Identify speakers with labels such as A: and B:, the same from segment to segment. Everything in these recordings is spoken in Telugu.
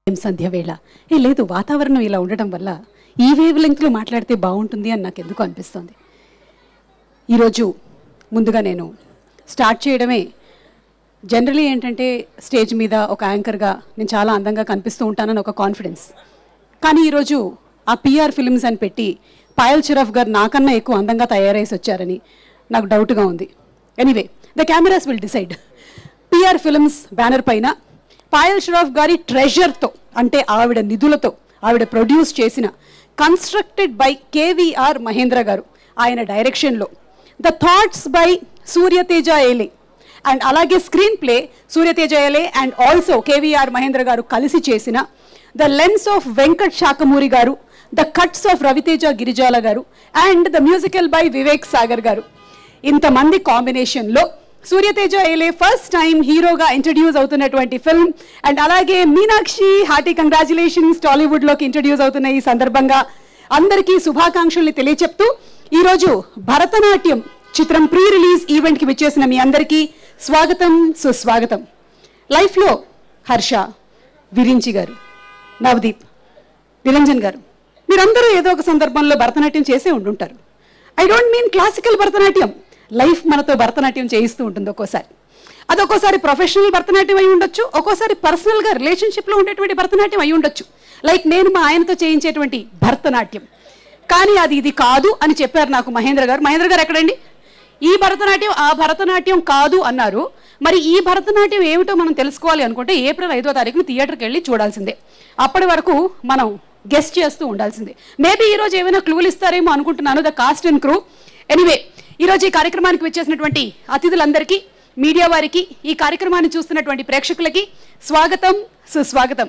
A: సంధ్య వేళ లేదు వాతావరణం ఇలా ఉండటం వల్ల ఈ వేవ్ లెంగ్త్లో మాట్లాడితే బాగుంటుంది అని నాకు ఎందుకు అనిపిస్తుంది. ఈరోజు ముందుగా నేను స్టార్ట్ చేయడమే జనరలీ ఏంటంటే స్టేజ్ మీద ఒక యాంకర్గా నేను చాలా అందంగా కనిపిస్తూ ఉంటానని ఒక కాన్ఫిడెన్స్. కానీ ఈరోజు ఆ పిఆర్ ఫిల్మ్స్ అని పెట్టి పాయల్ షరఫ్ గారు నాకన్నా ఎక్కువ అందంగా తయారేసి వచ్చారని నాకు డౌట్గా ఉంది. Anyway the cameras will decide. PR films banner పైన పాయల్ షరఫ్ గారి ట్రెజర్తో అంటే ఆవిడ నిధులతో ఆవిడ ప్రొడ్యూస్ చేసిన కన్స్ట్రక్టెడ్ బై కేవీఆర్ మహేంద్ర గారు ఆయన డైరెక్షన్లో ద థాట్స్ బై సూర్యతేజ ఏలే అండ్ అలాగే స్క్రీన్ ప్లే సూర్యతేజ ఏలే అండ్ ఆల్సో కేవీఆర్ మహేంద్ర గారు కలిసి చేసిన the lens of Venkat Sakamuri గారు, the cuts of Raviteja Girijala గారు and the musical by Vivek Sagar గారు. ఇంతమంది కాంబినేషన్లో సూర్యతేజ ఏలే ఫస్ట్ టైం హీరోగా ఇంట్రడ్యూస్ అవుతున్నటువంటి ఫిల్మ్ అండ్ అలాగే మీనాక్షి హార్టీ కంగ్రాచులేషన్స్ టాలీవుడ్లోకి ఇంట్రడ్యూస్ అవుతున్న ఈ సందర్భంగా అందరికీ శుభాకాంక్షల్ని తెలియచెప్తూ ఈరోజు భరతనాట్యం చిత్రం ప్రీ రిలీజ్ ఈవెంట్కి విచ్చేసిన మీ అందరికీ స్వాగతం సుస్వాగతం. లైఫ్లో హర్ష, విరించి గారు, నవదీప్, నిరంజన్ గారు మీరందరూ ఏదో ఒక సందర్భంలో భరతనాట్యం చేసే ఉండుంటారు. I don't mean classical Bharatanatyam. Life మనతో భరతనాట్యం చేయిస్తూ ఉంటుంది. ఒక్కోసారి అది ఒక్కోసారి ప్రొఫెషనల్ భరతనాట్యం అయి ఉండొచ్చు, ఒక్కోసారి పర్సనల్గా రిలేషన్షిప్లో ఉండేటువంటి భరతనాట్యం అయి ఉండొచ్చు. లైక్ నేను మా ఆయనతో చేయించేటువంటి భరతనాట్యం. కానీ అది ఇది కాదు అని చెప్పారు నాకు మహేంద్ర గారు. మహేంద్ర గారు ఎక్కడండి? ఈ భరతనాట్యం ఆ భరతనాట్యం కాదు అన్నారు. మరి ఈ భరతనాట్యం ఏమిటో మనం తెలుసుకోవాలి అనుకుంటే ఏప్రిల్ 5వ తారీఖున థియేటర్కి వెళ్ళి చూడాల్సిందే. అప్పటి వరకు మనం గెస్ట్ చేస్తూ ఉండాల్సిందే. మేబీ ఈరోజు ఏమైనా క్లూలు ఇస్తారేమో అనుకుంటున్నాను the cast and crew. Anyway ఈరోజు ఈ కార్యక్రమానికి వచ్చేసినటువంటి అతిథులందరికీ, మీడియా వారికి, ఈ కార్యక్రమాన్ని చూస్తున్నటువంటి ప్రేక్షకులకి స్వాగతం సుస్వాగతం.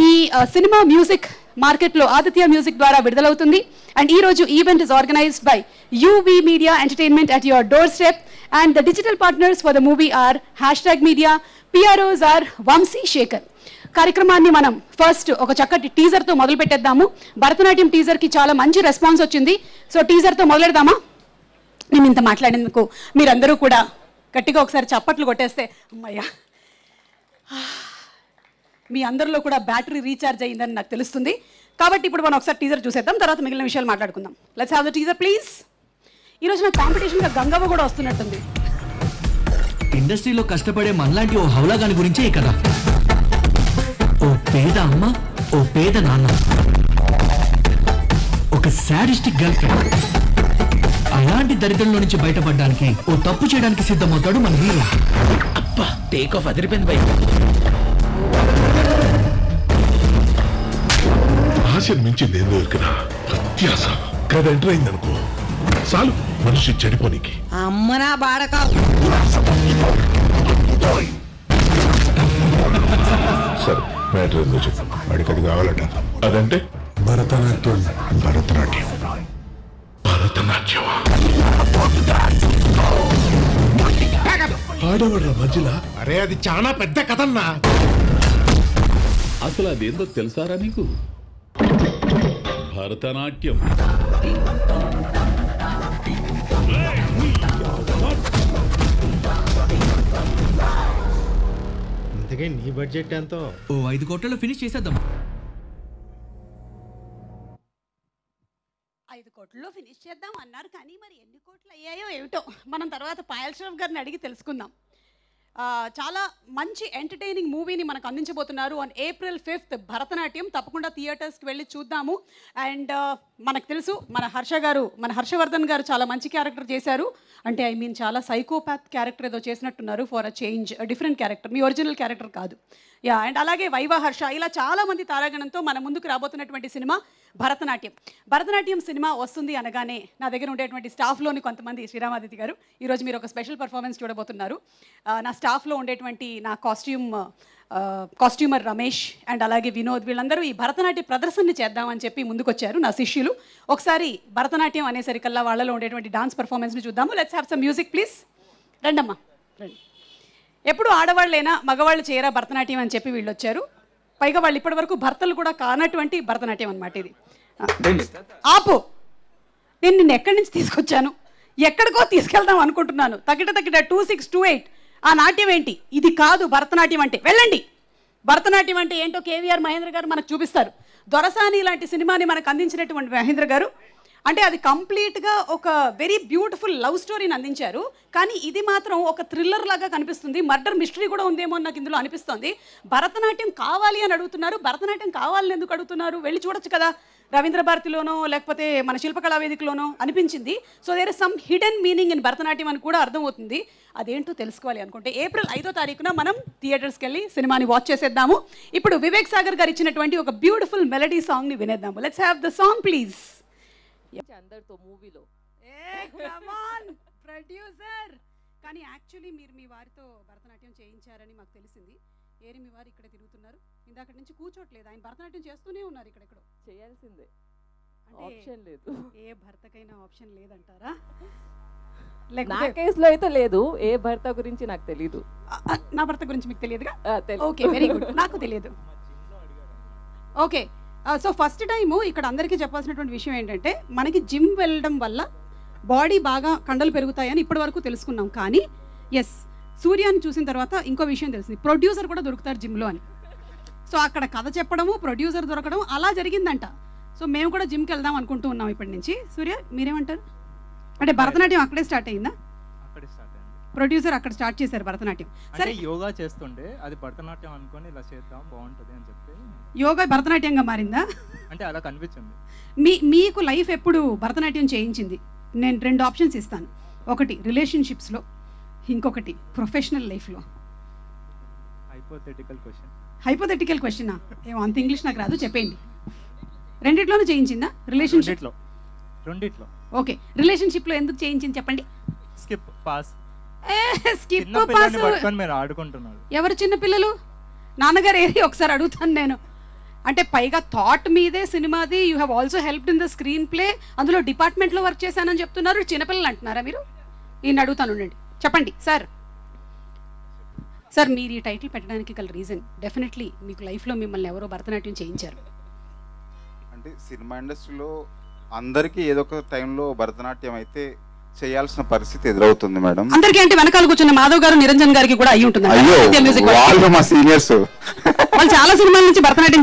A: ఈ సినిమా మ్యూజిక్ మార్కెట్లో ఆదిత్య మ్యూజిక్ ద్వారా విడుదలవుతుంది. అండ్ ఈరోజు event is organised by UV media entertainment at your doorstep and the digital partners for the movie are #మీడియా, పిఆర్ఓస్ ఆర్ వంశీ శేఖర్. కార్యక్రమాన్ని మనం ఫస్ట్ ఒక చక్కటి టీజర్తో మొదలు పెట్టేద్దాము. భరతనాట్యం టీజర్కి చాలా మంచి రెస్పాన్స్ వచ్చింది. సో టీజర్తో మొదలెడదామా? నేను ఇంత మాట్లాడేందుకు మీరందరూ కూడా గట్టిగా ఒకసారి చప్పట్లు కొట్టేస్తే అమ్మయ్యా, మీ అందరిలో కూడా బ్యాటరీ రీఛార్జ్ అయ్యిందని నాకు తెలుస్తుంది. కాబట్టి ఇప్పుడు మనం ఒకసారి టీజర్ చూసేద్దాం, తర్వాత మిగిలిన విషయాలు మాట్లాడుకుందాం. Let's have the teaser please. ఈరోజు నాకు కాంపిటీషన్గా గంగవ్వ కూడా వస్తున్నట్టుంది.
B: ఇండస్ట్రీలో కష్టపడే మనలాంటి ఓ హౌలాగాని గురించే ఈ కథ. ఓ పేద అమ్మ, ఓ పేద నాన్న, ఒక సాడిస్టిక్ గర్ల్ ఫ్రెండ్. అలాంటి దరిద్రంలో నుంచి బయటపడడానికి ఓ తప్పు చేయడానికి సిద్ధమవుతాడు మన హీరో. అబ్బా టేక్ ఆఫ్ అదిరిపోయింది బై.
C: ఆశ మించింది ఏదో ఇక్కడ అత్యాస కథ ఎంటర్ అయింది అనుకో చాలు మనిషి చెడిపోనికి.
D: అమ్మనా బాడక
C: సరే మ్యాటర్ ఏందో చెప్పు. అడిగది కావాలట. అదంటే భరతనాట్యం. భరతనాట్యం భరతనాట్యం ఆడవాళ్ళ మధ్యలో.
E: అరే అది చాలా పెద్ద కథన్నా.
F: అసలు అదేందో తెలుసారా నీకు? భరతనాట్యం
E: ఇంతకే నీ బడ్జెట్ ఎంతో?
B: ఓ 5 కోట్లలో ఫినిష్ చేసేద్దాం.
A: 5 కోట్లలో ఫినిష్ చేద్దాం అన్నారు, కానీ మరి ఎన్ని కోట్లు అయ్యాయో ఏమిటో మనం తర్వాత పాయల్ షరఫ్ గారిని అడిగి తెలుసుకుందాం. చాలా మంచి ఎంటర్టైనింగ్ మూవీని మనకు అందించబోతున్నారు ఆన్ April 5th భరతనాట్యం. తప్పకుండా థియేటర్స్కి వెళ్ళి చూద్దాము. అండ్ మనకు తెలుసు మన హర్ష గారు, మన హర్షవర్ధన్ గారు చాలా మంచి క్యారెక్టర్ చేశారు. అంటే ఐ మీన్ చాలా సైకోపాత్ క్యారెక్టర్ ఏదో చేసినట్టున్నారు. For a change different character, me original character కాదు. యా, అండ్ అలాగే వైవా హర్ష, ఇలా చాలామంది తారాగణంతో మన ముందుకు రాబోతున్నటువంటి సినిమా భరతనాట్యం. భరతనాట్యం సినిమా వస్తుంది అనగానే నా దగ్గర ఉండేటువంటి స్టాఫ్లోని కొంతమంది, శ్రీరామాదిత్య గారు ఈరోజు మీరు ఒక స్పెషల్ పర్ఫార్మెన్స్ చూడబోతున్నారు. నా స్టాఫ్లో ఉండేటువంటి నా కాస్ట్యూమర్ రమేష్ అండ్ అలాగే వినోద్, వీళ్ళందరూ ఈ భరతనాట్య ప్రదర్శనని చేద్దామని చెప్పి ముందుకొచ్చారు నా శిష్యులు. ఒకసారి భరతనాట్యం అనేసరికల్లా వాళ్ళలో ఉండేటువంటి డాన్స్ పర్ఫార్మెన్స్ని చూద్దాము. Let's have some music please. రండమ్మా రండి. ఎప్పుడు ఆడవాళ్ళైనా మగవాళ్ళు చేయరా భరతనాట్యం అని చెప్పి వీళ్ళు వచ్చారు. పైగా వాళ్ళు ఇప్పటి వరకు భర్తలు కూడా కానటువంటి భరతనాట్యం అనమాట ఇది. ఆపు, నేను నిన్ను ఎక్కడి నుంచి తీసుకొచ్చాను? ఎక్కడికో తీసుకెళ్దాం అనుకుంటున్నాను. తగిట 2628 ఆ నాట్యం ఏంటి? ఇది కాదు భరతనాట్యం అంటే. వెళ్ళండి భరతనాట్యం అంటే ఏంటో కేవీఆర్ మహేంద్ర గారు మనకు చూపిస్తారు. దొరసాని లాంటి సినిమాని మనకు అందించినటువంటి మహేంద్ర గారు అంటే అది కంప్లీట్గా ఒక వెరీ బ్యూటిఫుల్ లవ్ స్టోరీని అందించారు. కానీ ఇది మాత్రం ఒక థ్రిల్లర్ లాగా కనిపిస్తుంది. మర్డర్ మిస్టరీ కూడా ఉందేమో నాకు ఇందులో అనిపిస్తుంది. భరతనాట్యం కావాలి అని అడుగుతున్నారు. భరతనాట్యం కావాలని ఎందుకు అడుగుతున్నారు? వెళ్ళి చూడొచ్చు కదా, రవీంద్ర భారతిలోనో లేకపోతే మన శిల్పకళా వేదికలోనో అనిపించింది. So there is some hidden meaning in Bharatanatyam అని కూడా అర్థమవుతుంది. అదేంటో తెలుసుకోవాలి అనుకుంటే ఏప్రిల్ 5వ తారీఖున మనం థియేటర్స్కి వెళ్ళి సినిమాని వాచ్ చేసేద్దాము. ఇప్పుడు వివేక్ సాగర్ గారు ఇచ్చినటువంటి ఒక బ్యూటిఫుల్ మెలడీ సాంగ్ని వినేద్దాము. Let's have the song please.
D: అందరితో మూవీలో
A: ప్రొడ్యూసర్ కానీ యాక్చువల్లీ మీరు మీ వారితో భరతనాట్యం చేయించారని మాకు తెలిసింది. ఏరి మీ వారు ఇక్కడ తిరుగుతున్నారు, ఇందాక నుంచి కూర్చోట్లేదు, ఆయన భరతనాట్యం చేస్తూనే ఉన్నారు. ఇక్కడెక్కడో
D: చేయాల్సిందే, ఆప్షన్ లేదు.
A: ఏ భర్తకైనా ఆప్షన్ లేదంటారా?
D: నా కేసులో అయితే లేదు. ఏ భర్త గురించి నాకు తెలీదు.
A: నా భర్త గురించి మీకు తెలియదుగా?
D: Okay,
A: very good. నాకు తెలియదు. ఓకే, సో ఫస్ట్ టైము ఇక్కడ అందరికీ చెప్పాల్సినటువంటి విషయం ఏంటంటే మనకి జిమ్ వెళ్ళడం వల్ల బాడీ బాగా కండలు పెరుగుతాయని ఇప్పటి వరకు తెలుసుకున్నాం. కానీ ఎస్, సూర్యాన్ని చూసిన తర్వాత ఇంకో విషయం తెలిసింది, ప్రొడ్యూసర్ కూడా దొరుకుతారు జిమ్లో అని. సో అక్కడ కథ చెప్పడము, ప్రొడ్యూసర్ దొరకడం అలా జరిగిందంట. సో మేము కూడా జిమ్కి వెళ్దాం అనుకుంటూ ఉన్నాం ఇప్పటి నుంచి. సూర్య మీరేమంటారు? అంటే భరతనాట్యం అక్కడే స్టార్ట్ అయిందా?
F: అక్కడే స్టార్ట్ అయింది.
A: ప్రొడ్యూసర్ అక్కడ స్టార్ట్ చేశారు భరతనాట్యం.
F: సరే, యోగా చేస్తుండే అది భరతనాట్యం అనుకొని ఇలా చేద్దాం బాగుంటుంది అని చెప్పి
A: యోగా భరతనాట్యంగా మారిందా?
F: అంటే అలా కనిపించింది.
A: మీకు లైఫ్ ఎప్పుడు భరతనాట్యం చేయించింది? నేను 2 ఆప్షన్స్ ఇస్తాను. ఒకటి రిలేషన్షిప్స్లో, ఇంకొకటి ప్రొఫెషనల్ లైఫ్లో. హైపోథెటికల్ క్వశ్చనా? ఏమో అంత ఇంగ్లీష్ నాకు రాదు, చెప్పండి. రెండిట్లోనూ చేయించిందా? రిలేషన్షిప్
F: రెండిట్లో.
A: ఓకే, రిలేషన్షిప్లో ఎందుకు చేయించింది చెప్పండి.
F: Skip pass.
A: స్కిప్ పాస్
F: మీరు ఆడుకుంటున్నారు.
A: ఎవరు చిన్న పిల్లలు? నాన్నగారు ఏరి ఒకసారి అడుగుతాను నేను. అంటే పైగా థాట్ మీదే సినిమాది, you have also helped in the screenplay, అందులో డిపార్ట్మెంట్లో వర్క్ చేశానని చెప్తున్నారు. చిన్నపిల్లలు అంటున్నారా మీరు? ఈయన అడుగుతాను, ఉండండి. చెప్పండి సార్. సార్, మీరు ఈ టైటిల్ పెట్టడానికి గల రీజన్ డెఫినెట్లీ మీకు లైఫ్లో మిమ్మల్ని ఎవరో భరతనాట్యం చేయించారు.
G: అంటే సినిమా ఇండస్ట్రీలో అందరికీ ఏదో ఒక టైంలో భరతనాట్యం అయితే చేయాల్సిన పరిస్థితి ఎదురవుతుంది మేడం.
A: అందరికీ అంటే వెనకాల కూర్చున్న మాధవ్ గారు, నిరంజన్ గారికి కూడా అయ్యి ఉంటుంది.
G: వాళ్ళు మా సీనియర్స్,
A: వాళ్ళు చాలా సినిమాల నుంచి భరతనాట్యం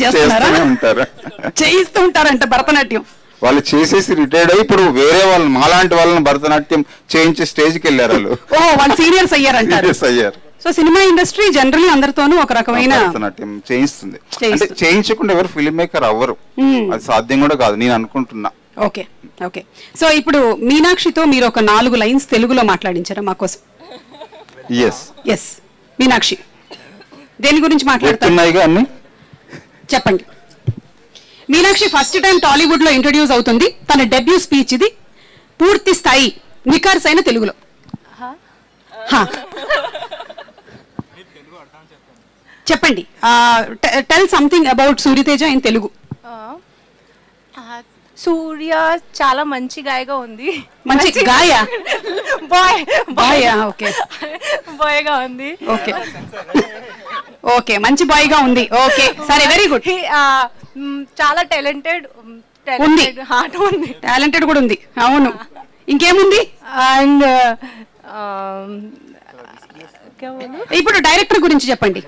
A: చేయిస్తూ ఉంటారంట భరతనాట్యం.
G: వాళ్ళు చేసేసి రిటైర్డ్ అయ్యి ఇప్పుడు వేరే వాళ్ళు మాలాంటి వాళ్ళని భరతనాట్యం చేయించే స్టేజ్కి వెళ్ళారు.
A: వాళ్ళు సీనియర్స్ అయ్యారంటారు. సో సినిమా ఇండస్ట్రీ జనరల్లీ అందరితోనూ ఒక రకమైన
G: భరతనాట్యం చేయిస్తుంది. అంటే చేయించకుండా ఎవరు ఫిల్మ్ మేకర్ అవ్వరు, అది సాధ్యం కూడా కాదు నేను అనుకుంటున్నా.
A: ఓకే ఓకే, సో ఇప్పుడు మీనాక్షితో మీరు ఒక 4 లైన్స్ తెలుగులో మాట్లాడించారా మా కోసం? ఎస్ మీనాక్షి, దేని గురించి మాట్లాడుతున్నారు చెప్పండి. మీనాక్షి ఫస్ట్ టైం టాలీవుడ్ లో ఇంట్రడ్యూస్ అవుతుంది. తన డెబ్యూ స్పీచ్ ఇది, పూర్తి స్థాయి నిఖార్సైన తెలుగులో. చెప్పండి, tell something about Suryateja in Telugu.
H: Surya చాలా మంచి గాయగా ఉంది.
A: మంచి గాయ? బాయ్. ఓకే,
H: బాయ్ గా ఉంది.
A: ఓకే ఓకే, మంచి బాయ్ గా ఉంది. ఓకే సరే, వెరీ గుడ్.
H: చాలా టాలెంటెడ్
A: ఉంది, టాలెంటెడ్ కూడా ఉంది. అవును, ఇంకేముంది? అండ్ ఇప్పుడు డైరెక్టర్ గురించి చెప్పండి.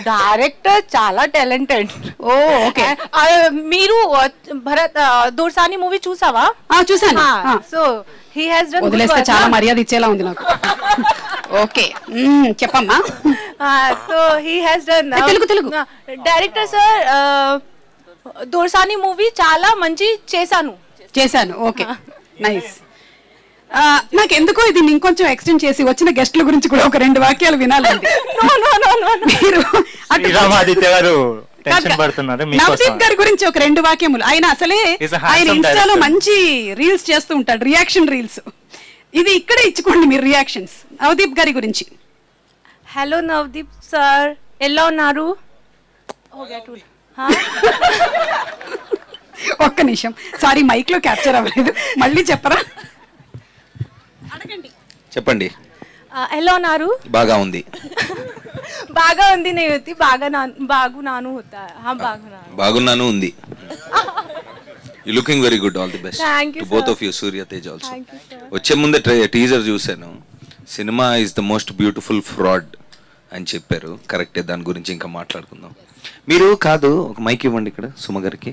H: డైరెక్టర్ చాలా టాలెంటెడ్.
A: ఓ ఓకే,
H: మీరు భరత్ దోర్సాని మూవీ చూసావా?
A: చూసాను.
H: సో హీ హస్ డన్,
A: వదిలేస్తే చాలా మర్యాద ఇచ్చేలా ఉంది నాకు. ఓకే చెప్పమ్మా.
H: So he has done
A: Telugu
H: director sir. Dorasani movie చాలా మంచి చేశాను. Okay nice. నాకు ఎందుకో ఇది ఇంకొంచెం ఎక్స్టెండ్ చేసి వచ్చిన గెస్ట్ల గురించి కూడా ఒక 2 వాక్యాలు వినాలండి. మీరు నవదీప్ గారి గురించి ఒక 2 వాక్యములు. ఆయన అసలే ఆయన ఇన్స్టాలో మంచి రీల్స్ చేస్తూ ఉంటాడు, రియాక్షన్ రీల్స్. ఇది ఇక్కడే ఇచ్చుకోండి మీరు రియాక్షన్స్. నవదీప్ గారి గురించి. హలో నవదీప్ సార్, ఎలా ఉన్నారు?
A: ఒక్క నిమిషం, సారీ మైక్ లో క్యాప్చర్ అవ్వలేదు, మళ్ళీ చెప్పరా?
I: చెప్పండి.
H: ఎలా ఉన్నారు?
I: బాగా ఉంది.
H: బాగా ఉంది నేతి,
I: బాగున్నాను ఉంది. You looking very good. All the best to both of you. Surya Tej also. వచ్చే ముందే టీజర్ చూశాను. Cinema is the most beautiful fraud అని చెప్పారు. కరెక్టే, దాని గురించి ఇంకా మాట్లాడుకుందాం. మీరు కాదు, ఒక మైక్ ఇవ్వండి ఇక్కడ సుమ గారికి.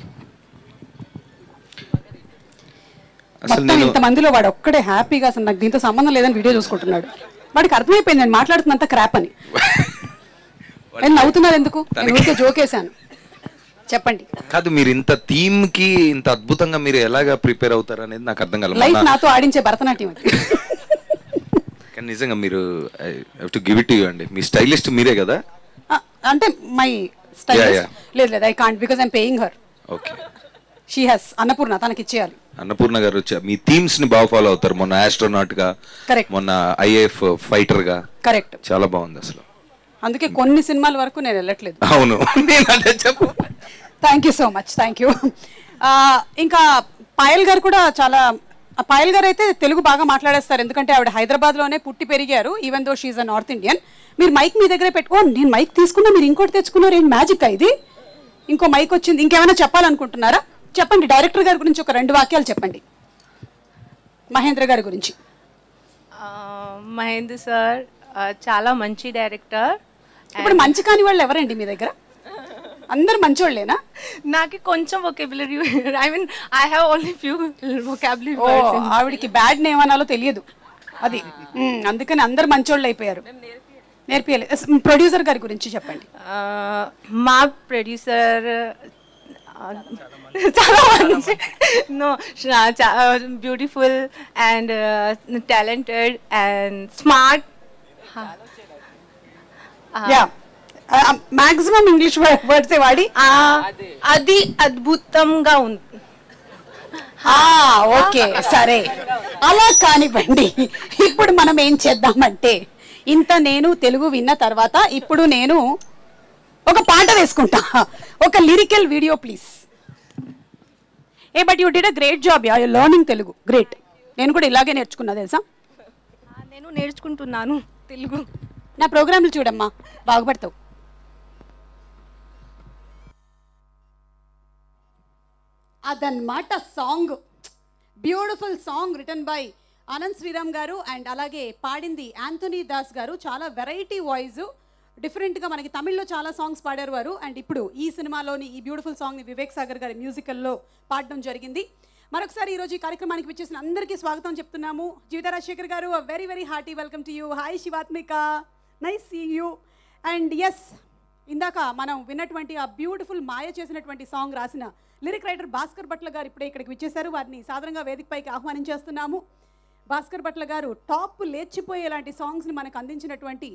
I: అసలు
A: మొత్తం ఇంతమందిలో వాడు ఒక్కడే హ్యాపీగా అసలు నాకు దీంతో సంబంధం లేదని వీడియో చూసుకుంటున్నాడు. వాడికి అర్థమైపోయింది నేను మాట్లాడుతున్నంత క్రాప్ అని. నవ్వుతున్నారు ఎందుకు? నేను జోకేశాను. చెప్పండి.
I: కాదు, మీరు ఇంత థీమ్ కి ఇంత అద్భుతంగా మీరు ఎలాగా ప్రిపేర్ అవుతారు అనేది నాకు అర్థం కాలేదు.
A: లైఫ్ నాతో ఆడించే భరతనాట్యం అది.
I: కానీ నిజంగా మీరు I have to give it to you అండి. మీ స్టైలిస్ట్ మీరే కదా?
A: అంటే మై స్టైలిస్ట్ లేదు, I can't because I am paying her.
I: Okay.
A: She has Annapurna, తనకి ఇచ్చేయాలి.
I: అన్నపూర్ణ గారు వచ్చా మీ థీమ్స్ ని బాగా ఫాలో అవుతారు. మొన్న ఆస్ట్రోనాట్ గా, మొన్న ఐఏఎఫ్ ఫైటర్ గా. కరెక్ట్, చాలా బాగుంది అసలు.
A: అందుకే కొన్ని సినిమాల వరకు నేను వెళ్ళట్లేదు.
I: అవును, చెప్పు.
A: Thank you so much, thank you. ఇంకా పాయల్ గారు కూడా చాలా, పాయల్ గారు అయితే తెలుగు బాగా మాట్లాడేస్తారు, ఎందుకంటే ఆవిడ హైదరాబాద్లోనే పుట్టి పెరిగారు. Even though she's a north Indian. మీరు మైక్ మీ దగ్గరే పెట్టుకో. నేను మైక్ తీసుకున్నా, మీరు ఇంకోటి తెచ్చుకున్నారు, ఏంటి మ్యాజిక్ ఇది? ఇంకో మైక్ వచ్చింది. ఇంకేమైనా చెప్పాలనుకుంటున్నారా? చెప్పండి. డైరెక్టర్ గారి గురించి ఒక 2 వాక్యాలు చెప్పండి. మహేంద్ర గారి గురించి.
H: మహేంద్ర సార్ చాలా మంచి డైరెక్టర్.
A: ఇప్పుడు మంచి కాని వాళ్ళు ఎవరండి మీ దగ్గర? అందరు మంచోళ్ళేనా?
H: నాకు కొంచెం vocabulary, I mean I have only few vocabulary.
A: ఆవిడికి బ్యాడ్ నేమ్ అనాలో తెలియదు అది, అందుకని అందరు మంచోళ్ళు అయిపోయారు. నేర్పియలేదు. ప్రొడ్యూసర్ గారి గురించి చెప్పండి.
H: మా ప్రొడ్యూసర్ చాలా మంచి, no beautiful and talented and smart.
A: Maximum English words వాడి
H: అది అద్భుతంగా ఉంది.
A: ఓకే, సరే, అలా కానివ్వండి. ఇప్పుడు మనం ఏం చేద్దామంటే, ఇంత నేను తెలుగు విన్న తర్వాత ఇప్పుడు నేను ఒక పాట వేసుకుంటా, ఒక lyrical video please. But you did a great job, you learning Telugu, great. నేను కూడా ఇలాగే నేర్చుకున్నా తెలుసా.
H: నేను నేర్చుకుంటున్నాను తెలుగు.
A: నా ప్రోగ్రాంలు చూడమ్మా, బాగుపడతావు. అదన్నమాట song. Beautiful song return by Anand Sriram garu and అలాగే పాడింది యాంథోనీ దాస్ గారు. చాలా వెరైటీ వాయిస్, డిఫరెంట్గా మనకి తమిళ్లో చాలా సాంగ్స్ పాడారు వారు. అండ్ ఇప్పుడు ఈ సినిమాలోని ఈ బ్యూటిఫుల్ సాంగ్ని వివేక్ సాగర్ గారి మ్యూజికల్లో పాడడం జరిగింది. మరొకసారి ఈరోజు ఈ కార్యక్రమానికి విచ్చేసిన అందరికీ స్వాగతం చెప్తున్నాము. Jeevitha Rajasekhar garu, very very hearty welcome to you. Hi Shivathmika, nice see you. And yes, ఇందాక మనం విన్నటువంటి ఆ బ్యూటిఫుల్ మాయ చేసినటువంటి సాంగ్ రాసిన లిరిక్ రైటర్ భాస్కర్ భట్ల గారు ఇప్పుడే ఇక్కడికి విచ్చేశారు. వారిని సాధారణంగా వేదికపైకి ఆహ్వానించేస్తున్నాము. భాస్కర్ భట్ల గారు టాప్ లేచిపోయేలాంటి సాంగ్స్ని మనకు అందించినటువంటి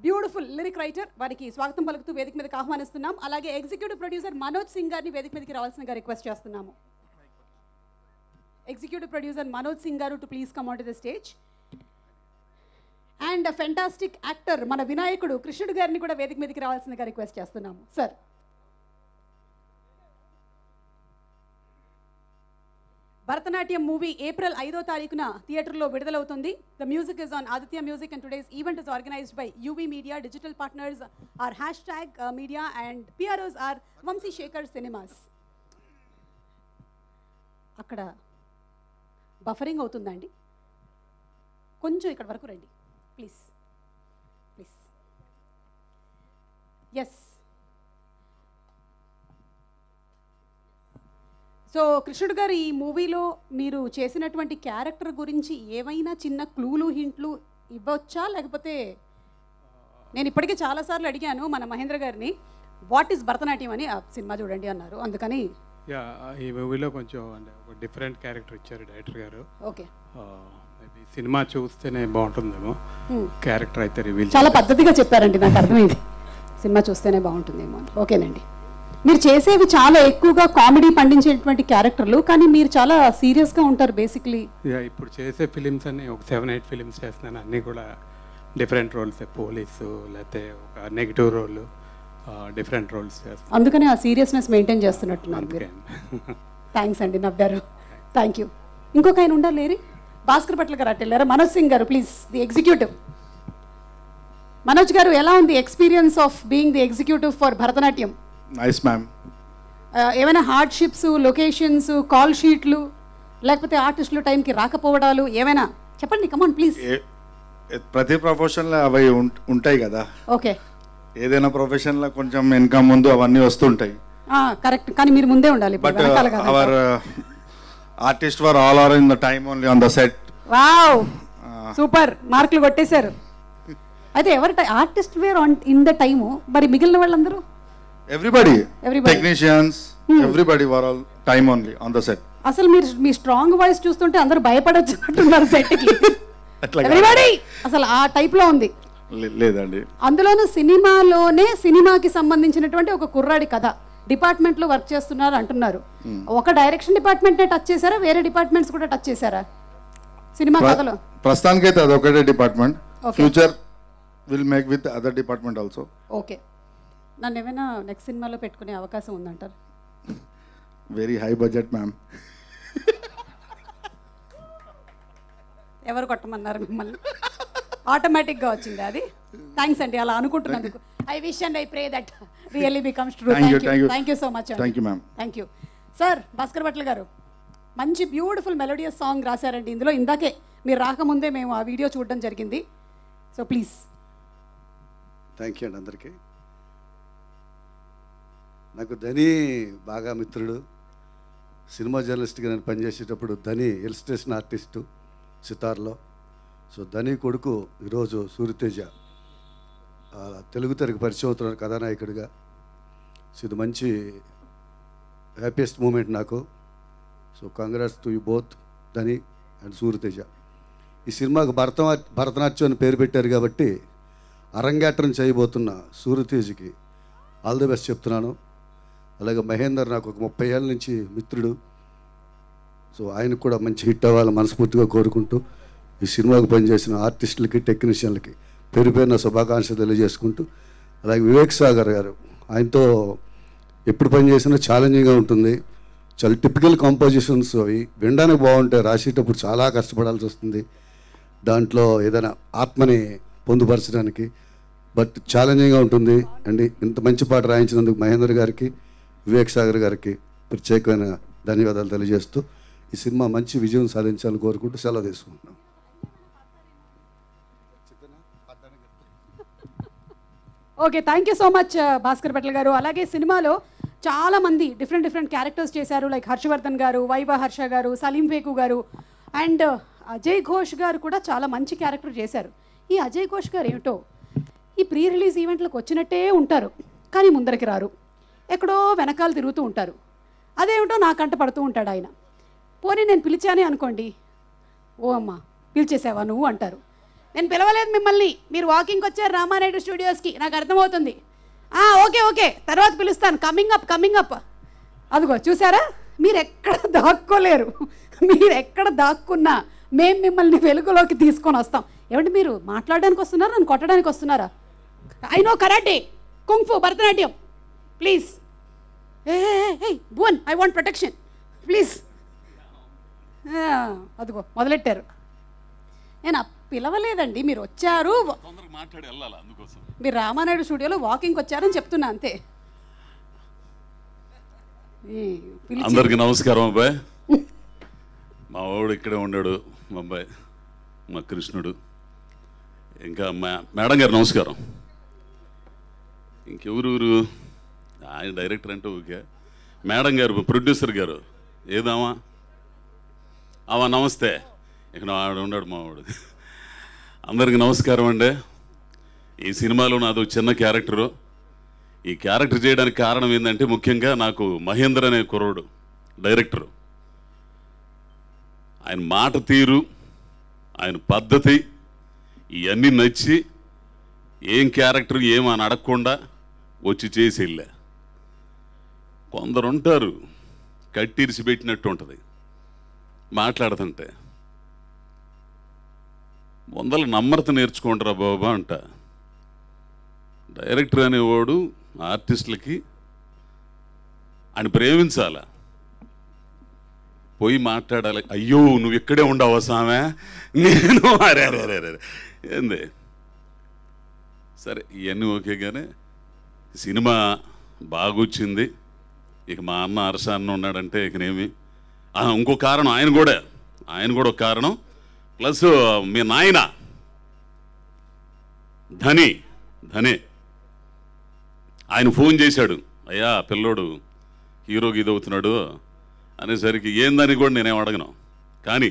A: బ్యూటిఫుల్ లిరిక్ రైటర్. వారికి స్వాగతం పలుకుతూ వేదిక మీదకి ఆహ్వానిస్తున్నాం. అలాగే ఎగ్జిక్యూటివ్ ప్రొడ్యూసర్ మనోజ్ సింగ్ గారిని వేదిక మీదకి రావాల్సిందిగా రిక్వెస్ట్ చేస్తున్నాము. ఎగ్జిక్యూటివ్ ప్రొడ్యూసర్ మనోజ్ సింగ్ గారు to please come on to the stage. And fantastic actor మన వినాయకుడు కృష్ణుడు గారిని కూడా వేదిక మీదకి రావాల్సిందిగా రిక్వెస్ట్ చేస్తున్నాము. సార్, భరతనాట్యం మూవీ ఏప్రిల్ 5వ తారీఖున థియేటర్లో విడుదలవుతుంది. The music is on Aditya music and today's event is organised by UV media. Digital partners are #media and PROs are Vamsi Shekhar cinemas. అక్కడ బఫరింగ్ అవుతుందండి, కొంచెం ఇక్కడ వరకు రండి ప్లీజ్, ప్లీజ్. ఎస్, సో కృష్ణుడు గారు, ఈ మూవీలో మీరు చేసినటువంటి క్యారెక్టర్ గురించి ఏమైనా చిన్న క్లూలు, హింట్లు ఇవ్వచ్చా? లేకపోతే నేను ఇప్పటికే చాలాసార్లు అడిగాను మన మహేంద్ర గారిని, వాట్ ఈస్ భరతనాట్యం అని. ఆ సినిమా చూడండి అన్నారు, అందుకని.
F: ఈ మూవీలో కొంచెం అంటే ఒక డిఫరెంట్ క్యారెక్టర్ ఇచ్చారు డైరెక్టర్ గారు.
A: ఓకే,
F: సినిమా చూస్తేనే బాగుంటుందేమో, క్యారెక్టర్ అయితే రివీల్
A: చాలా పద్ధతిగా చెప్పారండి, నాకు అర్థమైంది. సినిమా చూస్తేనే బాగుంటుందేమో. ఓకేనండి. మీరు చేసేవి చాలా ఎక్కువగా కామెడీ పండించేటువంటి క్యారెక్టర్లు, కానీ మీరు చాలా సీరియస్గా ఉంటారు బేసిక్లీ.
F: ఇప్పుడు చేసే ఫిలిమ్స్ అన్ని ఒక 7-8 ఫిలిమ్స్ చేస్తున్నాను, అన్నీ కూడా డిఫరెంట్ రోల్స్, పోలీసు లేకపోతే ఒక నెగిటివ్ రోల్, డిఫరెంట్ రోల్స్ చేస్తాను.
A: అందుకని ఆ సీరియస్నెస్ మెయింటైన్ చేస్తున్నట్టున్నారు మీరు. థ్యాంక్స్ అండి, నవ్వారు. Thank you. ఇంకొక ఆయన ఉండాలి లేరి, భాస్కర్ భట్ల గారు అట్టెళ్ళారా? మనోజ్ సింగ్ గారు ప్లీజ్, ది ఎగ్జిక్యూటివ్. మనోజ్ గారు, ఎలా ఉంది experience of being the executive for Bharatanatyam?
J: Nice ma'am.
A: ఏమైనా హార్డ్షిప్స్, లొకేషన్స్, కాల్ షీట్లు, లేకపోతే ఆర్టిస్టులు టైంకి రాకపోవడాలు ఏమైనా చెప్పండి, కమాన్ ప్లీజ్.
J: ప్రతి ప్రొఫెషన్లో అవి ఉంటాయి కదా.
A: ఓకే.
J: ఏదైనా ప్రొఫెషన్లో కొంచెం ఇన్కమ్ ముందు అవన్నీ వస్తుంటాయి.
A: కరెక్ట్, కానీ మీరు ముందే ఉండాలి.
J: But our artist were all are in the time only on the set.
A: Wow, super, మార్కులు కొట్టేశారు. అయితే ఎవరి artist were in the time, మరి మిగిలిన వాళ్ళందరూ?
J: Everybody, technicians, everybody were all time only on the set.
A: అసలు మీరు మీ స్ట్రాంగ్ వాయిస్ చూస్తుంటే అందరూ భయపడొచ్చినట్టున్నారు సెట్కి. ఎవ్రీబడి అసలు ఆ టైప్లో ఉంది.
J: లేదండి,
A: అందులోనూ సినిమాకి సంబంధించినటువంటి ఒక కుర్రాడి కథ, డిపార్ట్మెంట్లో వర్క్ చేస్తున్నారు అంటున్నారు. ఒక డైరెక్షన్ డిపార్ట్మెంట్నే టచ్ చేశారా, వేరే డిపార్ట్మెంట్స్ కూడా టచ్ చేశారా సినిమా కథలో?
J: ప్రస్తుతానికైతే అదొకటే department. Future will make with other department also.
A: Okay. నన్ను ఏమైనా నెక్స్ట్ సినిమాలో పెట్టుకునే అవకాశం ఉందంటారు?
J: Very high budget ma'am.
A: ఎవరు కొట్టమన్నారు మిమ్మల్ని? ఆటోమేటిక్గా వచ్చింది అది. థ్యాంక్స్ అండి అలా అనుకుంటున్నందుకు. I wish and I pray that really becomes true. Thank you so much.
J: Thank you ma'am.
A: Thank you sir. Bhaskar Bhatla గారు మంచి బ్యూటిఫుల్ మెలోడియస్ సాంగ్ రాశారండి ఇందులో. ఇందాకే మీరు రాకముందే మేము ఆ వీడియో చూడడం జరిగింది. So please.
K: థ్యాంక్ యూ అండి అందరికీ. నాకు ధని బాగా మిత్రుడు. సినిమా జర్నలిస్ట్గా నేను పనిచేసేటప్పుడు ధని ఇల్స్ట్రేషన్ ఆర్టిస్టు సితార్లో. సో ధని కొడుకు ఈరోజు సూర్యతేజ తెలుగు తెరకు పరిచయం అవుతున్నారు కథానాయకుడిగా. సో ఇది మంచి హ్యాపీయెస్ట్ మూమెంట్ నాకు. So congrats to you both, Dhani and Surya Teja. ఈ సినిమాకు భరతనాట్యం అని పేరు పెట్టారు కాబట్టి అరంగేట్రం చేయబోతున్న సూర్యతేజ్కి ఆల్ ది బెస్ట్ చెప్తున్నాను. అలాగే మహేందర్ నాకు ఒక 30 ఏళ్ళ నుంచి మిత్రుడు. సో ఆయనకు కూడా మంచి హిట్ అవ్వాలని మనస్ఫూర్తిగా కోరుకుంటూ ఈ సినిమాకు పనిచేసిన ఆర్టిస్టులకి, టెక్నీషియన్లకి పేరు పేరున శుభాకాంక్షలు తెలియజేసుకుంటూ, అలాగే వివేక్ సాగర్ గారు, ఆయనతో ఎప్పుడు పనిచేసినా ఛాలెంజింగ్గా ఉంటుంది. చాలా టిపికల్ కంపోజిషన్స్ అవి వినడానికి బాగుంటాయి, రాసేటప్పుడు చాలా కష్టపడాల్సి వస్తుంది దాంట్లో ఏదైనా ఆత్మని పొందుపరచడానికి. బట్ ఛాలెంజింగ్గా ఉంటుంది. అండ్ ఇంత మంచి పాట రాయించినందుకు మహేందర్ గారికి, వివేక్ సాగర్ గారికి ప్రత్యేకమైన ధన్యవాదాలు తెలియజేస్తూ ఈ సినిమా మంచి విజయం సాధించాలని కోరుకుంటూ సెలవు తీసుకుంటున్నాం.
A: Okay, thank you so much Bhaskar Bhatla గారు. అలాగే సినిమాలో చాలామంది డిఫరెంట్ క్యారెక్టర్స్ చేశారు. లైక్ హర్షవర్ధన్ గారు, వైవా హర్ష గారు, సలీం ఫేకు గారు అండ్ అజయ్ ఘోష్ గారు కూడా చాలా మంచి క్యారెక్టర్ చేశారు. ఈ అజయ్ ఘోష్ గారు ఏమిటో ఈ ప్రీ రిలీజ్ ఈవెంట్లకు వచ్చినట్టే ఉంటారు, కానీ ముందరికి రారు, ఎక్కడో వెనకాల తిరుగుతూ ఉంటారు. అదేమిటో నా కంట పడుతూ ఉంటాడు ఆయన. పోనీ నేను పిలిచానే అనుకోండి, ఓ అమ్మ పిలిచేసావా నువ్వు అంటారు. నేను పిలవలేదు మిమ్మల్ని, మీరు వాకింగ్కి వచ్చారు రామానాయుడు స్టూడియోస్కి, నాకు అర్థమవుతుంది. ఓకే తర్వాత పిలుస్తాను, కమింగ్ అప్. అదిగో చూసారా, మీరు ఎక్కడ దాక్కోలేరు. మీరు ఎక్కడ దాక్కున్నా మేము మిమ్మల్ని వెలుగులోకి తీసుకొని వస్తాం. ఏమంటే మీరు మాట్లాడడానికి వస్తున్నారా, నన్ను కొట్టడానికి వస్తున్నారా? ఐ నో కరాటే, కుంగ్ ఫు, Bharatanatyam. Please bone, I want protection please. అదిగో మొదలెట్టారు. నేను పిలవలేదండి, మీరు వచ్చారు, మీరు రామానాయుడు స్టూడియోలో వాకింగ్కి వచ్చారని చెప్తున్నా అంతే.
L: అందరికి నమస్కారం అబ్బాయి. మా వాడు ఇక్కడే ఉన్నాడు, మా అబ్బాయి మా కృష్ణుడు. ఇంకా మేడం గారు నమస్కారం. ఇంకెవరు ఆయన డైరెక్టర్ అంటే ఓకే, మేడం గారు ప్రొడ్యూసర్ గారు ఏదామా అవా నమస్తే. ఇక్కడ ఆడ ఉన్నాడు మా వాడు. అందరికి నమస్కారం అండి. ఈ సినిమాలో నాది చిన్న క్యారెక్టరు. ఈ క్యారెక్టర్ చేయడానికి కారణం ఏంటంటే ముఖ్యంగా నాకు మహేందర్ అనే కుర్రోడు డైరెక్టరు, ఆయన మాట తీరు, ఆయన పద్ధతి ఇవన్నీ నచ్చి ఏం క్యారెక్టర్ ఏమని అడగకుండా వచ్చి చేసి వెళ్ళా. కొందరు ఉంటారు కట్టిరిసి పెట్టినట్టు ఉంటుంది మాట్లాడుతుంటే, వందల నమ్రత నేర్చుకుంటారా బాబా అంట. డైరెక్టర్ అనేవాడు ఆర్టిస్టులకి ఆయన ప్రేమించాల, పోయి మాట్లాడాలి. అయ్యో నువ్వు ఇక్కడే ఉండవా సామె, నేను అరే ఏంది సరే ఇవన్నీ ఓకే. కానీ సినిమా బాగొచ్చింది. ఇక మా అన్న హర్ష అన్న ఉన్నాడంటే ఇకనేమి ఇంకో కారణం, ఆయన కూడా ఒక కారణం. ప్లస్ మీ నాయన ధనే ఆయన ఫోన్ చేశాడు, అయ్యా పిల్లోడు హీరోకి ఇదవుతున్నాడు అనేసరికి ఏందని కూడా నేనేం అడగను. కానీ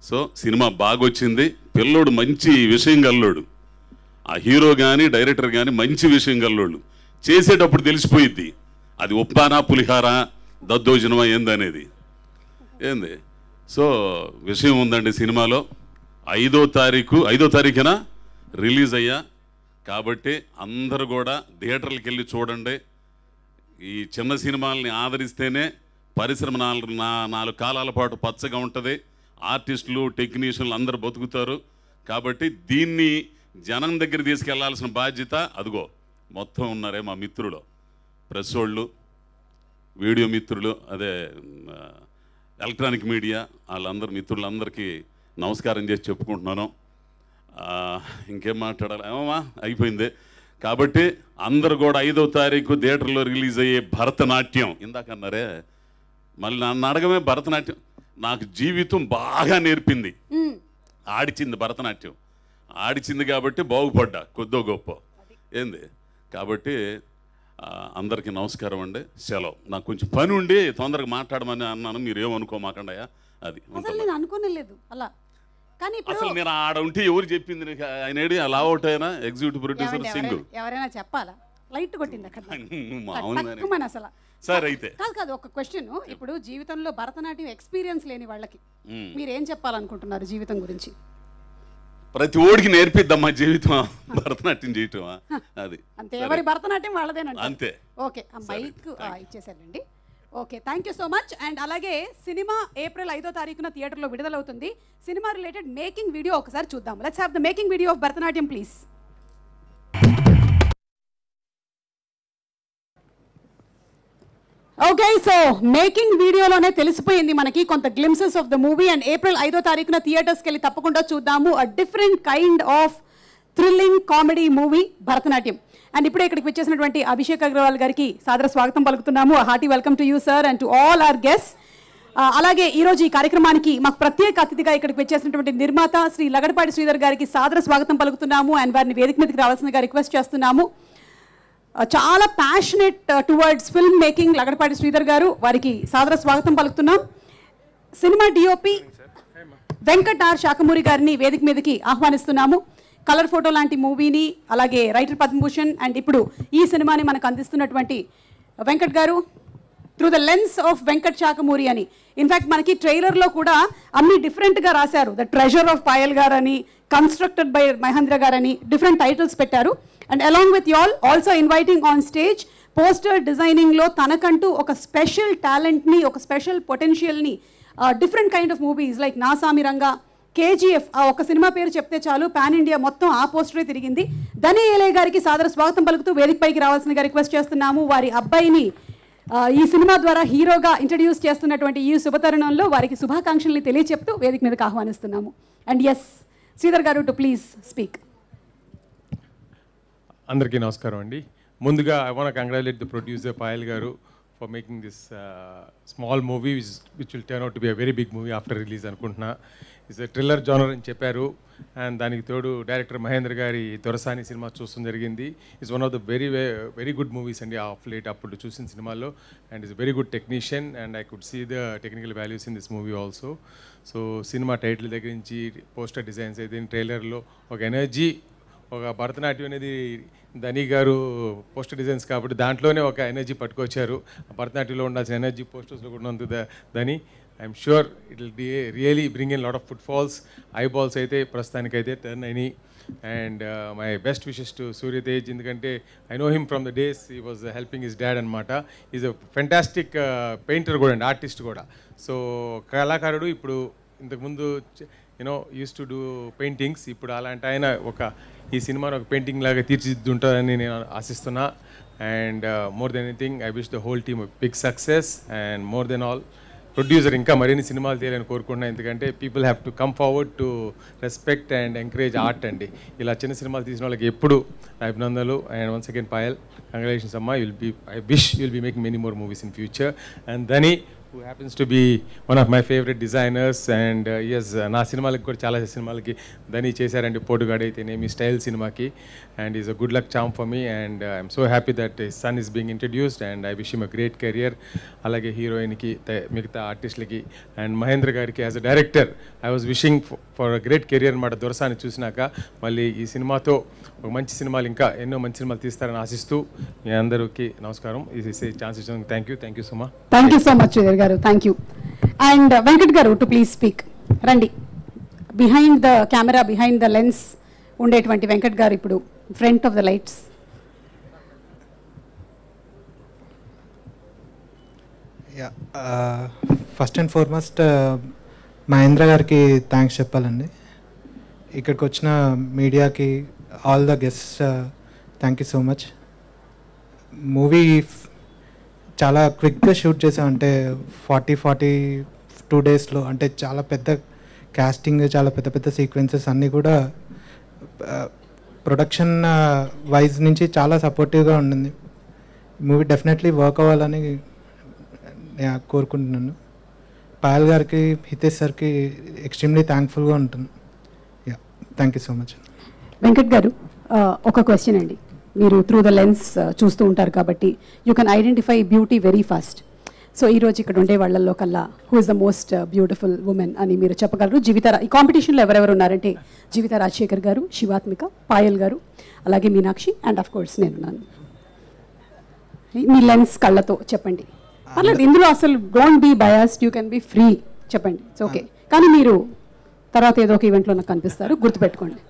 L: సో సినిమా బాగొచ్చింది, పిల్లోడు మంచి విషయం గల్లోడు, ఆ హీరో కానీ డైరెక్టర్ కానీ మంచి విషయం గల్లోళ్ళు. చేసేటప్పుడు తెలిసిపోయిద్ది అది ఉప్పానా పులిహారా దద్దోజనమా ఏందనేది. ఏంది సో విషయం ఉందండి సినిమాలో. 5వ తారీఖున రిలీజ్ అయ్యా. కాబట్టి అందరూ కూడా థియేటర్లకు వెళ్ళి చూడండి. ఈ చిన్న సినిమాలని ఆదరిస్తేనే పరిశ్రమ 4 కాలాల పాటు పచ్చగా ఉంటుంది. ఆర్టిస్టులు టెక్నీషియన్లు అందరూ బతుకుతారు. కాబట్టి దీన్ని జనం దగ్గర తీసుకెళ్లాల్సిన బాధ్యత అదిగో మొత్తం ఉన్నారే మా మిత్రులు, ప్రెస్ వాళ్ళు, వీడియో మిత్రులు, అదే ఎలక్ట్రానిక్ మీడియా వాళ్ళందరూ మిత్రులందరికీ నమస్కారం చేసి చెప్పుకుంటున్నాను. ఇంకేం మాట్లాడాలి, ఏమమ్మా అయిపోయింది. కాబట్టి అందరు కూడా 5వ తారీఖు థియేటర్లో రిలీజ్ అయ్యే భరతనాట్యం, ఇందాకన్నారే మళ్ళీ నన్ను అడగమే, భరతనాట్యం నాకు జీవితం బాగా నేర్పింది. ఆడిచింది భరతనాట్యం, ఆడిచింది కాబట్టి బాగుపడ్డా కొద్దో గొప్ప. ఏంది కాబట్టి అందరికీ నమస్కారం అండి. సెలవు. నాకు కొంచెం పని ఉండి తొందరగా మాట్లాడమని అన్నాను, మీరు ఏమనుకోమాకండయా. అది
A: నేను అనుకోలేదు అలా. కానీ
L: అసలు నేను ఆడ ఉంటే ఎవరు చెప్పింది నీకు? ఆయన ఏడి అలా అవుట్ అయినా ఎగ్జిక్యూటివ్ ప్రొడ్యూసర్ సింగ్
A: ఎవరైనా చెప్పాలా? లైట్ కొట్టింది అక్కడ అసలు.
L: సరే అయితే
A: కాదు ఒక క్వశ్చన్. ఇప్పుడు జీవితంలో భరతనాట్యం ఎక్స్పీరియన్స్ లేని వాళ్ళకి మీరు ఏం చెప్పాలనుకుంటున్నారు జీవితం గురించి?
L: ప్రతి ఓడికి నేర్పిద్దమ్మా జీవితం భరతనాట్యం చేయటం. అది
A: అంతే, ఎవరి భరతనాట్యం వాళ్ళదేనండి.
L: అంతే.
A: ఓకే, మైక్ ఇచ్చేసారండి. Okay, thank you so much. And అలాగే సినిమా ఏప్రిల్ 5వ తారీఖున థియేటర్లో విడుదలవుతుంది. సినిమా రిలేటెడ్ మేకింగ్ వీడియో ఒకసారి చూద్దాం. Let's have the making video of Bharatanatyam please. Okay, so making వీడియోలోనే తెలిసిపోయింది మనకి కొంత glimpses of the movie. And April 5వ తారీఖున థియేటర్స్కి వెళ్ళి తప్పకుండా చూద్దాము. A different kind of thrilling comedy movie Bharatanatyam. And ఇప్పుడే ఇక్కడికి వచ్చేసినటువంటి అభిషేక్ అగర్వాల్ గారికి సాదర స్వాగతం పలుకుతున్నాము. Hearty welcome to you sir and to all our guests. అలాగే ఈరోజు ఈ కార్యక్రమానికి మాకు ప్రత్యేక అతిథిగా ఇక్కడికి వచ్చేసినటువంటి నిర్మాత శ్రీ లగడపాటి శ్రీధర్ గారికి సాదర స్వాగతం పలుకుతున్నాము. అండ్ వారిని వేదిక మీదకి రావాల్సిందిగా రిక్వెస్ట్ చేస్తున్నాము. చాలా passionate towards film making Lagadapati Sridhar గారు, వారికి సాదర స్వాగతం పలుకుతున్నాం. సినిమా డిఓపి వెంకట్ ఆర్ శాఖమూరి గారిని వేదిక మీదకి ఆహ్వానిస్తున్నాము. కలర్ ఫోటో లాంటి మూవీని, అలాగే రైటర్ పద్మభూషణ్ అండ్ ఇప్పుడు ఈ సినిమాని మనకు అందిస్తున్నటువంటి వెంకట్ గారు, through the lens of Venkat Sakhamuri అని. ఇన్ఫ్యాక్ట్ మనకి ట్రైలర్లో కూడా అన్ని డిఫరెంట్గా రాశారు. ద ట్రెజర్ ఆఫ్ పాయల్ గారు అని, కన్స్ట్రక్టెడ్ బై మహేంద్ర గారు అని డిఫరెంట్ టైటిల్స్ పెట్టారు. And along with y'all also inviting on stage poster డిజైనింగ్లో తనకంటూ ఒక స్పెషల్ టాలెంట్ని, ఒక స్పెషల్ పొటెన్షియల్ని, different kind of movies like Naa Saami Ranga, KGF, ఒక సినిమా పేరు చెప్తే చాలు పాన్ ఇండియా మొత్తం ఆ పోస్టరే తిరిగింది. ధని ఏలే గారికి సాదర స్వాగతం పలుకుతూ వేదికపైకి రావాల్సిందిగా రిక్వెస్ట్ చేస్తున్నాము. వారి అబ్బాయిని ఈ సినిమా ద్వారా హీరోగా ఇంట్రడ్యూస్ చేస్తున్నటువంటి ఈ శుభతరుణంలో వారికి శుభాకాంక్షల్ని తెలియచెప్తూ వేదిక మీదకి ఆహ్వానిస్తున్నాము. అండ్ ఎస్ శ్రీధర్ గారు టు ప్లీజ్ స్పీక్.
M: అందరికీ నమస్కారం అండి. ముందుగా I want congratulate the producer Payal గారు for making this small movie which will turn out to be a very big movie after release అనుకుంటున్నా. ఇట్స్ థ్రిల్లర్ జానర్ అని చెప్పారు. అండ్ దానికి తోడు డైరెక్టర్ మహేంద్ర గారి దొరసాని సినిమా చూడడం జరిగింది. It's one of the very good movies అండి ఆఫ్ లేట్ అప్పుడు చూసిన సినిమాల్లో. And it's very good technician and I could see the technical values in this movie also. So cinema title దగ్గర నుంచి పోస్టర్ డిజైన్స్ అయితే ట్రైలర్లో ఒక ఎనర్జీ, ఒక భరతనాట్యం అనేది ధని గారు పోస్టర్ డిజైన్స్ కాబట్టి దాంట్లోనే ఒక ఎనర్జీ పట్టుకొచ్చారు. భరతనాట్యంలో ఉండాల్సిన ఎనర్జీ పోస్టర్స్లో కూడా ఉంది Dhani. I'm sure it will really bring in lot of footfalls. Eyeballs అయితే ప్రస్తుతానికైతే టర్న్ అయినాయి. And my best wishes to Suryatej, ఎందుకంటే I know him from the days he was helping his dad అనమాట. ఈజ్ అ ఫెంటాస్టిక్ పెయింటర్ కూడా అండి, ఆర్టిస్ట్ కూడా. సో కళాకారుడు. ఇప్పుడు ఇంతకుముందు యూస్ టు డూ పెయింటింగ్స్. ఇప్పుడు అలాంటి ఆయన ఈ సినిమాను ఒక పెయింటింగ్ లాగా తీర్చిదిద్దుంటారని నేను ఆశిస్తున్నా. And more than anything I wish the whole team big success. And more than all producer ఇంకా మరిన్ని సినిమాలు తీయాలని కోరుకుంటున్నా. ఎందుకంటే people have to come forward to respect and encourage art అండి. ఇలా చిన్న సినిమాలు తీసిన వాళ్ళకి ఎప్పుడు అభినందనలు. And once again Payal, congratulations అమ్మా. I wish you'll be making many more movies in future. And Dhani, who happens to be one of my favorite designers, and yes, నా సినిమాలకి కూడా చాలా సినిమాలకి ధని చేశారండి, పోటుగాడు అయితేనేమి, స్టైల్ సినిమాకి, and is a good luck charm for me, and I'm so happy that his son is being introduced, and I wish him a great career. అలాగే హీరోయిన్కి, మిగతా ఆర్టిస్టులకి, అండ్ మహేంద్ర గారికి as a director I was wishing for a great career అన్నమాట. దొరసాని చూసినాక మళ్ళీ ఈ సినిమాతో ఒక మంచి సినిమాలు, ఇంకా ఎన్నో మంచి సినిమాలు తీస్తారని ఆశిస్తూ మీ అందరికీ నమస్కారం. ఈ ఛాన్స్ ఇచ్చినందుకు thank you so much.
A: Thank you so much Sridhar garu, thank you. And Venkat garu to please speak. రండి, behind the camera, behind the lens ఉండేటువంటి వెంకట్ గారు ఇప్పుడు front of the lights.
N: First and foremost Mahendra గారికి థ్యాంక్స్ చెప్పాలండి. ఇక్కడికి వచ్చిన మీడియాకి, all the guests, thank you so much. Movie చాలా క్విక్గా షూట్ చేసాం, అంటే 42 డేస్లో. అంటే చాలా పెద్ద కాస్టింగ్, చాలా పెద్ద సీక్వెన్సెస్ అన్నీ కూడా ప్రొడక్షన్ వైజ్ నుంచి చాలా సపోర్టివ్గా ఉండింది. మూవీ డెఫినెట్లీ వర్క్ అవ్వాలని నేను కోరుకుంటున్నాను. పాయల్ గారికి, హితేష్ సార్కి ఎక్స్ట్రీమ్లీ థ్యాంక్ఫుల్గా ఉంటుంది. Thank you so much.
A: Venkat గారు, ఒక క్వశ్చన్ అండి. మీరు త్రూ ద లెన్స్ చూస్తూ ఉంటారు కాబట్టి you can identify beauty very fast. So ఈరోజు ఇక్కడ ఉండే వాళ్ళల్లో కల్లా who is the most beautiful women అని మీరు చెప్పగలరు? ఈ కాంపిటీషన్లో ఎవరెవరు ఉన్నారంటే జీవిత రాజశేఖర్ గారు, శివాత్మిక, పాయల్ గారు, అలాగే మీనాక్షి, అండ్ ఆఫ్ కోర్స్ నేనున్నాను. మీ లెన్స్ కళ్ళతో చెప్పండి. పర్లేదు, ఇందులో అసలు don't be biased, you can be free, చెప్పండి, ఇట్స్ ఓకే. కానీ మీరు తర్వాత ఏదో ఒక ఈవెంట్లో నాకు కనిపిస్తారు, గుర్తుపెట్టుకోండి.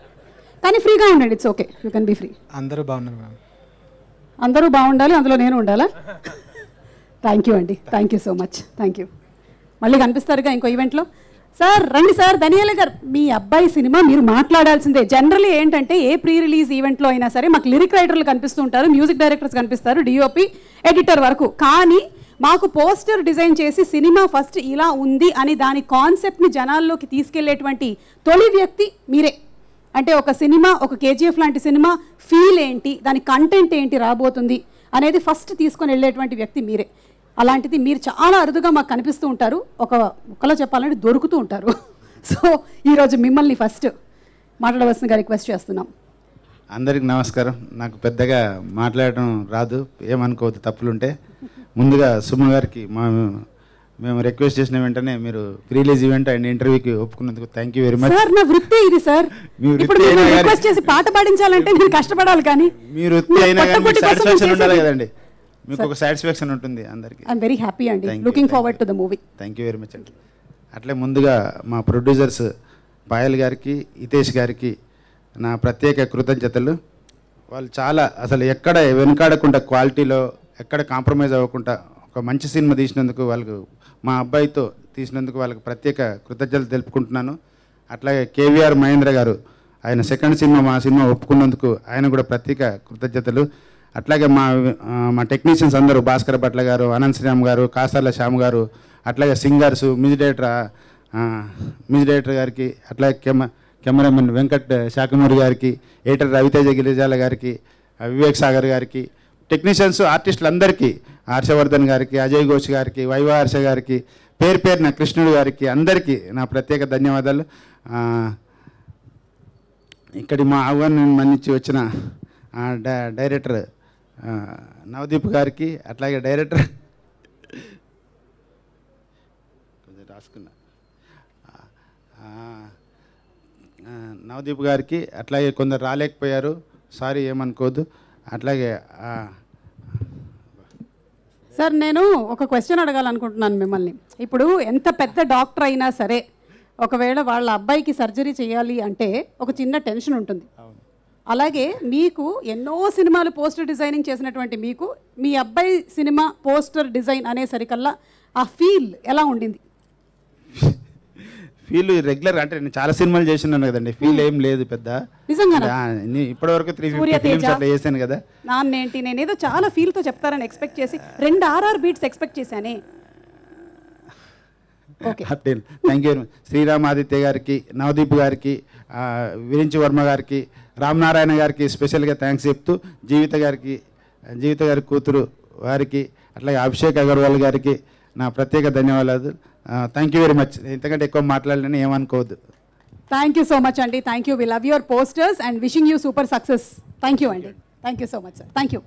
A: కానీ ఫ్రీగా ఉండండి, it's okay, you can be free.
N: అందరూ బాగున్నారు మ్యామ్.
A: అందరూ బాగుండాలి, అందులో నేను ఉండాలా? థ్యాంక్ యూ అండి, thank you so much, thank you. మళ్ళీ కనిపిస్తారుగా ఇంకో ఈవెంట్లో. సార్ రండి సార్, ధనియాల గారు, మీ అబ్బాయి సినిమా మీరు మాట్లాడాల్సిందే. జనరల్లీ ఏంటంటే ఏ ప్రీ రిలీజ్ ఈవెంట్లో అయినా సరే మాకు లిరిక్ రైటర్లు కనిపిస్తూ ఉంటారు, మ్యూజిక్ డైరెక్టర్స్ కనిపిస్తారు, డిఓపి, ఎడిటర్ వరకు. కానీ మాకు పోస్టర్ డిజైన్ చేసి సినిమా ఫస్ట్ ఇలా ఉంది అని దాని కాన్సెప్ట్ని జనాల్లోకి తీసుకెళ్లేటువంటి తొలి వ్యక్తి మీరే. అంటే ఒక సినిమా, ఒక కేజీఎఫ్ లాంటి సినిమా ఫీల్ ఏంటి, దాని కంటెంట్ ఏంటి రాబోతుంది అనేది ఫస్ట్ తీసుకొని వెళ్ళేటువంటి వ్యక్తి మీరే. అలాంటిది మీరు చాలా అరుదుగా మాకు కనిపిస్తూ ఉంటారు, ఒకలా చెప్పాలంటే దొరుకుతూ ఉంటారు. సో ఈరోజు మిమ్మల్ని ఫస్ట్ మాట్లాడవలసిందిగా రిక్వెస్ట్ చేస్తున్నాం.
O: అందరికి నమస్కారం. నాకు పెద్దగా మాట్లాడడం రాదు, ఏమనుకోవద్దు తప్పులుంటే. ముందుగా సుమ గారికి మేము రిక్వెస్ట్ చేసిన వెంటనే మీరు రిలీజ్ ఈవెంట్ అండ్ ఇంటర్వ్యూకి ఒప్పుకున్నందుకు thank you very much.
A: Sir నా వృత్తి ఇది సార్. ఇప్పుడు రిక్వెస్ట్ చేసి పాట పాడించాలంటే నేను కష్టపడాలి, కానీ
O: మీ వృత్తి అయినా కానీ మీకు సాటిస్ఫాక్షన్ ఉండాలి కదండి, మీకు ఒక సాటిస్ఫాక్షన్ ఉంటుంది అందరికీ.
A: ఐఎమ్ వెరీ హ్యాపీ అండి, looking forward to the movie.
O: Thank you very much అండి. అట్లే ముందుగా మా ప్రొడ్యూసర్స్ పాయల్ గారికి, హితేష్ గారికి నా ప్రత్యేక కృతజ్ఞతలు. వాళ్ళు చాలా అసలు ఎక్కడ వెనుకాడకుండా, క్వాలిటీలో ఎక్కడ కాంప్రమైజ్ అవ్వకుండా ఒక మంచి సినిమా తీసినందుకు, వాళ్ళకు మా అబ్బాయితో తీసినందుకు వాళ్ళకి ప్రత్యేక కృతజ్ఞతలు తెలుపుకుంటున్నాను. అట్లాగే కేవీఆర్ మహేంద్ర గారు, ఆయన సెకండ్ సినిమా మా సినిమా ఒప్పుకున్నందుకు ఆయన కూడా ప్రత్యేక కృతజ్ఞతలు. అట్లాగే మా టెక్నీషియన్స్ అందరూ, భాస్కర్ భట్ల గారు, అనంత్ శ్రీరామ్ గారు, కాసార్ల శ్యామ్ గారు, అట్లాగే సింగర్స్, మ్యూజిక్ డైరెక్టర్ గారికి, అట్లాగే కెమెరామెన్ వెంకట్ శాఖమూరి గారికి, ఎడిటర్ రవితేజ గిరిజాల గారికి, వివేక్ సాగర్ గారికి, టెక్నీషియన్స్, ఆర్టిస్టులందరికీ, హర్షవర్ధన్ గారికి, అజయ్ ఘోష్ గారికి, వైవా హర్ష గారికి, పేరు నా కృష్ణుడు గారికి, అందరికీ నా ప్రత్యేక ధన్యవాదాలు. ఇక్కడి మా ఆహ్వానం మన్నించి వచ్చిన డైరెక్టర్ నవదీప్ గారికి, అట్లాగే డైరెక్టర్ రాసుకున్నా నవదీప్ గారికి, అట్లాగే కొందరు రాలేకపోయారు, సారీ ఏమనుకోవద్దు. అట్లాగే
A: సార్ నేను ఒక క్వశ్చన్ అడగాలనుకుంటున్నాను మిమ్మల్ని. ఇప్పుడు ఎంత పెద్ద డాక్టర్ అయినా సరే ఒకవేళ వాళ్ళ అబ్బాయికి సర్జరీ చేయాలి అంటే ఒక చిన్న టెన్షన్ ఉంటుంది. అలాగే మీకు ఎన్నో సినిమాలు పోస్టర్ డిజైనింగ్ చేసినటువంటి మీకు మీ అబ్బాయి సినిమా పోస్టర్ డిజైన్ అనేసరికల్లా ఆ ఫీల్ ఎలా ఉండింది?
O: ఫీల్ రెగ్యులర్ అంటే నేను చాలా సినిమాలు చేసినాను కదండి, ఫీల్ ఏం లేదు పెద్ద. ఇప్పటివరకు 350 ఫిల్మ్స్ అట్లా చేశాను కదా.
A: నాన్నేంటి నేనేదో చాలా ఫీల్తో చెప్తారని ఎక్స్పెక్ట్ చేసి 2 RR బీట్స్ ఎక్స్పెక్ట్ చేశానే. Okay,
O: thank you. Sriram Aditya గారికి, నవదీప్ గారికి, విరించి వర్మ గారికి, రామనారాయణ గారికి స్పెషల్గా థ్యాంక్స్ చెప్తూ, జీవిత గారి కూతురు వారికి, అట్లాగే అభిషేక్ అగర్వాల్ గారికి, నా ప్రత్యేక ధన్యవాదాలు. Thank you very much. ఇంతకంటే ఎక్కువ మాట్లాడాలని ఏమనుకోవద్దు.
A: థ్యాంక్ యూ సో మచ్ అండి. Thank you. We love your posters and wishing you super success. Thank you అండి. Thank you so much sir. Thank you.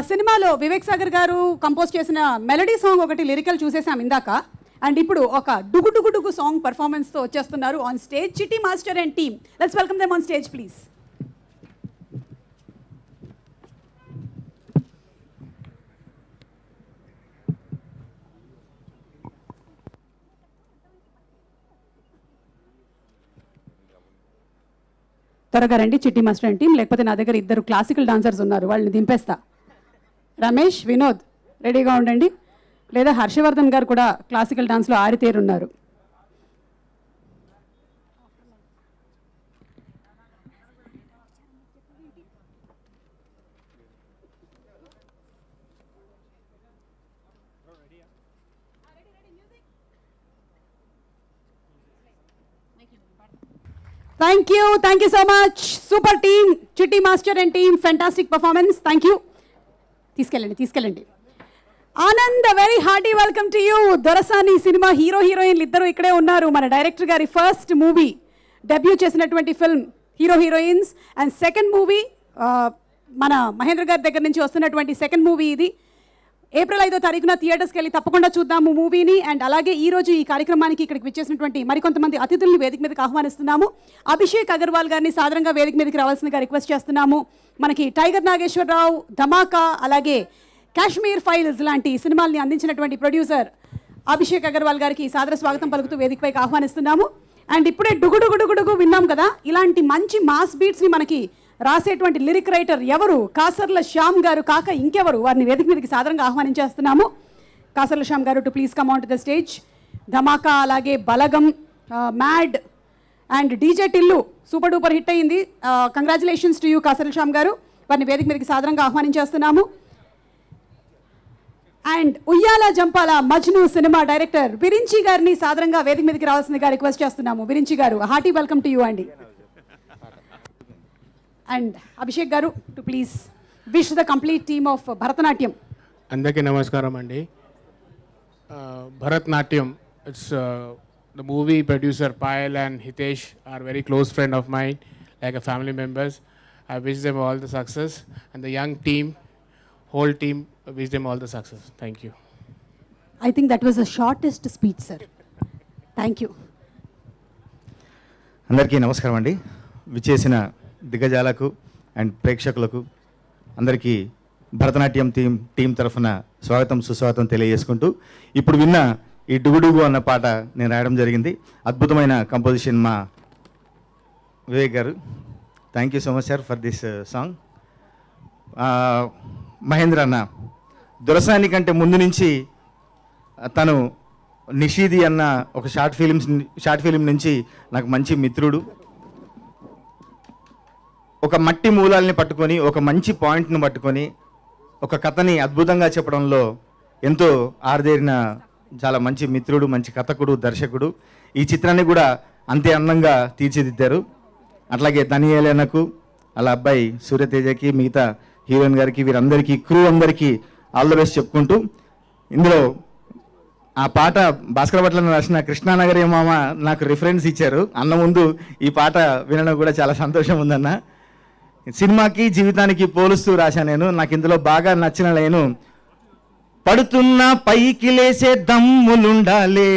A: సినిమాలో వివేక్ సాగర్ గారు కంపోజ్ చేసిన మెలడీ సాంగ్ ఒకటి లిరికల్ చూసేసాం ఇందాక. అండ్ ఇప్పుడు ఒక డుగు డుగు డుగు సాంగ్ పర్ఫార్మెన్స్తో వచ్చేస్తున్నారు ఆన్ స్టేజ్ చిట్టి master and team. Let's welcome them on stage please. త్వరగా రండి చిట్టి మాస్టర్ అండ్ టీమ్, లేకపోతే నా దగ్గర ఇద్దరు క్లాసికల్ డాన్సర్స్ ఉన్నారు, వాళ్ళని దింపేస్తా. రమేష్, వినోద్ రెడీగా ఉండండి. లేదా హర్షవర్ధన్ గారు కూడా క్లాసికల్ డాన్స్లో ఆరితేరున్నారు. Thank you so much. Super team, Chitti master and team, fantastic performance. Thank you. తీసుకెళ్ళండి. Anand, very hearty welcome to you. Dorasani సినిమా హీరో హీరోయిన్లు ఇద్దరు ఇక్కడే ఉన్నారు. మన డైరెక్టర్ గారి ఫస్ట్ మూవీ, డెబ్యూ చేసినటువంటి film hero heroines. And second movie మన మహేంద్ర గారి దగ్గర నుంచి వస్తున్నటువంటి సెకండ్ మూవీ ఇది. ఏప్రిల్ 5వ తారీఖున థియేటర్స్కి వెళ్ళి తప్పకుండా చూద్దాము మూవీని. అండ్ అలాగే ఈరోజు ఈ కార్యక్రమానికి ఇక్కడికి విచ్చేసినటువంటి మరికొంతమంది అతిథుల్ని వేదిక మీదకి ఆహ్వానిస్తున్నాము. అభిషేక్ అగర్వాల్ గారిని సాధారణంగా వేదిక మీదకి రావాల్సిందిగా రిక్వెస్ట్ చేస్తున్నాము. మనకి టైగర్ నాగేశ్వరరావు, ధమాకా, అలాగే కాశ్మీర్ ఫైల్స్ లాంటి సినిమాల్ని అందించినటువంటి ప్రొడ్యూసర్ అభిషేక్ అగర్వాల్ గారికి సాదర స్వాగతం పలుకుతూ వేదికపైకి ఆహ్వానిస్తున్నాము. అండ్ ఇప్పుడే డుగుడుగుడుగుడుగు విన్నాం కదా, ఇలాంటి మంచి మాస్ బీట్స్ని మనకి రాసేటువంటి లిరిక్ రైటర్ ఎవరు? కాసర్ల శ్యామ్ గారు కాక ఇంకెవరు? వారిని వేదిక మీదకి సాధారణంగా ఆహ్వానించేస్తున్నాము. Kasarla Shyam garu to please come on to the stage. Dhamaka, అలాగే Balagam, mad and DJ Tillu super duper hit అయింది. Congratulations to you Kasarla Shyam garu. వారిని వేదిక మీదకి సాధారణంగా ఆహ్వానించేస్తున్నాము. And Uyyala Jampala Majnu cinema director Virinchi గారిని సాధారణంగా వేదిక మీదకి రావాల్సిందిగా రిక్వెస్ట్ చేస్తున్నాము. Virinchi garu, hearty welcome to you అండి. And Abhishek garu to please wish the complete team of Bharatanatyam.
P: అందరికీ నమస్కారం అండి. Bharatanatyam, it's the movie producer Payal and Hitesh are very close friend of mind, like a family members. I wish them all the success and the young team, whole team, wish them all the success. Thank you.
A: I think that was the shortest speech, sir. Thank you.
O: అందరికీ నమస్కారం అండి. విచ్చేసిన దిగ్గజాలకు అండ్ ప్రేక్షకులకు అందరికీ భరతనాట్యం టీం తరఫున స్వాగతం సుస్వాగతం తెలియజేసుకుంటూ, ఇప్పుడు విన్న ఈ డుగుడుగు అన్న పాట నేను రాయడం జరిగింది. అద్భుతమైన కంపోజిషన్ మా Vivek garu. Thank you so much sir for this song. Mahendra అన్న దొరసాని కంటే ముందు నుంచి తను నిషీది అన్న ఒక షార్ట్ ఫిలిం నుంచి నాకు మంచి మిత్రుడు. ఒక మట్టి మూలాల్ని పట్టుకొని, ఒక మంచి పాయింట్ను పట్టుకొని, ఒక కథని అద్భుతంగా చెప్పడంలో ఎంతో ఆరితేరిన చాలా మంచి మిత్రుడు, మంచి కథకుడు, దర్శకుడు. ఈ చిత్రాన్ని కూడా అంతే అందంగా తీర్చిదిద్దారు. అట్లాగే ధనియేలనకు, అలా అబ్బాయి సూర్యతేజకి, మిగతా హీరోయిన్ గారికి, వీరందరికీ, క్రూ అందరికీ ఆల్ ద బెస్ట్ చెప్పుకుంటూ, ఇందులో ఆ పాట భాస్కర్ భట్లను రాసిన కృష్ణానగరే మామ నాకు రిఫరెన్స్ ఇచ్చారు. అన్న ముందు ఈ పాట వినడం కూడా చాలా సంతోషం ఉందన్న. సినిమాకి జీవితానికి పోలుస్తూ రాశాను నేను. నాకు ఇందులో బాగా నచ్చిన లైను, పడుతున్న పైకి లేసే దమ్ములుండాలే,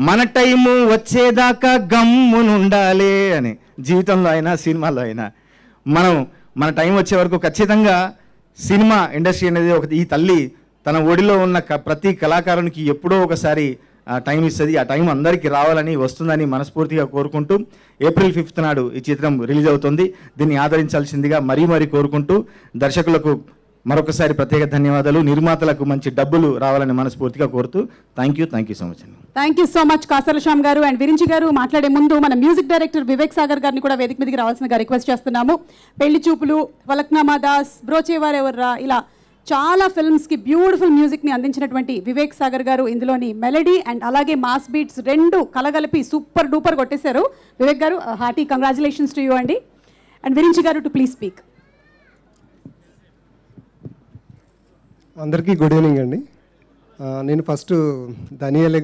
O: మన టైము వచ్చేదాకా గమ్మునుండాలే అని. జీవితంలో అయినా సినిమాలో అయినా మన టైం వచ్చే వరకు ఖచ్చితంగా సినిమా ఇండస్ట్రీ అనేది ఈ తల్లి తన ఒడిలో ఉన్న ప్రతి కళాకారునికి ఎప్పుడో ఒకసారి టైం ఇస్తుంది. ఆ టైం అందరికీ రావాలని, వస్తుందని మనస్ఫూర్తిగా కోరుకుంటూ, ఏప్రిల్ 5th నాడు ఈ చిత్రం రిలీజ్ అవుతుంది. దీన్ని ఆదరించాల్సిందిగా మరీ కోరుకుంటూ, దర్శకులకు మరొకసారి ప్రత్యేక ధన్యవాదాలు, నిర్మాతలకు మంచి డబ్బులు రావాలని మనస్ఫూర్తిగా కోరుతూ థ్యాంక్ యూ సో మచ్ అండి.
A: Thank you so much Kasarla Shyam గారు. అండ్ విరించి గారు మాట్లాడే ముందు మన మ్యూజిక్ డైరెక్టర్ వివేక్ సాగర్ గారిని కూడా వేదిక మీదకి రావాల్సిందిగా రిక్వెస్ట్ చేస్తున్నాము. పెళ్లి చూపులు, వలక్నామా దాస్, బ్రోచేవారెవర్రా, ఇలా చాలా ఫిల్మ్స్కి బ్యూటిఫుల్ మ్యూజిక్ని అందించినటువంటి వివేక్ సాగర్ గారు ఇందులోని మెలడీ అండ్ అలాగే మాస్ బీట్స్ రెండు కలగలిపి సూపర్ డూపర్ కొట్టేశారు. వివేక్ గారు, హార్టీ కంగ్రాచులేషన్స్ టు యూ అండి. అండ్ విరించి గారు టు ప్లీజ్ స్పీక్.
Q: అందరికీ గుడ్ ఈవినింగ్ అండి. నేను ఫస్ట్ ధనియలే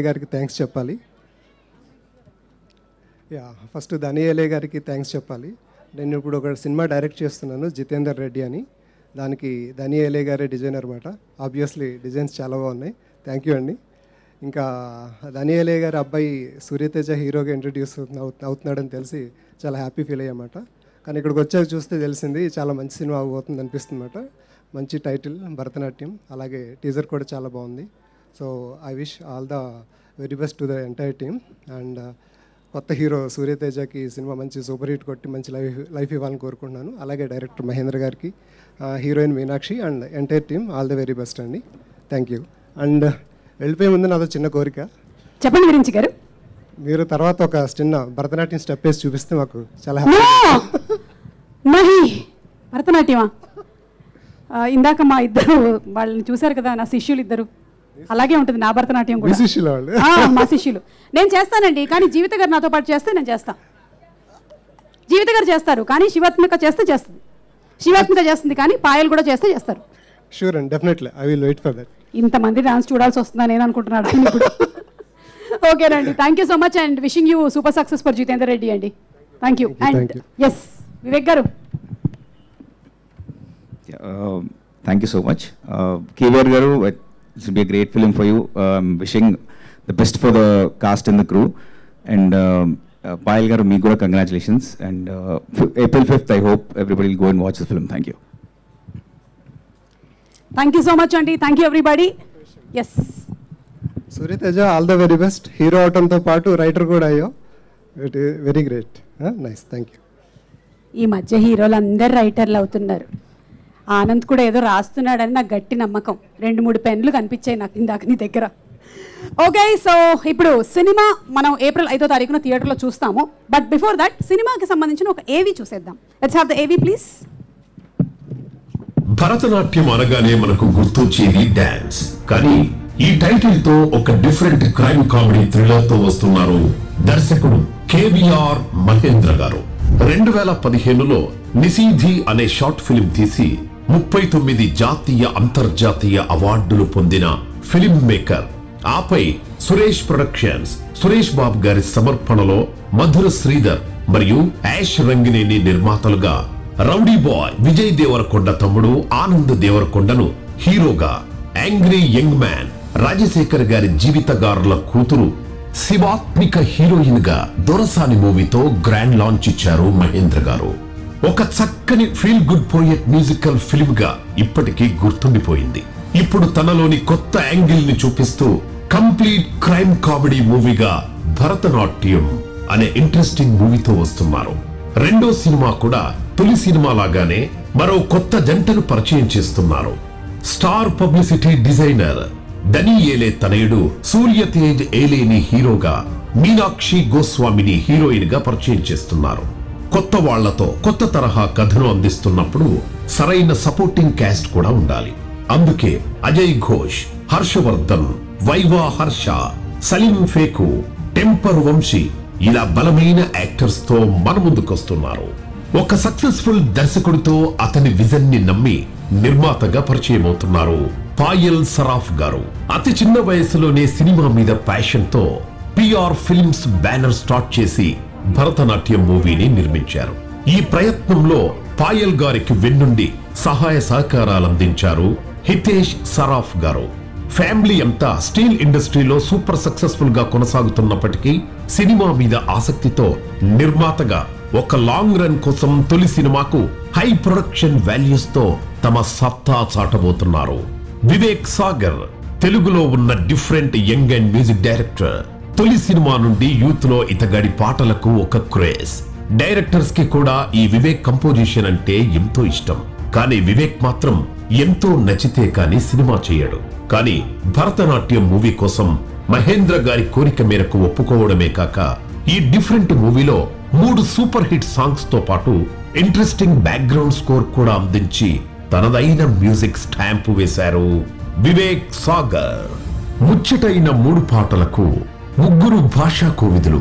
Q: గారికి థ్యాంక్స్ చెప్పాలి. ఫస్ట్ ధనియలే గారికి థ్యాంక్స్ చెప్పాలి. నేను ఇప్పుడు ఒక సినిమా డైరెక్ట్ చేస్తున్నాను, జితేందర్ రెడ్డి అని. దానికి ధనియలే గారే డిజైనర్ అనమాట. ఆబ్వియస్లీ డిజైన్స్ చాలా బాగున్నాయి. థ్యాంక్ యూ అండి. ఇంకా ధనియలే గారి అబ్బాయి సూర్యతేజ హీరోగా ఇంట్రడ్యూస్ అవుతున్నాడని తెలిసి చాలా హ్యాపీ ఫీల్ అయ్యామాట. కానీ ఇక్కడికి వచ్చాక చూస్తే తెలిసింది చాలా మంచి సినిమా అవుతుంది అనిపిస్తుంది అన్నమాట. మంచి టైటిల్ భరతనాట్యం, అలాగే టీజర్ కూడా చాలా బాగుంది. So I wish all the very best to the entire team. And కొత్త హీరో సూర్యతేజకి సినిమా మంచి సూపర్ హిట్ కొట్టి మంచి లైఫ్ ఇవ్వాలని కోరుకుంటున్నాను. అలాగే డైరెక్టర్ మహేంద్ర గారికి, heroine Meenakshi and entire team all the very best అండి. Thank you. అండ్ వెళ్ళిపోయే ముందు నాదో చిన్న కోరిక.
A: చెప్పండి గురించి గారు.
Q: మీరు తర్వాత ఒక చిన్న భరతనాట్యం స్టెప్ వేసి చూపిస్తే మాకు చాలా
A: భరతనాట్యమా? ఇందాక మా ఇద్దరు వాళ్ళని చూశారు కదా, నా శిష్యులు ఇద్దరు. అలాగే ఉంటుంది నా భరతనాట్యం కూడా. మా శిష్యులు. నేను చేస్తానండి, కానీ జీవిత గారు నాతో పాటు చేస్తే నేను చేస్తాను. జీవిత గారు చేస్తారు, కానీ శివాత్మిక చేస్తే చేస్తుంది. శివాత్మిక చేస్తుంది, కానీ పాయలు కూడా చేస్తే చేస్తారు.
Q: Sure and definitely I will wait for that.
A: ఇంతమంది డాన్స్ చూడాల్సి వస్తుందా నేను అనుకుంటున్నాను ఇప్పుడు. ఓకేనండి, thank you so much and wishing you super success for Jitender Reddy అండి. Thank you. And yes Vivek garu.
R: Thank you so much. KVR garu, this will be a great film for you. Wishing the best for the cast and the crew. And Payal garu, meeku kuda congratulations. And April 5th, I hope everybody will go and watch the film. Thank you.
A: Thank you so much అండి. Thank you everybody. Yes
Q: Suryateja all the very best. Hero అవటంతో పాటు రైటర్ కూడా అయ్యో, it very great. Nice, thank you.
A: ఈ మధ్య హీరోలు అందరు రైటర్లు అవుతున్నారు. ఆనంద్ కూడా ఏదో రాస్తున్నాడని నాకు గట్టి నమ్మకం. 2-3 పెన్లు కనిపించాయి నాకు ఇందాక నీ దగ్గర. ఓకే, సో ఇప్పుడు సినిమా మనం ఏప్రిల్ 5వ తారీఖున థియేటర్లో చూస్తాము. బట్ బిఫోర్ దట్ సినిమాకి సంబంధించిన ఒక ఏవి చూసేద్దాం. లెట్స్ హావ్ ద ఏవి ప్లీజ్.
C: భరతనాట్యం అనగానే మనకు గుర్తొచ్చేది డాన్స్. కానీ ఈ టైటిల్ తో ఒక డిఫరెంట్ క్రైమ్ కామెడీ థ్రిల్లర్ తో వస్తున్నారు దర్శకుడు కేవీఆర్ మహేంద్ర గారు. 2015లో నిశీధి అనే షార్ట్ ఫిల్మ్ తీసి 39 జాతీయ అంతర్జాతీయ అవార్డులు పొందిన ఫిల్మ్ మేకర్. ఆపై సురేష్ ప్రొడక్షన్స్, సురేష్ బాబు గారి సమర్పణలో మధుర శ్రీధర్ మరియు యాష్ రంగినేని నిర్మాతలుగా రౌడీ బాయ్ విజయ్ దేవరకొండ తమ్ముడు ఆనంద్ దేవరకొండను హీరోగా, యాంగ్రీ యంగ్ మ్యాన్ రాజశేఖర్ గారి జీవితగారుల కూతురు శివాత్మిక హీరోయిన్ గా దొరసాని మూవీతో గ్రాండ్ లాంచ్ ఇచ్చారు మహేంద్ర గారు. ఒక చక్కని feel good poet musical film గా ఇప్పటికీ గుర్తుండిపోయింది. ఇప్పుడు తనలోని కొత్త యాంగిల్ ని చూపిస్తూ కంప్లీట్ క్రైమ్ కామెడీ మూవీగా భరతనాట్యం అనే ఇంట్రెస్టింగ్ మూవీతో వస్తున్నారు. రెండో సినిమా కూడా తొలి సినిమా లాగానే మరో కొత్త జంటను పరిచయం చేస్తున్నారు. స్టార్ పబ్లిసిటీ డిజైనర్ ధని ఏలే తనయుడు సూర్యతేజ్ ఏలేని హీరోగా, మీనాక్షి గోస్వామిని హీరోయిన్ గా పరిచయం చేస్తున్నారు. కొత్త వాళ్లతో కొత్త తరహా కథను అందిస్తున్నప్పుడు సరైన సపోర్టింగ్ క్యాస్ట్ కూడా ఉండాలి. అందుకే అజయ్ ఘోష్, హర్షవర్ధన్, వైవా హర్ష, సలీం ఫేకు, టెంపర్ వంశీ ఇలా బలమైన యాక్టర్స్ తో మన ముందుకొస్తున్నారు. ఒక సక్సెస్ఫుల్ దర్శకుడితో అతని విజన్ ని నమ్మి నిర్మాతగా పరిచయం అవుతున్నారు పాయల్ సరాఫ్ గారు. అతి చిన్న వయసులోనే సినిమా మీద ప్యాషన్ తో పిఆర్ ఫిల్మ్స్ బ్యానర్ స్టార్ట్ చేసి భరతనాట్యం మూవీని నిర్మించారు. ఈ ప్రయత్నంలో పాయల్ గారికి వెన్నుండి సహాయ సహకారాలు అందించారు హితేష్ సరాఫ్ గారు. ఫ్యామిలీ అంతా స్టీల్ ఇండస్ట్రీలో సూపర్ సక్సెస్ఫుల్ గా కొనసాగుతున్నప్పటికీ సినిమా మీద ఆసక్తితో నిర్మాతగా ఒక లాంగ్ రన్ కోసం తొలి సినిమాకు హై ప్రొడక్షన్ వాల్యూస్ తో తమ సత్తా చాటబోతున్నారు. వివేక్ సాగర్ తెలుగులో ఉన్న different young and music director. తొలి సినిమా నుండి యూత్ లో ఇతగాడి పాటలకు ఒక క్రేజ్. డైరెక్టర్స్ కి కూడా ఈ వివేక్ కంపోజిషన్ అంటే ఎంతో ఇష్టం. కానీ వివేక్ మాత్రం ఎంతో నచ్చితే కానీ సినిమా చేయడు. కానీ భరతనాట్యం మూవీ కోసం మహేంద్ర గారి కోరిక మేరకు ఒప్పుకోవడమే కాక ఈ డిఫరెంట్ మూవీలో 3 సూపర్ హిట్ సాంగ్స్ తో పాటు ఇంట్రెస్టింగ్ బ్యాక్గ్రౌండ్ స్కోర్ కూడా అందించి తనదైన మ్యూజిక్ స్టాంప్ వేశారు వివేక్ సాగర్. ముచ్చటైన 3 పాటలకు 3 భాషా కోవిదులు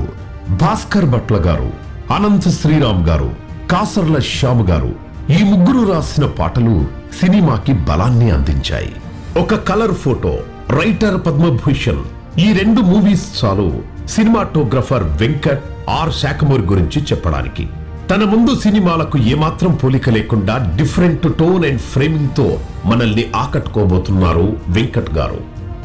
C: భాస్కర్ భట్ల గారు, అనంత శ్రీరామ్ గారు, కాసర్ల శ్యామ్ గారు ఈ 3 రాసిన పాటలు సినిమాకి బలాన్ని అందించాయి. ఒక కలర్ ఫోటో, రైటర్ పద్మభూషణ్. ఈ 2 మూవీస్ చాలు సినిమాటోగ్రఫర్ వెంకట్ ఆర్ శాఖమూరి గురించి చెప్పడానికి. తన ముందు సినిమాలకు ఏమాత్రం పోలిక లేకుండా డిఫరెంట్ టోన్ అండ్ ఫ్రేమింగ్ తో మనల్ని ఆకట్టుకోబోతున్నారు వెంకట్ గారు.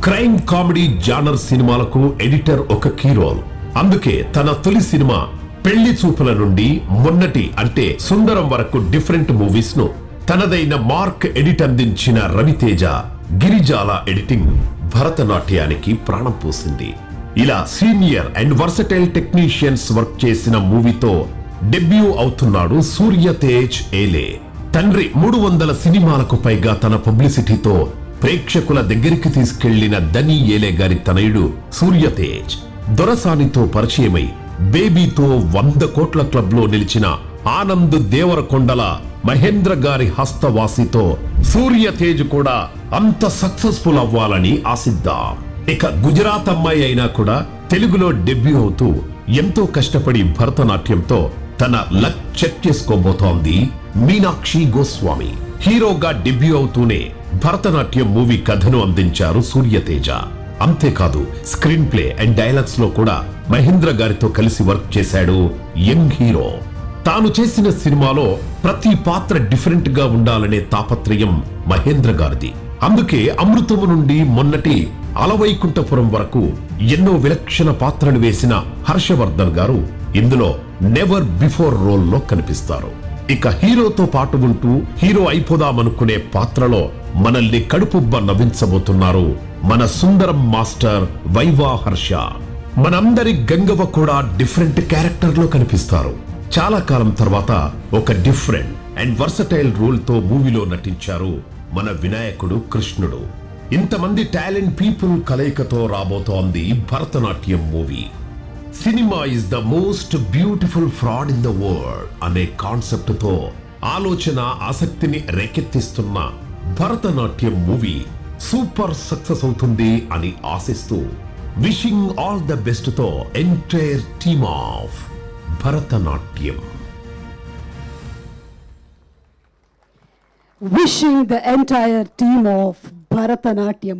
C: క్రైమ్ కామెడీ జానర్ సినిమాలకు ఎడిటర్ ఒక కీ రోల్. అందుకే తన తొలి సినిమా పెళ్లి చూపుల నుండి మొన్నటి అంటే సుందరం వరకు డిఫరెంట్ మూవీస్ ను తనదైన మార్క్ ఎడిట్ అందించిన రవితేజ గిరిజాల ఎడిటింగ్ భరతనాట్యానికి ప్రాణం పోసింది. ఇలా senior and versatile technicians work చేసిన మూవీతో డెబ్యూ అవుతున్నాడు సూర్య తేజ్ ఏలే. తండ్రి 300 సినిమాలకు పైగా తన పబ్లిసిటీతో ప్రేక్షకుల దగ్గరికి తీసుకెళ్లిన దనీ ఏలే గారి తనయుడు సూర్య తేజ్ దొరసానితో పరిచయమై బేబీతో 100 కోట్ల క్లబ్ లో నిలిచిన ఆనంద్ దేవరకొండల మహేంద్ర గారి హస్తవాసితో సూర్య తేజ్ కూడా అంత సక్సెస్ఫుల్ అవ్వాలని ఆశిద్దాం. ఇక గుజరాత్ అమ్మాయి అయినా కూడా తెలుగులో డెబ్యూ అవుతూ ఎంతో కష్టపడి భరతనాట్యంతో తన లక్ చెక్ చేసుకోబోతోంది మీనాక్షి గోస్వామి. హీరోగా డెబ్యూ అవుతూనే భరతనాట్యం మూవీ కథను అందించారు సూర్యతేజ. అంతేకాదు స్క్రీన్ ప్లే అండ్ డైలాగ్స్ లో కూడా మహేంద్ర గారితో కలిసి వర్క్ చేశాడు యంగ్ హీరో. తాను చేసిన సినిమాలో ప్రతి పాత్ర డిఫరెంట్ గా ఉండాలనే తాపత్రయం మహేంద్ర గారిది. అందుకే అమృతము నుండి మొన్నటి అలవైకుంఠపురం వరకు ఎన్నో విలక్షణ పాత్రలు వేసిన హర్షవర్ధన్ గారు ఇందులో నెవర్ బిఫోర్ రోల్ లో కనిపిస్తారు. ఇక హీరోతో పాటు ఉంటూ హీరో అయిపోదామనుకునే పాత్రలో మనల్ని కడుపుబ్బ నవ్వించబోతున్నారు మన సుందరం మాస్టర్ వైవా హర్ష. మనందరి గంగవ్వ కూడా డిఫరెంట్ క్యారెక్టర్ లో కనిపిస్తారు. చాలా కాలం తర్వాత ఒక డిఫరెంట్ అండ్ వర్సటైల్ రోల్ తో మూవీలో నటించారు మన వినాయకుడు కృష్ణుడు. ఇంతమంది టాలెంట్ పీపుల్ కలయికతో రాబోతోంది Bharatanatyam movie. Cinema is the most beautiful fraud in the world అనే కాన్సెప్ట్ తో ఆలోచన ఆసక్తిని రేకెత్తిస్తున్న భరతనాట్యం మూవీ సూపర్ సక్సెస్ అవుతుంది అని ఆశిస్తూ విషింగ్ ఆల్ ద బెస్ట్ తో entire team of Bharatanatyam.
A: Wishing the entire team of Bharatanatyam.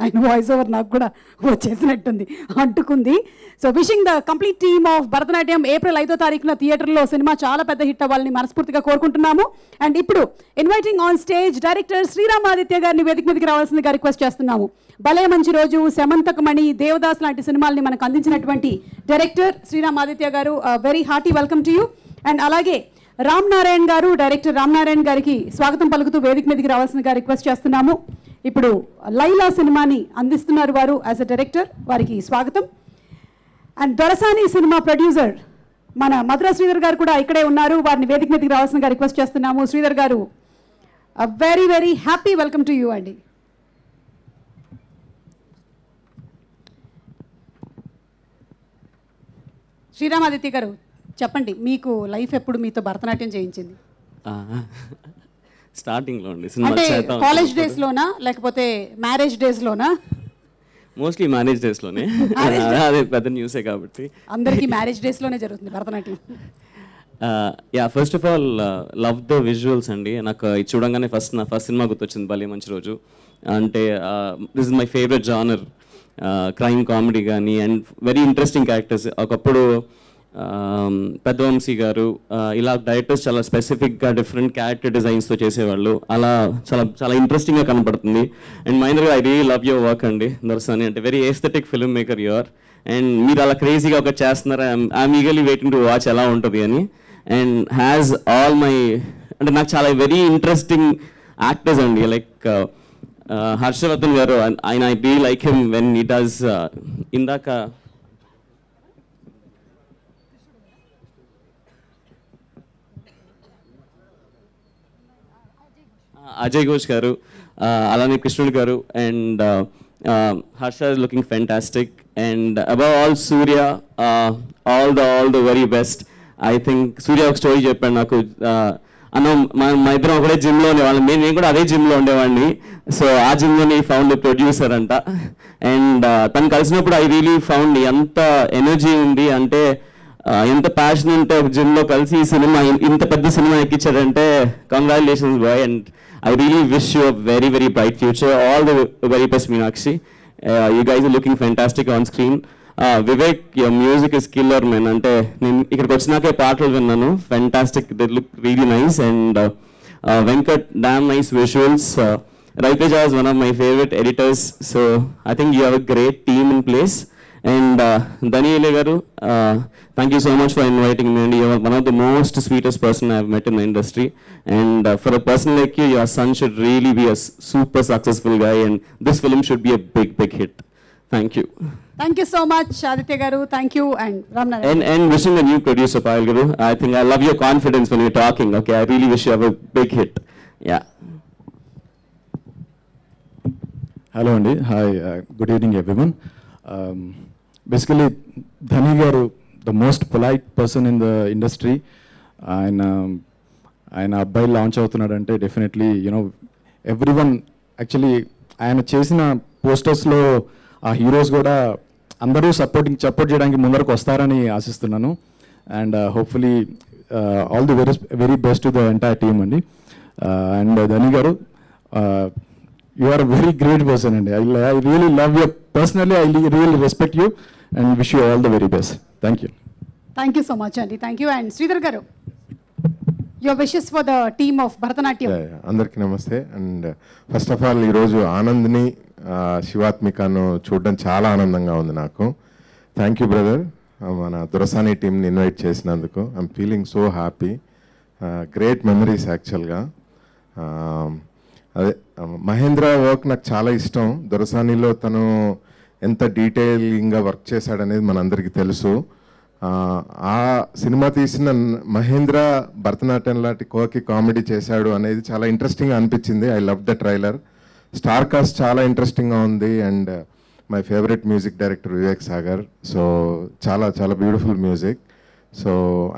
A: ఆయన వాయిస్ ఓవర్ నాకు కూడా వచ్చేసినట్టుంది, అంటుకుంది. So wishing the complete team of Bharatanatyam. April 5వ తారీఖున థియేటర్లో సినిమా చాలా పెద్ద హిట్ అవ్వాలని మనస్ఫూర్తిగా కోరుకుంటున్నాము. అండ్ ఇప్పుడు inviting on stage director Sriramaditya గారిని వేదిక మీదకి రావాల్సిందిగా రిక్వెస్ట్ చేస్తున్నాము. భలే మంచి రోజు, శమంతకమణి, దేవదాస్ లాంటి సినిమాల్ని మనకు అందించినటువంటి డైరెక్టర్ శ్రీరామాదిత్య గారు, very hearty welcome to you. And అలాగే రామ్ నారాయణ్ గారు, డైరెక్టర్ రామ్ నారాయణ్ గారికి స్వాగతం పలుకుతూ వేదిక మీదకి రావాల్సిందిగా రిక్వెస్ట్ చేస్తున్నాము. ఇప్పుడు లైలా సినిమాని అందిస్తున్నారు వారు యాజ్ అ డైరెక్టర్, వారికి స్వాగతం. అండ్ దొరసాని సినిమా ప్రొడ్యూసర్ మన మధుర శ్రీధర్ గారు కూడా ఇక్కడే ఉన్నారు, వారిని వేదిక మీదకి రావాల్సిందిగా రిక్వెస్ట్ చేస్తున్నాము. శ్రీధర్ గారు, very very happy welcome to you అండి. శ్రీరామాదిత్య గారు చెప్పండి, మీకు లైఫ్ ఎప్పుడు మీతో భరతనాట్యం చేయించింది?
S: స్టార్టింగ్లో అండి,
A: అంటే కాలేజ్ డేస్ లోనా లేకపోతే మ్యారేజ్ డేస్ లోనా?
S: మోస్ట్లీ మ్యారేజ్ డేస్లోనే. అదే పెద్ద న్యూసే కాబట్టి
A: అందరికీ మ్యారేజ్ డేస్ లోనే జరుగుతుంది Bharatanatyam.
S: Yeah, first of all love the visuals అండి. నాకు ఇది చూడంగానే నా ఫస్ట్ సినిమా గుర్తొచ్చింది భలే మంచి రోజు. అంటే this is my favourite genre, crime comedy కానీ అండ్ వెరీ ఇంట్రెస్టింగ్ క్యారెక్టర్స్. ఒకప్పుడు పెద్దవంశీ గారు ఇలా డైరెక్టర్స్ చాలా స్పెసిఫిక్గా డిఫరెంట్ క్యారెక్టర్ డిజైన్స్తో చేసేవాళ్ళు. అలా చాలా చాలా ఇంట్రెస్టింగ్గా కనపడుతుంది. And Mahendra garu, I really love your work అండి. దర్శని అంటే very aesthetic film maker you are. And మీరు అలా క్రేజీగా ఒక చేస్తున్నారు. I'm eagerly waiting to watch ఎలా ఉంటుంది అని. అండ్ హ్యాస్ ఆల్ మై అంటే నాకు చాలా వెరీ ఇంట్రెస్టింగ్ యాక్టర్స్ అండి. లైక్ హర్షవర్ధన్ గారు, ఆయన I be like him when he does. ఇందాక అజయ్ ఘోష్ గారు, అలానే Krishnudu garu. And Harsha is looking fantastic. And above all Surya, all the very best. I think Surya ఒక స్టోరీ చెప్పాడు నాకు. అన్న మా ఇద్దరం ఒకటే జిమ్లో ఉండేవాళ్ళం, నేను కూడా అదే జిమ్లో ఉండేవాడిని. సో ఆ జిమ్లోని ఫౌండ్ ప్రొడ్యూసర్ అంట. అండ్ తను కలిసినప్పుడు ఐ రియలీ ఫౌండ్ ఎంత ఎనర్జీ ఉంది, అంటే ఎంత ప్యాషన్ ఉంటే ఒక జిమ్లో కలిసి ఈ సినిమా ఇంత పెద్ద సినిమా ఎక్కించాడంటే congratulations boy. And I really wish you a very, very bright future. All the very best, Meenakshi. You guys are looking fantastic on screen. Vivek, your music is killer, man. అంటే నేను ఇక్కడికి వచ్చినాకే పాటలు విన్నాను. Fantastic, they look really nice. And Venkat, damn nice visuals. Raiteja is one of my favorite editors. So I think you have a great team in place. And Dhani Ele garu, thank you so much for inviting me. And you are one of the most sweetest person I have met in the industry. And for a person like you, your son should really be a super successful guy. And this film should be a big, big hit. Thank you.
A: Thank you so much, Aditya garu. Thank you. And Ramnarayan.
S: And wishing the new producer, Payal garu. I think I love your confidence when you're talking. Okay, I really wish you have a big hit. Yeah.
T: Hello, Andy. Hi. Good evening, everyone. Basically, Dhani garu, the most polite person in the industry. ఆయన అబ్బాయి లాంచ్ అవుతున్నాడంటే డెఫినెట్లీ యూనో ఎవ్రీవన్ యాక్చువల్లీ ఆయన చేసిన పోస్టర్స్లో ఆ హీరోస్ కూడా అందరూ సపోర్ట్ చేయడానికి ముందరకు వస్తారని ఆశిస్తున్నాను. And hopefully all the very best to the entire team అండి. And Dhani garu, you are very great person అండి. I really love you personally. I really respect you and wish you all the very best. Thank you.
A: Thank you so much, Andy. Thank you. And Sridhar garu, your wishes for the team of Bharatanatyam.
U: అందరికీ నమస్తే. అండ్ ఫస్ట్ ఆఫ్ ఆల్ ఈరోజు ఆనంద్ని శివాత్మికను చూడడం చాలా ఆనందంగా ఉంది నాకు. థ్యాంక్ యూ బ్రదర్, మన దొరసాని టీంని ఇన్వైట్ చేసినందుకు. I'm feeling so happy. Great memories యాక్చువల్గా. అదే మహేంద్ర వర్క్ నాకు చాలా ఇష్టం. దొరసానిలో తను ఎంత డీటెయిలింగ్గా వర్క్ చేశాడనేది మనందరికీ తెలుసు. ఆ సినిమా తీసిన మహేంద్ర భరతనాట్యం లాంటి కోకి కామెడీ చేశాడు అనేది చాలా ఇంట్రెస్టింగ్గా అనిపించింది. I love the trailer. Star cast చాలా ఇంట్రెస్టింగ్గా ఉంది. And my favourite music director Vivek Sagar. So చాలా చాలా beautiful music. So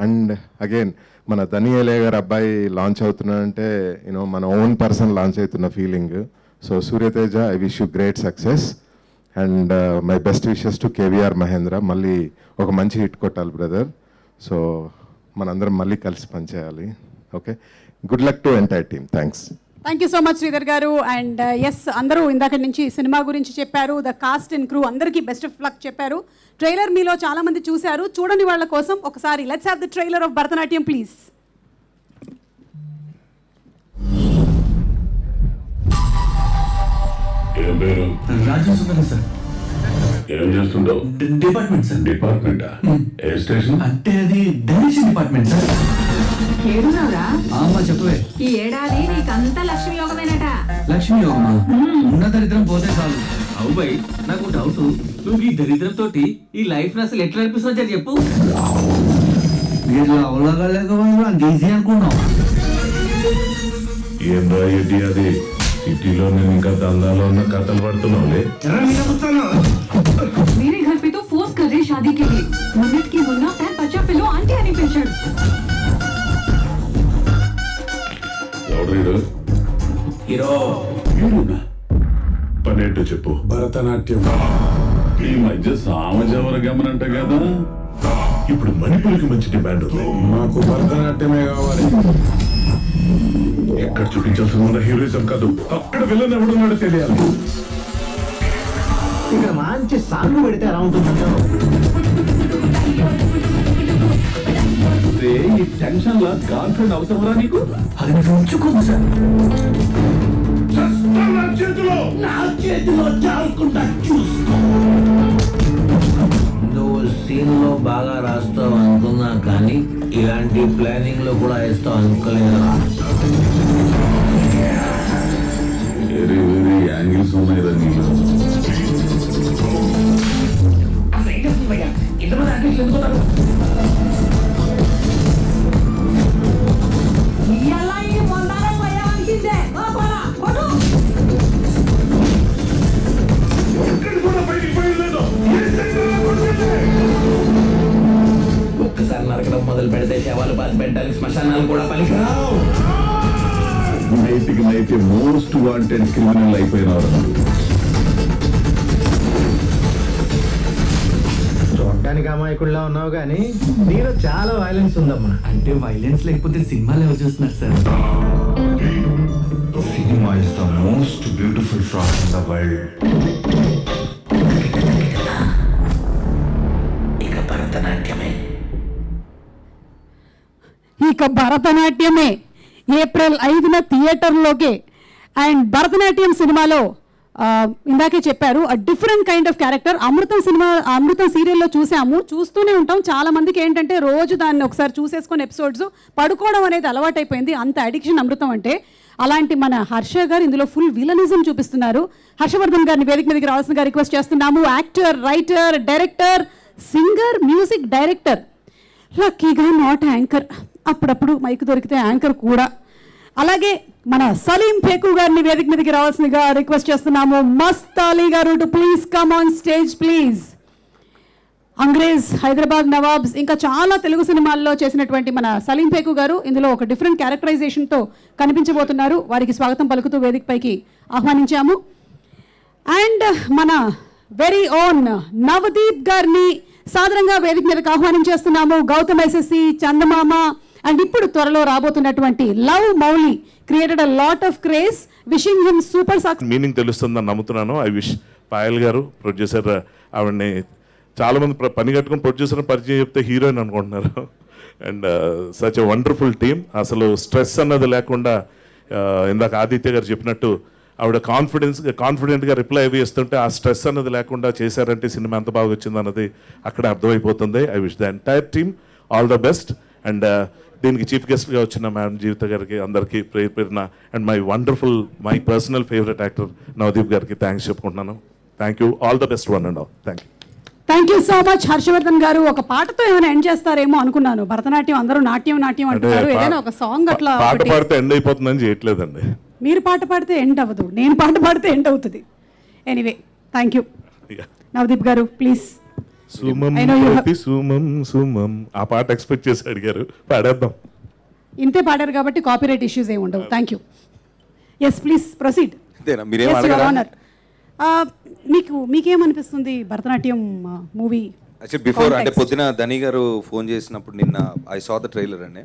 U: and again మన ధని ఎలే గారు అబ్బాయి లాంచ్ అవుతున్నాడంటే యూనో మన ఓన్ పర్సన్ లాంచ్ అవుతున్న feeling. So Suryateja, I wish you great success. And my best wishes to KVR Mahendra. మళ్ళీ ఒక మంచి హిట్ కొట్టాలి బ్రదర్. సో మనందరం మళ్ళీ కలిసి పనిచేయాలి. Okay, good luck to entire team. Thanks.
A: Thank you so much Sridhar garu. And yes, అందరూ ఇందాక నుంచి సినిమా గురించి చెప్పారు. ద కాస్ట్ అండ్ క్రూ అందరికీ బెస్ట్ ఆఫ్ లక్ చెప్పారు. ట్రైలర్ మీలో చాలా మంది చూశారు. చూడని వాళ్ళ కోసం ఒకసారి let's have the trailer of Bharatanatyam please.
C: ఏం పేరు?
B: రాజేశ్వరం సార్.
C: ఏం చేస్తుంటావు?
B: Department sir.
C: డిపార్ట్మెంటా? ఏ స్టేషన్?
B: అంటే అది డైరెక్షన్ డిపార్ట్మెంట్ సార్.
V: ఏడున్నావురా?
B: అమ్మా చెప్పవే.
V: ఈ ఏడాది నీకంతా లక్ష్మీ యోగమేనట.
B: లక్ష్మీ యోగమా? ఉన్న దరిద్రం పోతే చాలు. అవు బై, నాకు డౌట్, నువ్వు ఈ దరిద్రంతో ఈ లైఫ్ అసలు ఎట్లా అనిపిస్తుందో చెప్పు. మీరు అవలాగలేకపోయినా ఈజీ అనుకున్నావు.
C: ఏం రాయటి అది? సిటీలో నేను ఇంకా దందాలో ఉన్న కథలు పడుతున్నావులే.
V: मेरे घर पे तो फोर्स कर रहे शादी के लिए. मिनट की मुन्ना पैर बच्चा पिलो आंटी అని పెంచాడు.
C: ఎవరు
B: హీరో?
C: హీరోనా? పనేంటో చెప్పు. భరతనాట్యం. ఈ మధ్య సామజవర గమనంట కదా. ఇప్పుడు మణిపురికి మంచి డిమాండ్ ఉంది.
E: మాకు భరతనాట్యమే కావాలి.
C: ఎక్కడ చూపించాల్సిన మన హీరోయిజం కాదు, అక్కడ విలన్ ఎవడున్నాడో తెలియాలి.
B: ఇక్కడ మంచి సాంగ్ పెడితే ఎలా ఉంటుందంటావు?
C: ఈ టెన్షన్ లా గర్ల్ ఫ్రెండ్ అవసరమరా నీకు?
B: అది నీకు ఉంచుకోదు సార్.
C: నా చేతిలో జారుకుంటా చూసుకో.
B: నువ్వు సీన్ లో బాగా రాస్తావు అనుకున్నా కానీ ఇలాంటి ప్లానింగ్ లో కూడా వేస్తావు అనుకోలేదు.
C: వేరే వేరే యాంగిల్స్ ఉన్నాయి రా నీలో.
B: ఇంతమంది ఆర్టిస్టులు ఎందుకున్నారు? ఒక్కసారి నరకడం మొదలు పెడితే శవాలు బాధ పెట్టడానికి శ్మశానాలు కూడా పనికిరావు.
C: నైట్కి నైట్ మోస్ట్ వాంటెడ్ క్రిమినల్ అయిపోయినారు.
W: చూడడానికి అమాయకుడిలా ఉన్నావు కానీ నీలో చాలా వైలెన్స్ ఉందమ్మా.
B: అంటే వైలెన్స్ లేకపోతే సినిమాలు ఎవరు చూస్తున్నారు sir?
D: Fatima is the most beautiful frog in the world. ఇక భరతనాట్యమే.
A: ఇక భరతనాట్యమే ఏప్రిల్ 5న థియేటర్లోకే. అండ్ భరతనాట్యం సినిమాలో ఇందాకే చెప్పారు డిఫరెంట్ కైండ్ ఆఫ్ క్యారెక్టర్. అమృతం సీరియల్లో చూస్తూనే ఉంటాం. చాలా మందికి ఏంటంటే రోజు దాన్ని ఒకసారి చూసేసుకొని ఎపిసోడ్స్ పడుకోవడం అనేది అలవాటైపోయింది, అంత అడిక్షన్ అమృతం అంటే. అలాంటి మన హర్ష గారు ఇందులో ఫుల్ విలనిజం చూపిస్తున్నారు. హర్షవర్ధన్ గారిని వేదిక మీదకి రావాల్సిందిగా రిక్వెస్ట్ చేస్తున్నాము. Actor, writer, director, singer, music director, లక్కీగా నాట్ యాంకర్, అప్పుడప్పుడు మైక్ దొరికితే యాంకర్ కూడా. అలాగే మన సలీం ఫేకు గారిని వేదిక మీదకి రావాల్సిందిగా రిక్వెస్ట్ చేస్తున్నాము. మస్త్ అలీ గారు to please come on stage please. Angrez, Hyderabad nawabs, ఇంకా చాలా తెలుగు సినిమాల్లో చేసినటువంటి మన సలీం ఫేకు గారు ఇందులో ఒక డిఫరెంట్ క్యారెక్టరైజేషన్తో కనిపించబోతున్నారు. వారికి స్వాగతం పలుకుతూ వేదిక పైకి ఆహ్వానించాము. అండ్ మన వెరీ ఓన్ నవదీప్ గారిని సాదరంగా వేదిక మీదకి ఆహ్వానించేస్తున్నాము. గౌతమ్ ఎస్ఎస్సి, చందమామ అండ్ ఇప్పుడు త్వరలో రాబోతున్నటువంటి love Mouli created a lot of craze. Wishing him super success.
G: Meaning తెలుస్తుందని నమ్ముతున్నాను. ఐ విష్ పాయల్ గారు ప్రొడ్యూసర్, ఆవిడని చాలామంది పని కట్టుకుని ప్రొడ్యూసర్ పరిచయం చెప్తే హీరోయిన్ అనుకుంటున్నారు. And such a wonderful team. అసలు స్ట్రెస్ అన్నది లేకుండా ఇందాక ఆదిత్య గారు చెప్పినట్టు ఆవిడ కాన్ఫిడెంట్గా రిప్లై అవి ఇస్తుంటే ఆ స్ట్రెస్ అన్నది లేకుండా చేశారంటే సినిమా ఎంత బాగా వచ్చింది అన్నది అక్కడ అర్థమైపోతుంది. I wish the entire team all the best. And దీనికి చీఫ్ గెస్ట్గా వచ్చిన మ్యామ్ జీవిత గారికి అందరికీ పేరున and my personal favourite actor Navdeep గారికి థ్యాంక్స్ చెప్పుకుంటున్నాను. Thank you, all the best one and all.
A: Thank you so much Harshavardhan garu. ఒక పాటతో ఏమైనా ఎండ్ చేస్తారేమో అనుకున్నాను. భరతనాట్యం అందరూ నాట్యం అంటున్నారు, ఏదైనా ఒక సాంగ్ అట్లా
G: పాట పాడితే ఎండ్ అయిపోతుందని చేయట్లేదండి.
A: మీరు పాట పాడితే ఎండ్ అవ్వదు, నేను పాట పాడితే ఎండ్ అవుతుంది. ఎనీవే థ్యాంక్ యూ నవదీప్ గారు. ప్లీజ్
G: సుమం ప్రతి సుమం సుమం ఆ పాట ఎక్స్పెక్ట్ చేసి అడిగారు, పాడేద్దాం.
A: ఇంతే పాడారు కాబట్టి కాపీరైట్ ఇష్యూస్ ఏమి ఉండవు. Thank you. Yes please proceed. మీకేమనిపిస్తుంది భరతనాట్యం మూవీ?
I: యాక్చువల్లీ బిఫోర్ అంటే పొద్దున ధని గారు ఫోన్ చేసినప్పుడు నిన్న ఐ సా ద ట్రైలర్ అండి.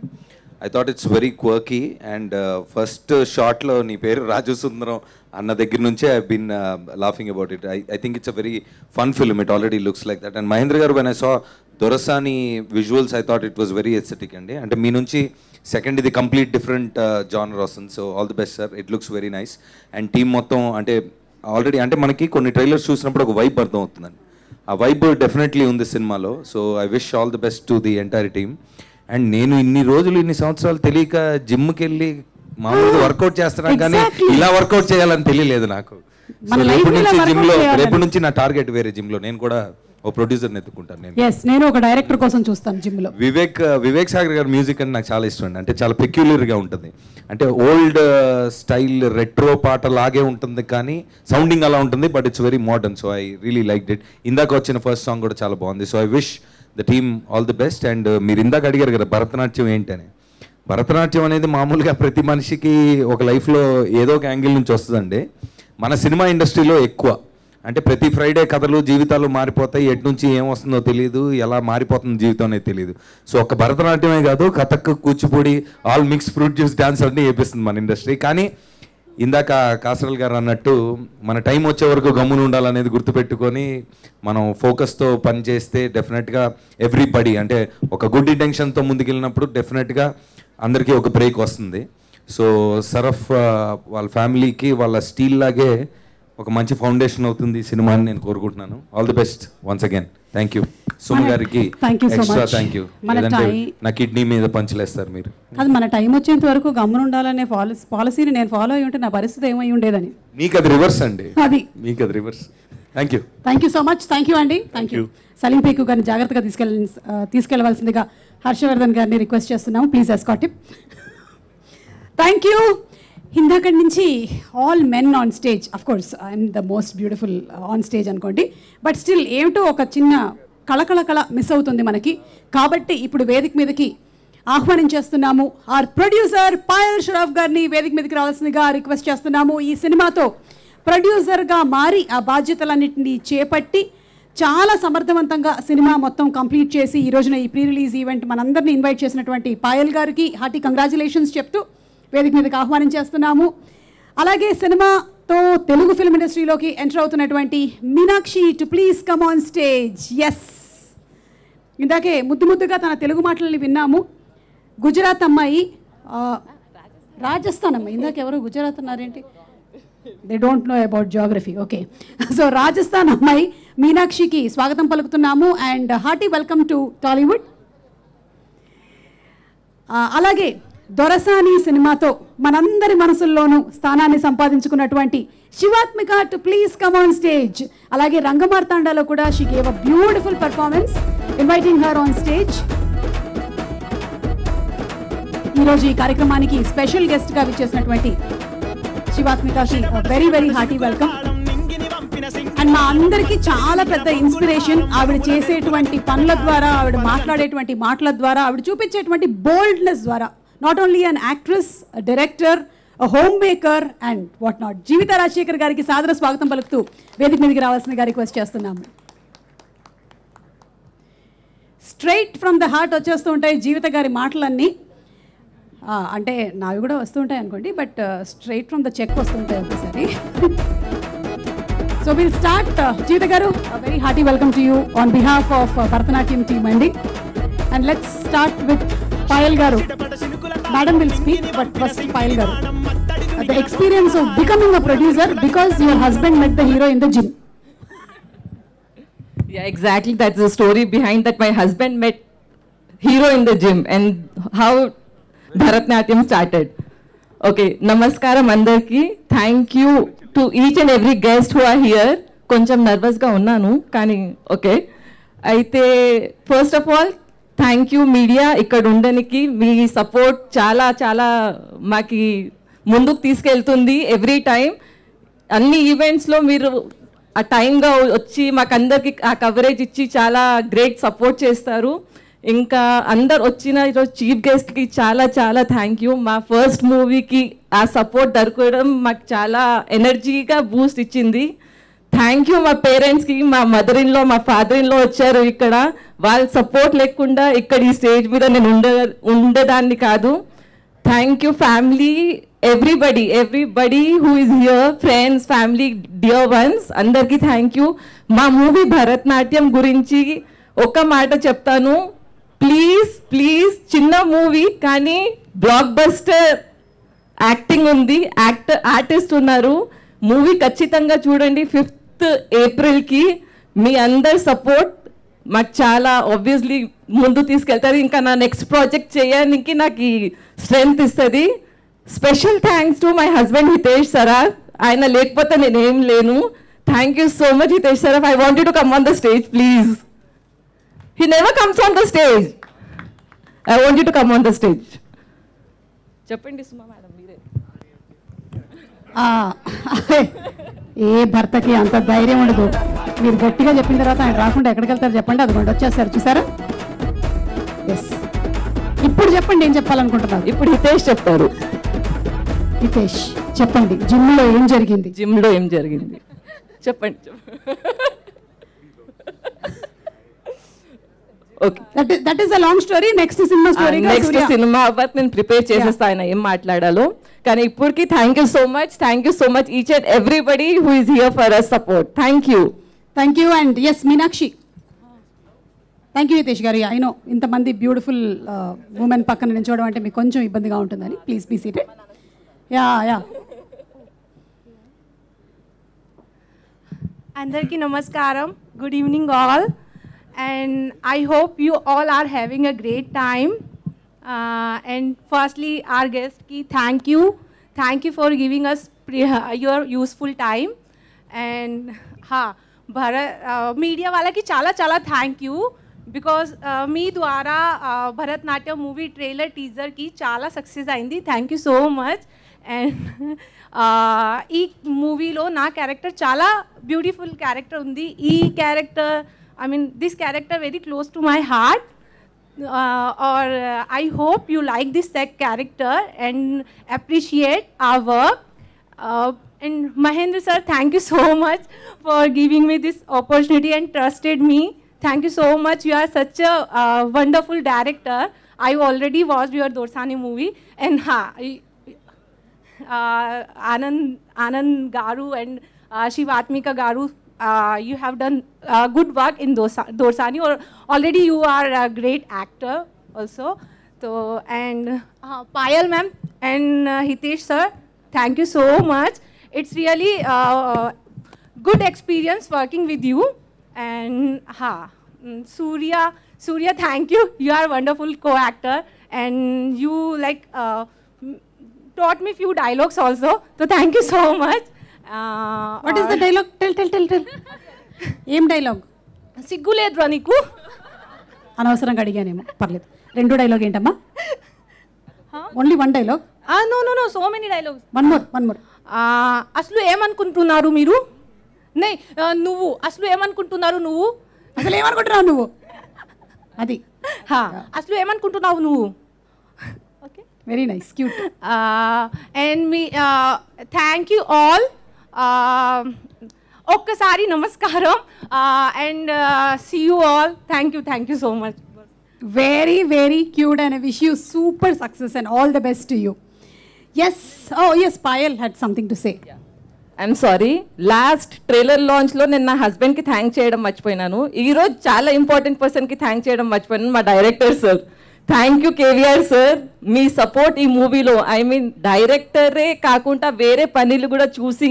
I: I thought it's very quirky and first షాట్లో నీ పేరు రాజు సుందరం అన్న దగ్గర నుంచే I been laughing about it. I think it's a very fun film. It already looks like that. And Mahendra garu when I saw Dorasani visuals I thought it was very aesthetic అండి. అంటే మీ నుంచి సెకండ్ ఇది కంప్లీట్ డిఫరెంట్ జానర్ వస్తుంది. So all the best sir, it looks very nice. And team మొత్తం అంటే ఆల్రెడీ అంటే మనకి కొన్ని ట్రైలర్స్ చూసినప్పుడు ఒక వైబ్ అర్థం అవుతుందండి. ఆ వైబ్ డెఫినెట్లీ ఉంది సినిమాలో. So I wish all the best to the entire team. And నేను ఇన్ని సంవత్సరాలు తెలియక జిమ్కి వెళ్ళి మామూలుగా వర్కౌట్ చేస్తున్నాను, కానీ ఇలా వర్కౌట్ చేయాలని తెలియలేదు నాకు. రేపు నుంచి నా టార్గెట్ వేరే జిమ్లో నేను కూడా ఓ ప్రొడ్యూసర్ని ఎత్తుకుంటాను.
A: నేను ఒక డైరెక్టర్ కోసం చూస్తాను జిమ్లో.
I: వివేక్ సాగర్ గారి మ్యూజిక్ అంటే నాకు చాలా ఇష్టం అండి. అంటే చాలా పెక్యులర్గా ఉంటుంది. అంటే ఓల్డ్ స్టైల్ రెట్రో పాట లాగే ఉంటుంది, కానీ సౌండింగ్ అలా ఉంటుంది, but it's very modern. So I really like it. ఇందాక వచ్చిన ఫస్ట్ సాంగ్ కూడా చాలా బాగుంది. So I wish the team all the best. And మీరు ఇందాక అడిగారు కదా భరతనాట్యం ఏంటని. భరతనాట్యం అనేది మామూలుగా ప్రతి మనిషికి ఒక లైఫ్లో ఏదో ఒక యాంగిల్ నుంచి వస్తుందండి. మన సినిమా ఇండస్ట్రీలో ఎక్కువ అంటే ప్రతి ఫ్రైడే కథలు జీవితాలు మారిపోతాయి, ఎటు నుంచి ఏం వస్తుందో తెలియదు, ఎలా మారిపోతుంది జీవితం అనేది తెలియదు. సో ఒక భరతనాట్యమే కాదు, Kathak, Kuchipudi, all mix fruit juice dance అన్నీ వేపిస్తుంది మన ఇండస్ట్రీ. కానీ ఇందాక కాసరల్ గారు అన్నట్టు మన టైం వచ్చే వరకు గమ్మున ఉండాలనేది గుర్తుపెట్టుకొని మనం ఫోకస్తో పని చేస్తే డెఫినెట్గా ఎవ్రీబడి అంటే ఒక గుడ్ ఇంటెన్షన్తో ముందుకెళ్ళినప్పుడు డెఫినెట్గా అందరికీ ఒక బ్రేక్ వస్తుంది. సో సరఫ్ వాళ్ళ ఫ్యామిలీకి వాళ్ళ స్టీల్ లాగే ఒక మంచి ఫౌండేషన్ అవుతుంది ఈ సినిమా అని నేను కోరుకుంటున్నాను. All the best once again. Thank you Suma గారికి ఎక్స్ట్రా థ్యాంక్ యూ. లేదంటే నా కిడ్నీ మీద పంచలేస్తారు మీరు.
A: అది మన టైం వచ్చేంత వరకు గమ్మున ఉండాలనే పాలసీని నేను ఫాలో అయ్యి ఉంటే నా పరిస్థితి ఏమై ఉండేదని.
I: మీకు అది రివర్స్ అండి,
A: అది
I: మీకు అది reverse. Thank you
A: so much. Thank you అండి. Thank you. సలీం ఫేకు గారిని జాగ్రత్తగా తీసుకెళ్లవలసిందిగా హర్షవర్ధన్ గారిని రిక్వెస్ట్ చేస్తున్నాము. Please escort him. Thank you. ఇందాకటి నుంచి all men on stage, of course I'm the most beautiful on stage అనుకోండి, బట్ స్టిల్ ఏమిటో ఒక చిన్న కళ మిస్ అవుతుంది మనకి. కాబట్టి ఇప్పుడు వేదిక మీదకి ఆహ్వానించేస్తున్నాము ఆర్ ప్రొడ్యూసర్ పాయల్ షరాఫ్ గారిని వేదిక మీదకి రావాల్సిందిగా రిక్వెస్ట్ చేస్తున్నాము. ఈ సినిమాతో ప్రొడ్యూసర్గా మారి ఆ బాధ్యతలన్నింటినీ చేపట్టి చాలా సమర్థవంతంగా సినిమా మొత్తం కంప్లీట్ చేసి ఈ రోజున ఈ ప్రీ రిలీజ్ ఈవెంట్ మనందరినీ ఇన్వైట్ చేసినటువంటి పాయల్ గారికి హార్టీ కంగ్రాచులేషన్స్ చెప్తూ వేదిక మీదకి ఆహ్వానించేస్తున్నాము. అలాగే సినిమాతో తెలుగు ఫిల్మ్ ఇండస్ట్రీలోకి ఎంటర్ అవుతున్నటువంటి Meenakshi to please come on stage. Yes, ఇందాకే ముద్దుగా తన తెలుగు మాటలని విన్నాము. గుజరాత్ అమ్మాయి, రాజస్థాన్ అమ్మాయి, ఇందాక ఎవరు గుజరాత్ అన్నారేంటి? They don't know about geography. Okay, so Rajasthan అమ్మాయి మీనాక్షికి స్వాగతం పలుకుతున్నాము and hearty welcome to Tollywood. అలాగే దొరసాని సినిమాతో మనందరి మనసుల్లోనూ స్థానాన్ని సంపాదించుకున్నటువంటి Shivathmika to please come on stage. అలాగే రంగమార్తాండలో కూడా she gave a beautiful performance. Inviting her on stage. ఈరోజు ఈ కార్యక్రమానికి స్పెషల్ గెస్ట్గా విచ్చేసినటువంటి శివాత్మికకి very very hearty welcome. And మా అందరికీ చాలా పెద్ద ఇన్స్పిరేషన్ ఆవిడ చేసేటువంటి పనుల ద్వారా, ఆవిడ మాట్లాడేటువంటి మాటల ద్వారా, ఆవిడ చూపించేటువంటి బోల్డ్నెస్ ద్వారా. Not only an actress, director, home maker and what not. Jeevitha Rajasekhar గారికి సాదర స్వాగతం పలుకుతూ వేదిక మీదకి రావాల్సిన రిక్వెస్ట్ చేస్తున్నాము. స్ట్రైట్ ఫ్రమ్ ద హార్ట్ వచ్చేస్తూ ఉంటాయి జీవిత గారి మాటలన్నీ. అంటే నావి కూడా వస్తుంటాయి అనుకోండి, but straight from the check వస్తుంటాయి ఒకసారి. So will start. Jeevitha garu, very hearty welcome to you on behalf of Bharatanatyam team అండి. And let's start with Payal garu. Madam will speak, but first Payal garu, the experience of becoming a producer because your husband met the hero in the gym.
F: Yeah, exactly. That's the story behind that. My husband met hero in the gym and how Bharatnatyam started. Okay, namaskaram andarki. Thank you to each and every guest who are here. Koncham nervous ga unnanu kani okay. Aithe first of all thank you media ikkada undaniki me support చాలా చాలా మాకి ముందుకు తీసుకెళ్తుంది. ఎవ్రీ టైం అన్ని ఈవెంట్స్లో మీరు ఆ టైంగా వచ్చి మాకందరికి ఆ కవరేజ్ ఇచ్చి చాలా గ్రేట్ సపోర్ట్ చేస్తారు. ఇంకా అందరు వచ్చిన ఈరోజు చీఫ్ గెస్ట్కి చాలా చాలా థ్యాంక్ యూ. మా ఫస్ట్ మూవీకి ఆ సపోర్ట్ దొరకడం మాకు చాలా ఎనర్జీగా బూస్ట్ ఇచ్చింది. థ్యాంక్ యూ మా పేరెంట్స్కి. మా మదర్ ఇన్లో, మా ఫాదర్ ఇన్లో వచ్చారు ఇక్కడ. వాళ్ళ సపోర్ట్ లేకుండా ఇక్కడ ఈ స్టేజ్ మీద నేను ఉండేదాన్ని కాదు. Thank you family, everybody who is here, friends, family, dear ones, అందరికీ థ్యాంక్ యూ. మా మూవీ భరతనాట్యం గురించి ఒక మాట చెప్తాను. ప్లీజ్ చిన్న మూవీ కానీ బ్లాక్ బస్టర్ యాక్టింగ్ ఉంది, ఆర్టిస్ట్ ఉన్నారు. మూవీ ఖచ్చితంగా చూడండి 5th ఏప్రిల్కి. మీ అందరి సపోర్ట్ మాకు చాలా ఆబ్వియస్లీ ముందు తీసుకెళ్తారు. ఇంకా నా నెక్స్ట్ ప్రాజెక్ట్ చేయడానికి నాకు ఈ స్ట్రెంగ్త్ ఇస్తుంది. Special thanks to my husband Hitesh Saraf. ఆయన లేకపోతే నేనేం లేను. Thank you so much Hitesh Saraf. I want you to come on the stage please. He never comes on the stage. I want you to come on the stage. చెప్పండి సుమా మేడం మీరే.
A: ఏ భర్తకి అంత ధైర్యం ఉండదు. మీరు గట్టిగా చెప్పిన తర్వాత ఆయన రాకుండా ఎక్కడికి వెళ్తారు చెప్పండి. అదిగోండి వచ్చేస్తారు, చూసారా? ఎస్, ఇప్పుడు చెప్పండి ఏం చెప్పాలనుకుంటున్నారు.
F: ఇప్పుడు హితేష్ చెప్తారు.
A: హితేష్ చెప్పండి, జిమ్లో ఏం జరిగింది?
F: చెప్పండి. Okay,
A: that is a long story. Next cinema story,
F: next cinema అవ్వదు. నేను ప్రిపేర్ చేసేస్తా ఆయన ఏం మాట్లాడాలో. కానీ ఇప్పటికి thank you so much each and everybody who is here for us support. Thank you. And yes Meenakshi.
A: Thank you Hitesh garu. I know ఇంతమంది బ్యూటిఫుల్ ఉమెన్ పక్కన నిల్చోవడం అంటే మీకు కొంచెం ఇబ్బందిగా ఉంటుందని. Please be seated. యా
H: అందరికీ నమస్కారం. Good evening all. And I hope you all are having a great time. And firstly, our guest ki thank you for giving us your useful time. And media wala ki chala thank you because me dwara Bharatnatyam movie trailer teaser ki chala success ayindi. Thank you so much. And ee movie lo na character chala beautiful character undi. Ee character, I mean, this character very close to my heart. Or I hope you like this character and appreciate our work. And Mahendra sir, thank you so much for giving me this opportunity and trusted me. Thank you so much. You are such a wonderful director. I already watched your Dorsani movie and Anand Garu and Shivatmika Garu, you have done good work in Dorsani, or already you are a great actor also. So, and Payal ma'am and Hitesh sir, thank you so much. It's really good experience working with you. And Surya, thank you. You are a wonderful co-actor, and you like taught me few dialogues also. So thank you so much.
A: What is the dialogue? Tell. Em dialogue?
H: Siggu ledra niku.
A: అనవసరంగా అడిగానేమో పర్లేదు. రెండో డైలాగ్ ఏంటమ్మా? Only one dialogue?
H: No, so many dialogues.
A: One more.
H: అసలు ఏమనుకుంటున్నారు మీరు? నే నువ్వు అసలు ఏమనుకుంటున్నారు నువ్వు?
A: అసలు ఏమనుకుంటున్నావు నువ్వు? అది
H: అసలు ఏమనుకుంటున్నావు నువ్వు?
A: Okay, very nice, cute.
H: And మీ థ్యాంక్ యూ ఆల్. ఒక్కసారి నమస్కారం and see you all. Thank you so much.
A: Very cute, and I wish you super success and all the best to you. Yes, Payal had something to say.
F: I'm sorry, last trailer లాంచ్లో నేను నా హస్బెండ్కి థ్యాంక్ చేయడం మర్చిపోయినాను. ఈరోజు చాలా ఇంపార్టెంట్ పర్సన్కి థ్యాంక్ చేయడం మర్చిపోయినాను, మా director sir. Thank you KVR sir, me support ఈ మూవీలో. ఐ మీన్ డైరెక్టరే కాకుండా వేరే పనులు కూడా చూసి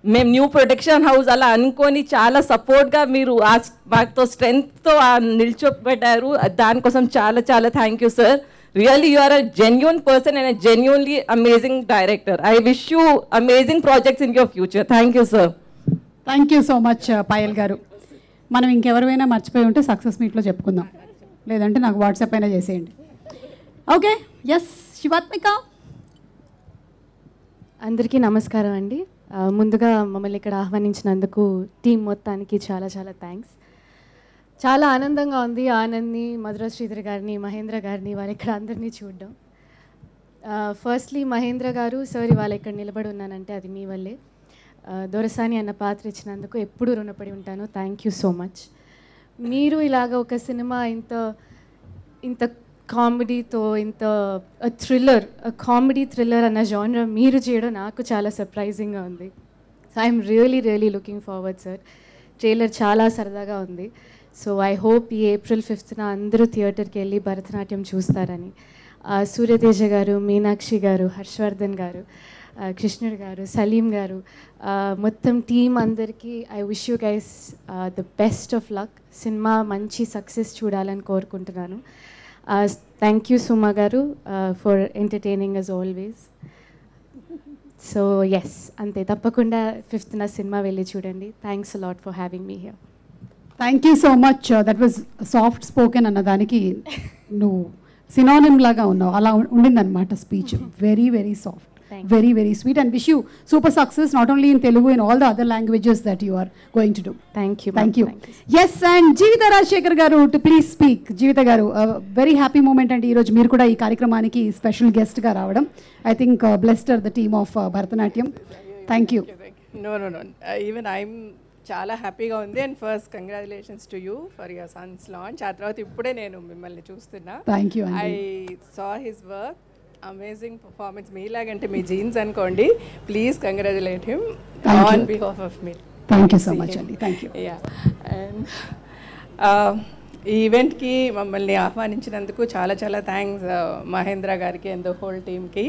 F: మేము న్యూ ప్రొడక్షన్ హౌస్ అలా అనుకొని చాలా సపోర్ట్గా మీరు మాతో స్ట్రెంగ్త్తో నిల్చోబెట్టారు. దానికోసం చాలా thank you sir. Really, you are a genuine person and a genuinely amazing director. I wish you amazing projects in your future. Thank you, sir.
A: Thank you so much, Payal garu. మనం ఇంకెవరైనా మర్చిపోయి ఉంటే సక్సెస్ మీట్లో చెప్పుకుందాం, లేదంటే నాకు వాట్సాప్ అయినా చేసేయండి. Okay, yes Shivathmika.
J: అందరికీ నమస్కారం అండి. ముందుగా మమ్మల్ని ఇక్కడ ఆహ్వానించినందుకు టీం మొత్తానికి చాలా థ్యాంక్స్. చాలా ఆనందంగా ఉంది ఆనంద్ని, మధుర శ్రీధర్ గారిని, మహేంద్ర గారిని, వాళ్ళు ఇక్కడ అందరినీ చూడడం. ఫస్ట్లీ మహేంద్ర గారు సార్ ఇవాళ ఇక్కడ నిలబడి ఉన్నానంటే అది మీ వల్లే. దొరసాని అన్న పాత్ర ఇచ్చినందుకు ఎప్పుడూ రుణపడి ఉంటాను. Thank you so much. మీరు ఇలాగ ఒక సినిమా ఇంత కామెడీతో, ఇంత కామెడీ థ్రిల్లర్ అన్న జానర్ మీరు చేయడం నాకు చాలా సర్ప్రైజింగ్గా ఉంది. So I'm really looking forward sir. Trailer చాలా సరదాగా ఉంది. సో ఐ హోప్ ఈ April 5th అందరూ థియేటర్కి వెళ్ళి భరతనాట్యం చూస్తారని. సూర్యతేజ గారు, మీనాక్షి గారు, హర్షవర్ధన్ గారు, కృష్ణుడు గారు, సలీం గారు, మొత్తం టీం అందరికీ I wish you guys the best of luck. Cinema మంచి సక్సెస్ చూడాలని కోరుకుంటున్నాను. Thank you Suma garu for entertaining us always. So yes, అంతే, తప్పకుండా 5th సినిమా వెళ్ళి చూడండి. Thanks a lot for having me here.
A: Thank you so much. That was soft spoken అన్నదానికి నువ్వు సినానిమ్ లాగా ఉన్నావు, అలా ఉండిందన్నమాట speech. Very soft, very sweet, and wish you super success not only in Telugu, in all the other languages that you are going to do. Thank you. Yes, and Jeevitha Rajasekhar garu to please speak. Jeevitha garu, very happy moment అండి ఈరోజు మీరు కూడా ఈ కార్యక్రమానికి స్పెషల్ గెస్ట్గా రావడం. I think blessed are the team of Bharatanatyam. Thank you.
K: No, even I'm చాలా హ్యాపీగా ఉంది. And first congratulations to you for your son's launch. ఆ తర్వాత ఇప్పుడే నేను మిమ్మల్ని చూస్తున్నా.
A: Thank you.
K: I saw his work, amazing performance. మీలాగంటే మీ జీన్స్ అనుకోండి. Please congratulate him on behalf of me.
A: Thank you so much అండి. Thank you.
K: అండ్ ఈ ఈవెంట్కి మమ్మల్ని ఆహ్వానించినందుకు చాలా థ్యాంక్స్ మహేంద్ర గారికి అండ్ ద హోల్ టీమ్కి.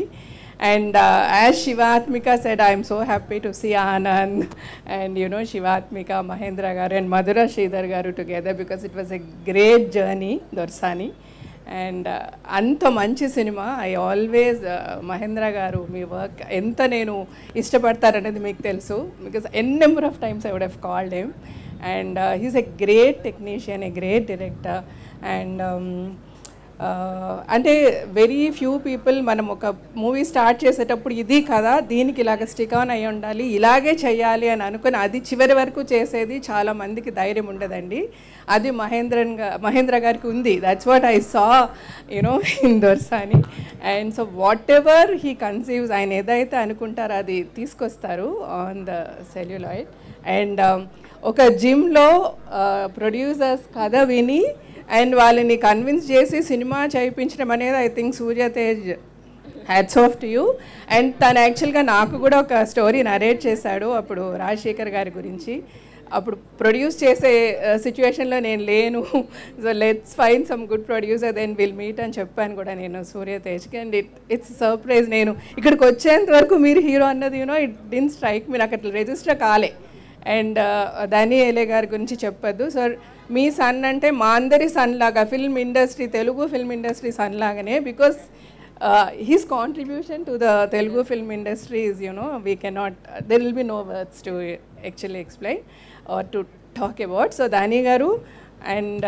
K: And as Shivatmika said, I am so happy to see Anand and Shivatmika, Mahendra garu and Madhura Sridhar garu together, because it was a great journey, Dorsani. And anta manchi cinema. I always Mahendra garu me work ఎంత నేను ఇష్టపడతారనేది మీకు తెలుసు, because n number of times I would have called him. And he's a great technician, a great director. And అంటే వెరీ ఫ్యూ పీపుల్ మనం ఒక మూవీ స్టార్ట్ చేసేటప్పుడు ఇది కదా, దీనికి ఇలాగ స్టిక్ ఆన్ అయ్యి ఉండాలి, ఇలాగే చేయాలి అని అనుకుని అది చివరి వరకు చేసేది చాలా మందికి ధైర్యం ఉండదండి. అది మహేంద్ర గారికి ఉంది. That's what I saw in దొర్సాని. And so what ever he conceives, ఆయన ఏదైతే అనుకుంటారో అది తీసుకొస్తారు ఆన్ ద సెల్యులాయిడ్. అండ్ ఒక జిమ్లో ప్రొడ్యూసర్స్ కథ విని అండ్ వాళ్ళని కన్విన్స్ చేసి సినిమా చేయించడం అనేది I think Surya Tej hats off to you. And తను యాక్చువల్గా నాకు కూడా ఒక స్టోరీ నరేట్ చేశాడు అప్పుడు రాజశేఖర్ గారి గురించి. అప్పుడు ప్రొడ్యూస్ చేసే సిచ్యువేషన్లో నేను లేను, so let's find some good producer then will meet అని చెప్పాను కూడా నేను సూర్య తేజ్కి. And it's surprise. నేను ఇక్కడికి వచ్చేంత వరకు మీరు హీరో అన్నది ఇట్ డిడ్ంట్ స్ట్రైక్ మీ, నాకు అట్లా రిజిస్టర్ కాలే. అండ్ దాని ఏలే గారి గురించి చెప్పొద్దు సార్, మీ సన్ అంటే మా అందరి సన్ లాగా, film industry, Telugu film industry son లాగానే. Because his contribution to the Telugu film industry is, we cannot, there will be no words to actually explain or to talk about. So Dani garu, and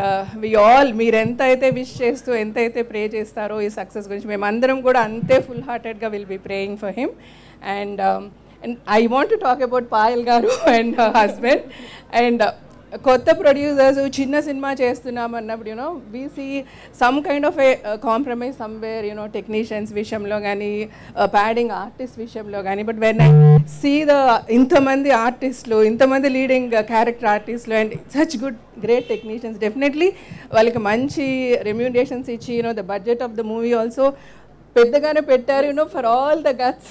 K: we all, meer enta aithe wish chestu, enta aithe pray chestaro ee success gurinchi, mem andaram kuda ante full hearted ga will be praying for him. And I want to talk about Payal garu and her husband. And కొత్త ప్రొడ్యూసర్స్ చిన్న సినిమా చేస్తున్నాం అన్నప్పుడు we see some kind of a compromise somewhere technicians విషయంలో కానీ, ప్యాడింగ్ ఆర్టిస్ట్ విషయంలో కానీ. బట్ వెన్ ఐ సీ ఇంతమంది ఆర్టిస్టులు, ఇంతమంది లీడింగ్ క్యారెక్టర్ ఆర్టిస్టులు and such great technicians, definitely వాళ్ళకి మంచి రెమ్యూనరేషన్స్ ఇచ్చి the budget of the movie also పెద్దగానే పెట్టారు. For all the guts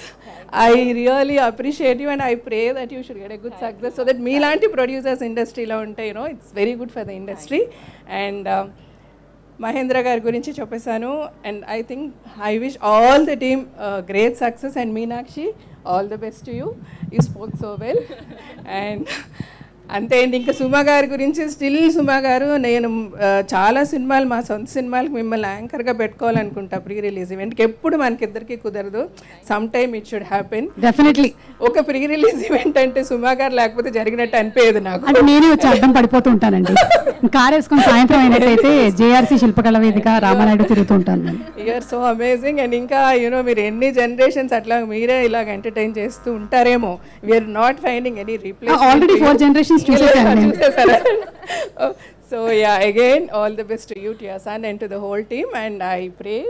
K: I really appreciate you and I pray that you should get a good success so that మీలాంటి ప్రొడ్యూసర్స్ ఇండస్ట్రీలో ఉంటే it's very good for the industry. And Mahendra గారి గురించి చెప్పేశాను. And I think I wish all the team great success. And Meenakshi, all the best to you, you spoke so well. And అంతే అండి. ఇంకా సుమా గారి గురించి, స్టిల్ సుమా గారు, నేను చాలా సినిమాలు, మా సొంత సినిమాలకు మిమ్మల్ని యాంకర్గా పెట్టుకోవాలనుకుంటా ప్రీ రిలీజ్ ఈవెంట్కి. ఎప్పుడు మనకిద్దరికి కుదరదు, some time it should happen definitely. ఒక ప్రీ రిలీజ్ ఈవెంట్ అంటే సుమా గారు లేకపోతే జరిగినట్టు అనిపించదు నాకు.
A: అంటే నేనే వచ్చి అడ్డం పడిపోతూ ఉంటానండి. కార్ వేసుకొని సాయంత్రం అయినట్టయితే జేఆర్సీ శిల్పకళ వేదిక రామానాయుడు తిరుగుతూ ఉంటాను.
K: You're so amazing. అండ్ ఇంకా మీరు ఎన్ని జనరేషన్స్ అట్లా మీరే ఇలాగ ఎంటర్టైన్ చేస్తూ ఉంటారేమో. We're not finding any replace.
A: Already 4 generations చూసేసారు.
K: So yeah, again all the best to you, to your son and to the whole team, and I pray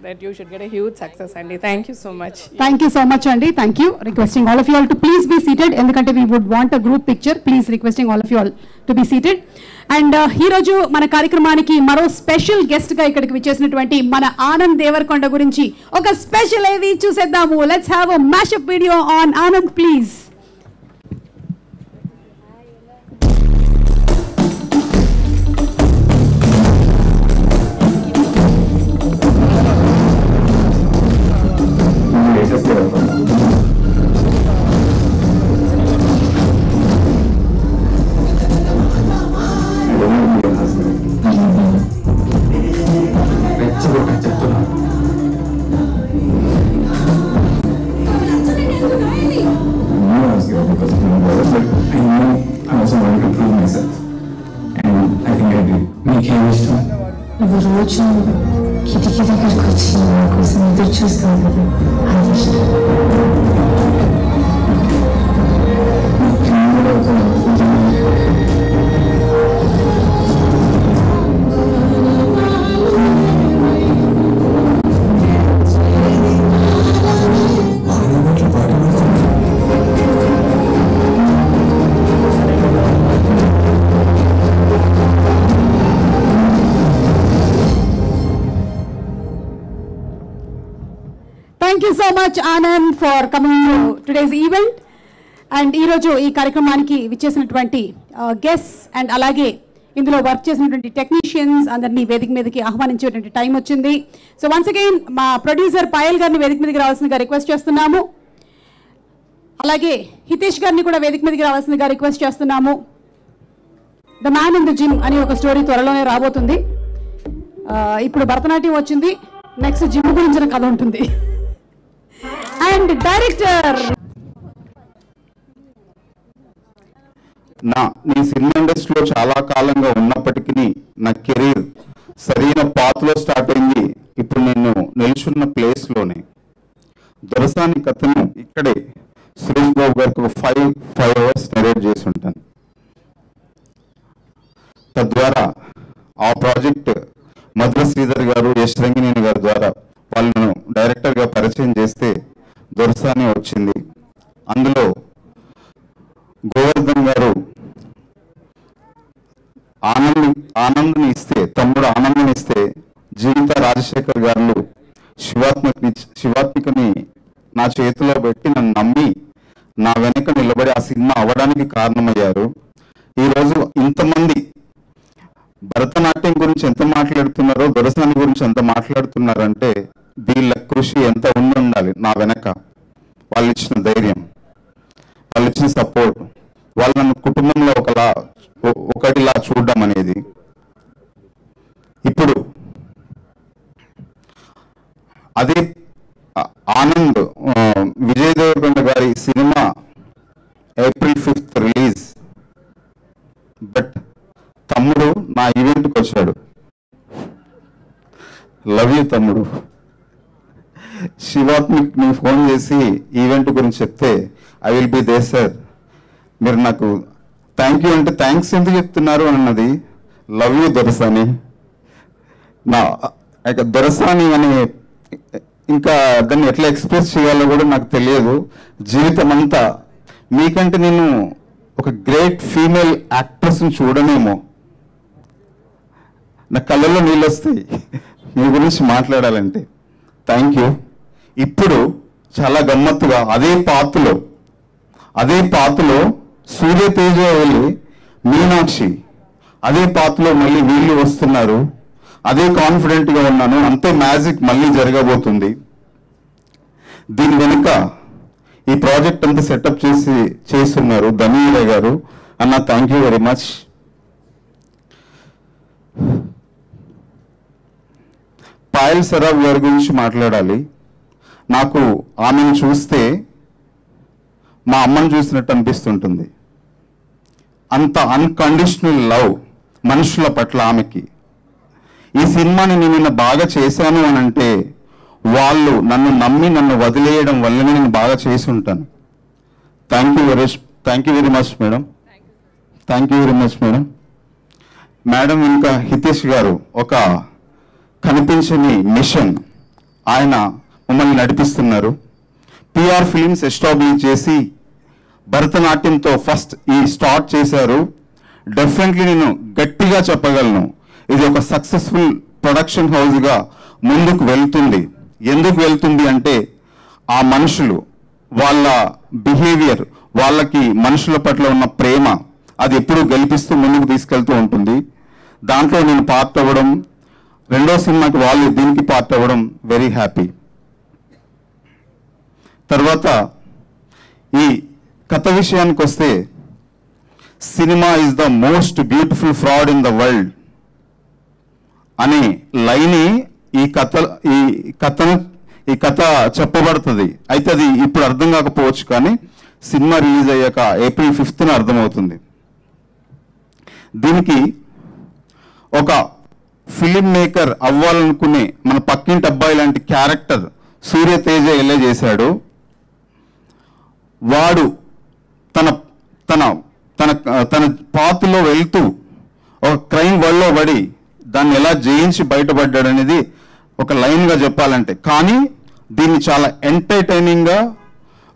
K: that you should get a huge success. Andy, thank you so much.
A: Thank you so much Andy, thank you. Requesting all of you all to please be seated, ఎందుకంటే we would want a group picture. Please requesting all of you all to be seated. And ఈ రోజు మన కార్యక్రమానికి మరో స్పెషల్ గెస్ట్ గా ఇక్కడికి విచ్చేసినటువంటి మన ఆనంద్ దేవరకొండ గురించి ఒక స్పెషల్ ఏవి చూసేద్దాము. Let's have a mashup video on Anand, please.
V: నువ్వు రోజు కిటికీ దగ్గరకు వచ్చి నా కోసం ఎదురు చూస్తావు కదా, అది ఇష్టం.
A: Thank you so much Anand for coming to today's event. And ఈ రోజు ఈ కార్యక్రమానికి విచ్చేసినటువంటి గెస్ట్స్ అండ్ అలాగే ఇందులో వర్క్ చేసినటువంటి టెక్నీషియన్స్ అందరినీ వేదిక మీదకి ఆహ్వానించేటువంటి టైం వచ్చింది. సో వన్స్ అగైన్ మా ప్రొడ్యూసర్ పాయల్ గారిని వేదిక మీదకి రావాల్సిందిగా రిక్వెస్ట్ చేస్తున్నాము. అలాగే హితేష్ గారిని కూడా వేదిక మీదకి రావాల్సిందిగా రిక్వెస్ట్ చేస్తున్నాము. The man in the gym అని ఒక స్టోరీ త్వరలోనే రాబోతుంది. ఇప్పుడు భరతనాట్యం వచ్చింది, నెక్స్ట్ జిమ్ గురించిన కథ ఉంటుంది. అండ్ డైరెక్టర్
L: నేను సినిమా ఇండస్ట్రీలో చాలా కాలంగా ఉన్నప్పటికీ నా కెరీర్ సరైన పాత్రలో స్టార్ట్ అయింది ఇప్పుడు నేను నిల్చున్న ప్లేస్లోనే. దొరసాని కథను ఇక్కడే సురేష్ బాబు గారికి ఒక 5 hours నెరేట్ చేసి ఉంటాను. తద్వారా ఆ ప్రాజెక్ట్ మధుర శ్రీధర్ గారు, యశ్ రంగినేని గారి ద్వారా వాళ్ళను డైరెక్టర్గా పరిచయం చేస్తే దొరసాని వచ్చింది. అందులో గోవర్ధన్ గారు ఆనంద్ని ఇస్తే, తమ్ముడు ఆనంద్ని ఇస్తే, జీవిత రాజశేఖర్ గారు శివాత్మికని నా చేతిలో పెట్టి నన్ను నమ్మి నా వెనక నిలబడి ఆ సినిమా అవ్వడానికి కారణమయ్యారు. ఈరోజు ఇంతమంది భరతనాట్యం గురించి ఎంత మాట్లాడుతున్నారో, దొరసాని గురించి ఎంత మాట్లాడుతున్నారంటే వీళ్ళ కృషి ఎంత ఉండాలి నా వెనక. వాళ్ళు ఇచ్చిన ధైర్యం, వాళ్ళు ఇచ్చిన సపోర్ట్, వాళ్ళు నన్ను కుటుంబంలో ఒకటిలా చూడడం అనేది. ఇప్పుడు అదే ఆనంద్ విజయ్ దేవరకొండ గారి cinema April 5th release. But తమ్ముడు నా ఈవెంట్కి వచ్చాడు. లవ్ యూ తమ్ముడు. శివాత్మిక్ ని ఫోన్ చేసి ఈవెంట్ గురించి చెప్తే I will be there sir, మీరు నాకు థ్యాంక్ యూ అంటే థ్యాంక్స్ ఎందుకు చెప్తున్నారు అన్నది. Love you Dorasani. నా దొరసాని అనే ఇంకా దాన్ని ఎట్లా ఎక్స్ప్రెస్ చేయాలో కూడా నాకు తెలియదు. జీవితం అంతా మీకంటే నేను ఒక గ్రేట్ ఫీమేల్ యాక్ట్రెస్ని చూడనేమో, నా కళ్ళల్లో నీళ్ళు వస్తాయి మీ గురించి మాట్లాడాలంటే. Thank you. ఇప్పుడు చాలా గమ్మత్తుగా అదే పాత్రలో సూర్యతేజ వెళ్ళి మీనాక్షి, అదే పాత్రలో మళ్ళీ వీళ్ళు వస్తున్నారు. అదే కాన్ఫిడెంట్గా ఉన్నాను. అంతే మ్యాజిక్ మళ్ళీ జరగబోతుంది. దీని వెనుక ఈ ప్రాజెక్ట్ అంతా సెటప్ చేస్తున్నారు ధనీయ గారు. అన్న thank you very much. Payal Sarab గారి గురించి మాట్లాడాలి. నాకు ఆమెను చూస్తే మా అమ్మను చూసినట్టు అనిపిస్తుంటుంది. అంత అన్కండిషనల్ లవ్ మనుషుల పట్ల ఆమెకి. ఈ సినిమాని నేను బాగా చేశాను అని అంటే వాళ్ళు నన్ను నమ్మి నన్ను వదిలేయడం వల్లనే నేను బాగా చేసి ఉంటాను. Thank you very much madam. Thank you very much madam. Madam ఇంకా హితేష్ గారు ఒక కనిపించని మిషన్, ఆయన మమ్మల్ని నడిపిస్తున్నారు. పిఆర్ ఫిలిమ్స్ ఎస్టాబ్లిష్ చేసి భరతనాట్యంతో ఫస్ట్ స్టార్ట్ చేశారు. డెఫినెట్లీ నేను గట్టిగా చెప్పగలను, ఇది ఒక సక్సెస్ఫుల్ ప్రొడక్షన్ హౌస్గా ముందుకు వెళ్తుంది. ఎందుకు వెళ్తుంది అంటే ఆ మనుషులు, వాళ్ళ బిహేవియర్, వాళ్ళకి మనుషుల పట్ల ఉన్న ప్రేమ, అది ఎప్పుడూ గెలిపిస్తూ ముందుకు తీసుకెళ్తూ ఉంటుంది. దాంట్లో నేను పార్ట్ అవ్వడం, రెండో సినిమాకి వాళ్ళు దీనికి పార్ట్ అవ్వడం వెరీ హ్యాపీ. తర్వాత ఈ కథ విషయానికి వస్తే, cinema is the most beautiful fraud in the world అనే లైన్ ఈ కథ చెప్పబడుతుంది. అయితే అది ఇప్పుడు అర్థం కాకపోవచ్చు, కానీ సినిమా రిలీజ్ అయ్యాక April 5th అర్థమవుతుంది. దీనికి ఒక ఫిలిం మేకర్ అవ్వాలనుకునే మన పక్కింటి అబ్బాయి లాంటి క్యారెక్టర్ సూర్యతేజ ఎలా చేశాడు. వాడు తన తన తన తన పాత్రలో వెళ్తూ ఒక క్రైమ్ వరల్డ్లో పడి దాన్ని ఎలా జయించి బయటపడ్డాడు అనేది ఒక లైన్గా చెప్పాలంటే. కానీ దీన్ని చాలా ఎంటర్టైనింగ్గా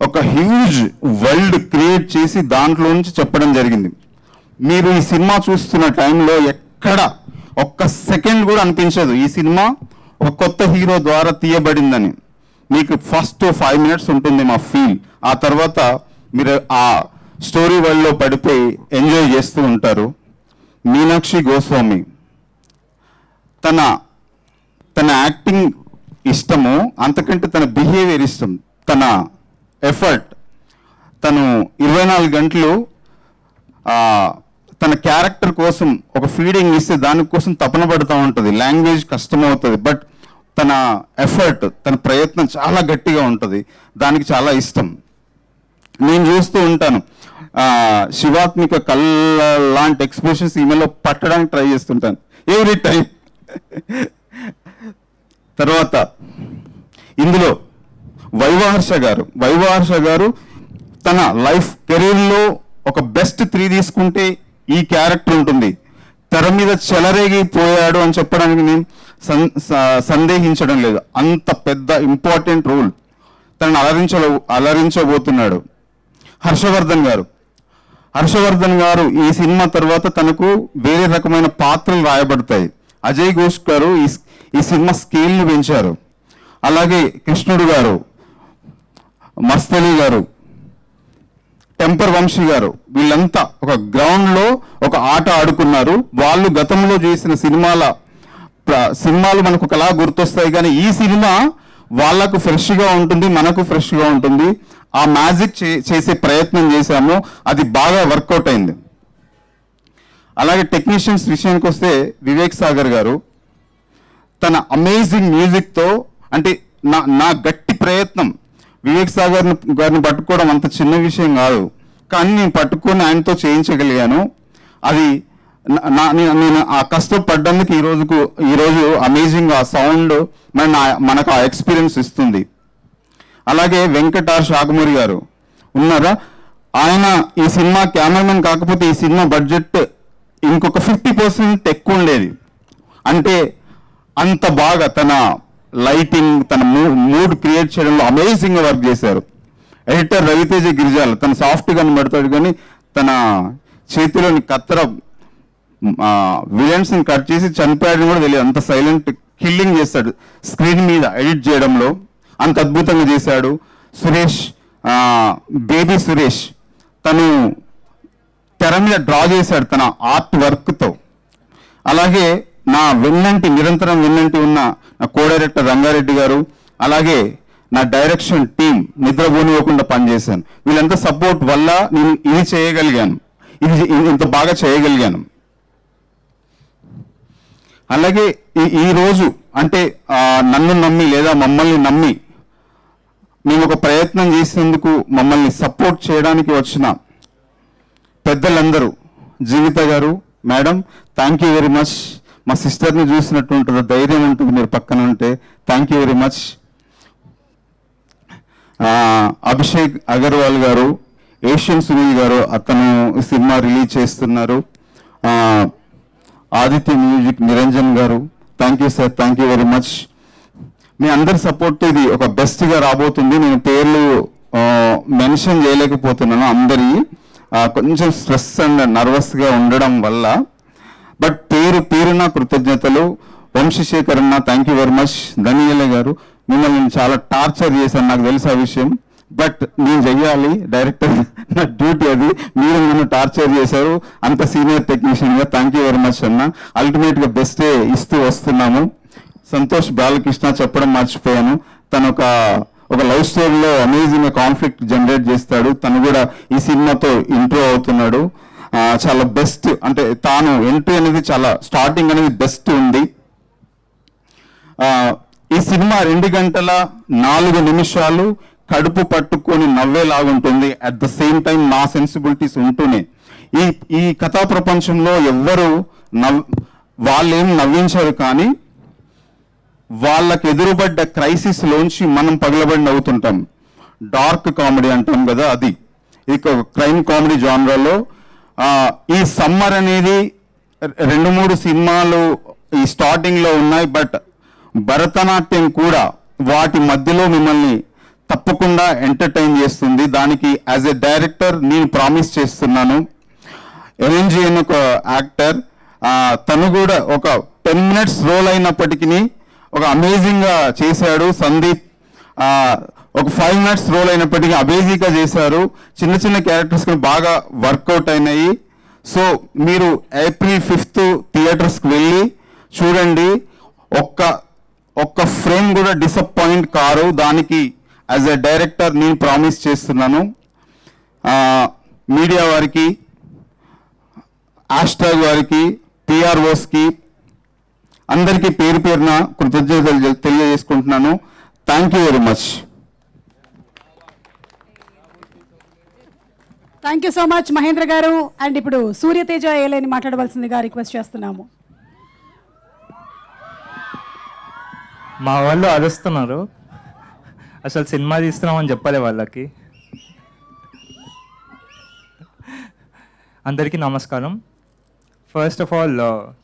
L: ఒక హ్యూజ్ వరల్డ్ క్రియేట్ చేసి దాంట్లో నుంచి చెప్పడం జరిగింది. మీరు ఈ సినిమా చూస్తున్న టైంలో ఎక్కడ ఒక్క సెకండ్ కూడా అనిపించదు ఈ సినిమా ఒక కొత్త హీరో ద్వారా తీయబడిందని. మీకు ఫస్ట్ 5 minutes ఉంటుంది మా ఫీల్. ఆ తర్వాత మీరు ఆ స్టోరీ వరల్డ్లో పడిపోయి ఎంజాయ్ చేస్తూ ఉంటారు. మీనాక్షి గోస్వామి, తన యాక్టింగ్ ఇష్టము, అంతకంటే తన బిహేవియర్ ఇష్టం, తన ఎఫర్ట్. తను 24 గంటలు తన క్యారెక్టర్ కోసం ఒక ఫీడింగ్ ఇస్తే దానికోసం తపన పడుతూ ఉంటుంది. లాంగ్వేజ్ కష్టమవుతుంది, బట్ తన ఎఫర్ట్, తన ప్రయత్నం చాలా గట్టిగా ఉంటుంది. దానికి చాలా ఇష్టం. నేను చూస్తూ ఉంటాను శివాత్మిక కళ్ళ లాంటి ఎక్స్ప్రెషన్స్ ఈమెలో పట్టడానికి ట్రై చేస్తుంటాను ఎవ్రీ టైం. తర్వాత ఇందులో వైవహర్ష గారు తన లైఫ్ కెరీర్లో ఒక బెస్ట్ 3 తీసుకుంటే ఈ క్యారెక్టర్ ఉంటుంది. తెర మీద చెలరేగిపోయాడు అని చెప్పడానికి నేను సందేహించడం లేదు. అంత పెద్ద ఇంపార్టెంట్ రోల్ తనను అలరించబోతున్నాడు. హర్షవర్ధన్ గారు ఈ సినిమా తర్వాత తనకు వేరే రకమైన పాత్రలు రాయబడతాయి. అజయ్ ఘోష్ గారు ఈ సినిమా స్కేల్ని పెంచారు. అలాగే కృష్ణుడు గారు, మస్తలి గారు, టెంపర్ వంశీ గారు, వీళ్ళంతా ఒక గ్రౌండ్లో ఒక ఆట ఆడుకున్నారు. వాళ్ళు గతంలో చేసిన సినిమాలు మనకు ఒకలా గుర్తొస్తాయి, కానీ ఈ సినిమా వాళ్ళకు ఫ్రెష్గా ఉంటుంది, మనకు ఫ్రెష్గా ఉంటుంది. ఆ మ్యాజిక్ చేసే ప్రయత్నం చేశాము, అది బాగా వర్కౌట్ అయింది. అలాగే టెక్నీషియన్స్ విషయానికి వస్తే వివేక్ సాగర్ గారు తన అమేజింగ్ మ్యూజిక్తో, అంటే నా గట్టి ప్రయత్నం వివేక్ సాగర్ గారిని పట్టుకోవడం అంత చిన్న విషయం కాదు, కానీ నేను పట్టుకొని ఆయనతో చేయించగలిగాను. అది నేను ఆ కష్టపడ్డందుకు ఈరోజు అమేజింగ్ ఆ సౌండ్ మనకు ఆ ఎక్స్పీరియన్స్ ఇస్తుంది. అలాగే వెంకటార్ శాగమూరి గారు ఉన్నారా, ఆయన ఈ సినిమా కెమెరామెన్ కాకపోతే ఈ సినిమా బడ్జెట్ ఇంకొక 50% ఎక్కువ ఉండేది. అంటే అంత బాగా తన లైటింగ్, తన మూడ్ క్రియేట్ చేయడంలో అమేజింగ్గా వర్క్ చేశారు. ఎడిటర్ రవితేజ గిరిజాల తన సాఫ్ట్గా కనబడతాడు, కానీ తన చేతిలోని కత్తెర విలన్స్ని కట్ చేసి చనిపోయాడని కూడా తెలియదు, అంత సైలెంట్ కిల్లింగ్ చేస్తాడు స్క్రీన్ మీద ఎడిట్ చేయడంలో, అంత అద్భుతంగా చేశాడు. సురేష్, బేబీ సురేష్, తను తెర మీద డ్రా చేశాడు తన ఆర్ట్ వర్క్తో. అలాగే నిరంతరం వెన్నంటి ఉన్న నా కో డైరెక్టర్ రంగారెడ్డి గారు, అలాగే నా డైరెక్షన్ టీం నిద్రపోనివ్వకుండా పనిచేశాను. వీళ్ళంతా సపోర్ట్ వల్ల నేను ఇది చేయగలిగాను, ఇంత బాగా చేయగలిగాను. అలాగే ఈరోజు అంటే నన్ను నమ్మి లేదా మమ్మల్ని నమ్మి మేము ఒక ప్రయత్నం చేసినందుకు మమ్మల్ని సపోర్ట్ చేయడానికి వచ్చిన పెద్దలందరూ, జీవిత గారు, madam, thank you very much. మా సిస్టర్ని చూసినట్టు ఉంటుంది, ధైర్యం ఉంటుంది మీరు పక్కన ఉంటే. Thank you very much. Abhishek Agarwal గారు, ఏషియన్ సునీల్ గారు, అతను సినిమా రిలీజ్ చేస్తున్నారు. Aditya music Niranjan garu, thank you sir, thank you very much. మీ అందరి సపోర్ట్ ఇది ఒక బెస్ట్గా రాబోతుంది. నేను పేర్లు మెన్షన్ చేయలేకపోతున్నాను అందరి, కొంచెం స్ట్రెస్ అండ్ నర్వస్గా ఉండడం వల్ల. బట్ పేరున కృతజ్ఞతలు. వంశశేఖర్ అన్న, థ్యాంక్ యూ వెరీ మచ్. ధనియల గారు, మిమ్మల్ని నేను చాలా టార్చర్ చేశాను, నాకు తెలుసు ఆ విషయం, బట్ నేను చెయ్యాలి, డైరెక్టర్ నా డ్యూటీ అది. మీరు నన్ను టార్చర్ చేశారు అంత సీనియర్ టెక్నీషియన్గా. థ్యాంక్ యూ వెరీ మచ్ అన్న. అల్టిమేట్గా బెస్టే ఇస్తూ వస్తున్నాము. సంతోష్ బాలకృష్ణ చెప్పడం మర్చిపోయాను, తను ఒక లవ్ స్టోరీలో అమేజింగ్ కాన్ఫ్లిక్ట్ జనరేట్ చేస్తాడు. తను కూడా ఈ సినిమాతో ఇంప్రూవ్ అవుతున్నాడు. చాలా బెస్ట్, అంటే తాను ఎంట్రీ అనేది చాలా స్టార్టింగ్ అనేది బెస్ట్ ఉంది. ఈ సినిమా 2 గంటల 4 నిమిషాలు కడుపు పట్టుకొని నవ్వేలాగుంటుంది. అట్ ద సేమ్ టైం నా సెన్సిబిలిటీస్ ఉంటూనే ఈ కథా ప్రపంచంలో ఎవ్వరు వాళ్ళేం నవ్వించారు, కానీ వాళ్ళకి ఎదురుపడ్డ క్రైసిస్లోంచి మనం పగలబడి నవ్వుతుంటాం. డార్క్ కామెడీ అంటాం కదా, అది ఇక క్రైమ్ కామెడీ జానరాలో. ఈ సమ్మర్ అనేది 2-3 సినిమాలు ఈ స్టార్టింగ్లో ఉన్నాయి, బట్ భరతనాట్యం కూడా వాటి మధ్యలో మిమ్మల్ని తప్పకుండా ఎంటర్టైన్ చేస్తుంది. దానికి యాజ్ ఎ డైరెక్టర్ నేను ప్రామిస్ చేస్తున్నాను. ఎన్ఎన్జీ అని ఒక యాక్టర్, తను కూడా ఒక 10 minutes రోల్ అయినప్పటికీ ఒక అమేజింగ్గా చేశాడు. సందీప్ ఒక 5 minutes రోల్ అయినప్పటికీ అమేజింగ్గా చేశారు. చిన్న చిన్న క్యారెక్టర్స్ బాగా వర్కౌట్ అయినాయి. సో మీరు April 5th థియేటర్స్కి వెళ్ళి చూడండి. ఒక్క ఫ్రేమ్ కూడా డిసప్పాయింట్ కారు. దానికి యాజ్ ఎ డైరెక్టర్ నేను ప్రామిస్ చేస్తున్నాను. మీడియా వారికి, హ్యాష్ట్యాగ్ వారికి, పిఆర్ఓస్కి అందరికీ పేరున కృతజ్ఞతలు తెలియజేసుకుంటున్నాను. Thank you very much.
A: Thank you so much Mahendra garu. And ఇప్పుడు సూర్యతేజ ఏలేని మాట్లాడవలసిందిగా రిక్వెస్ట్ చేస్తున్నాము.
M: మా వాళ్ళు అరుస్తున్నారు, అసలు సినిమా తీస్తున్నామని చెప్పలే వాళ్ళకి. అందరికీ నమస్కారం. First of all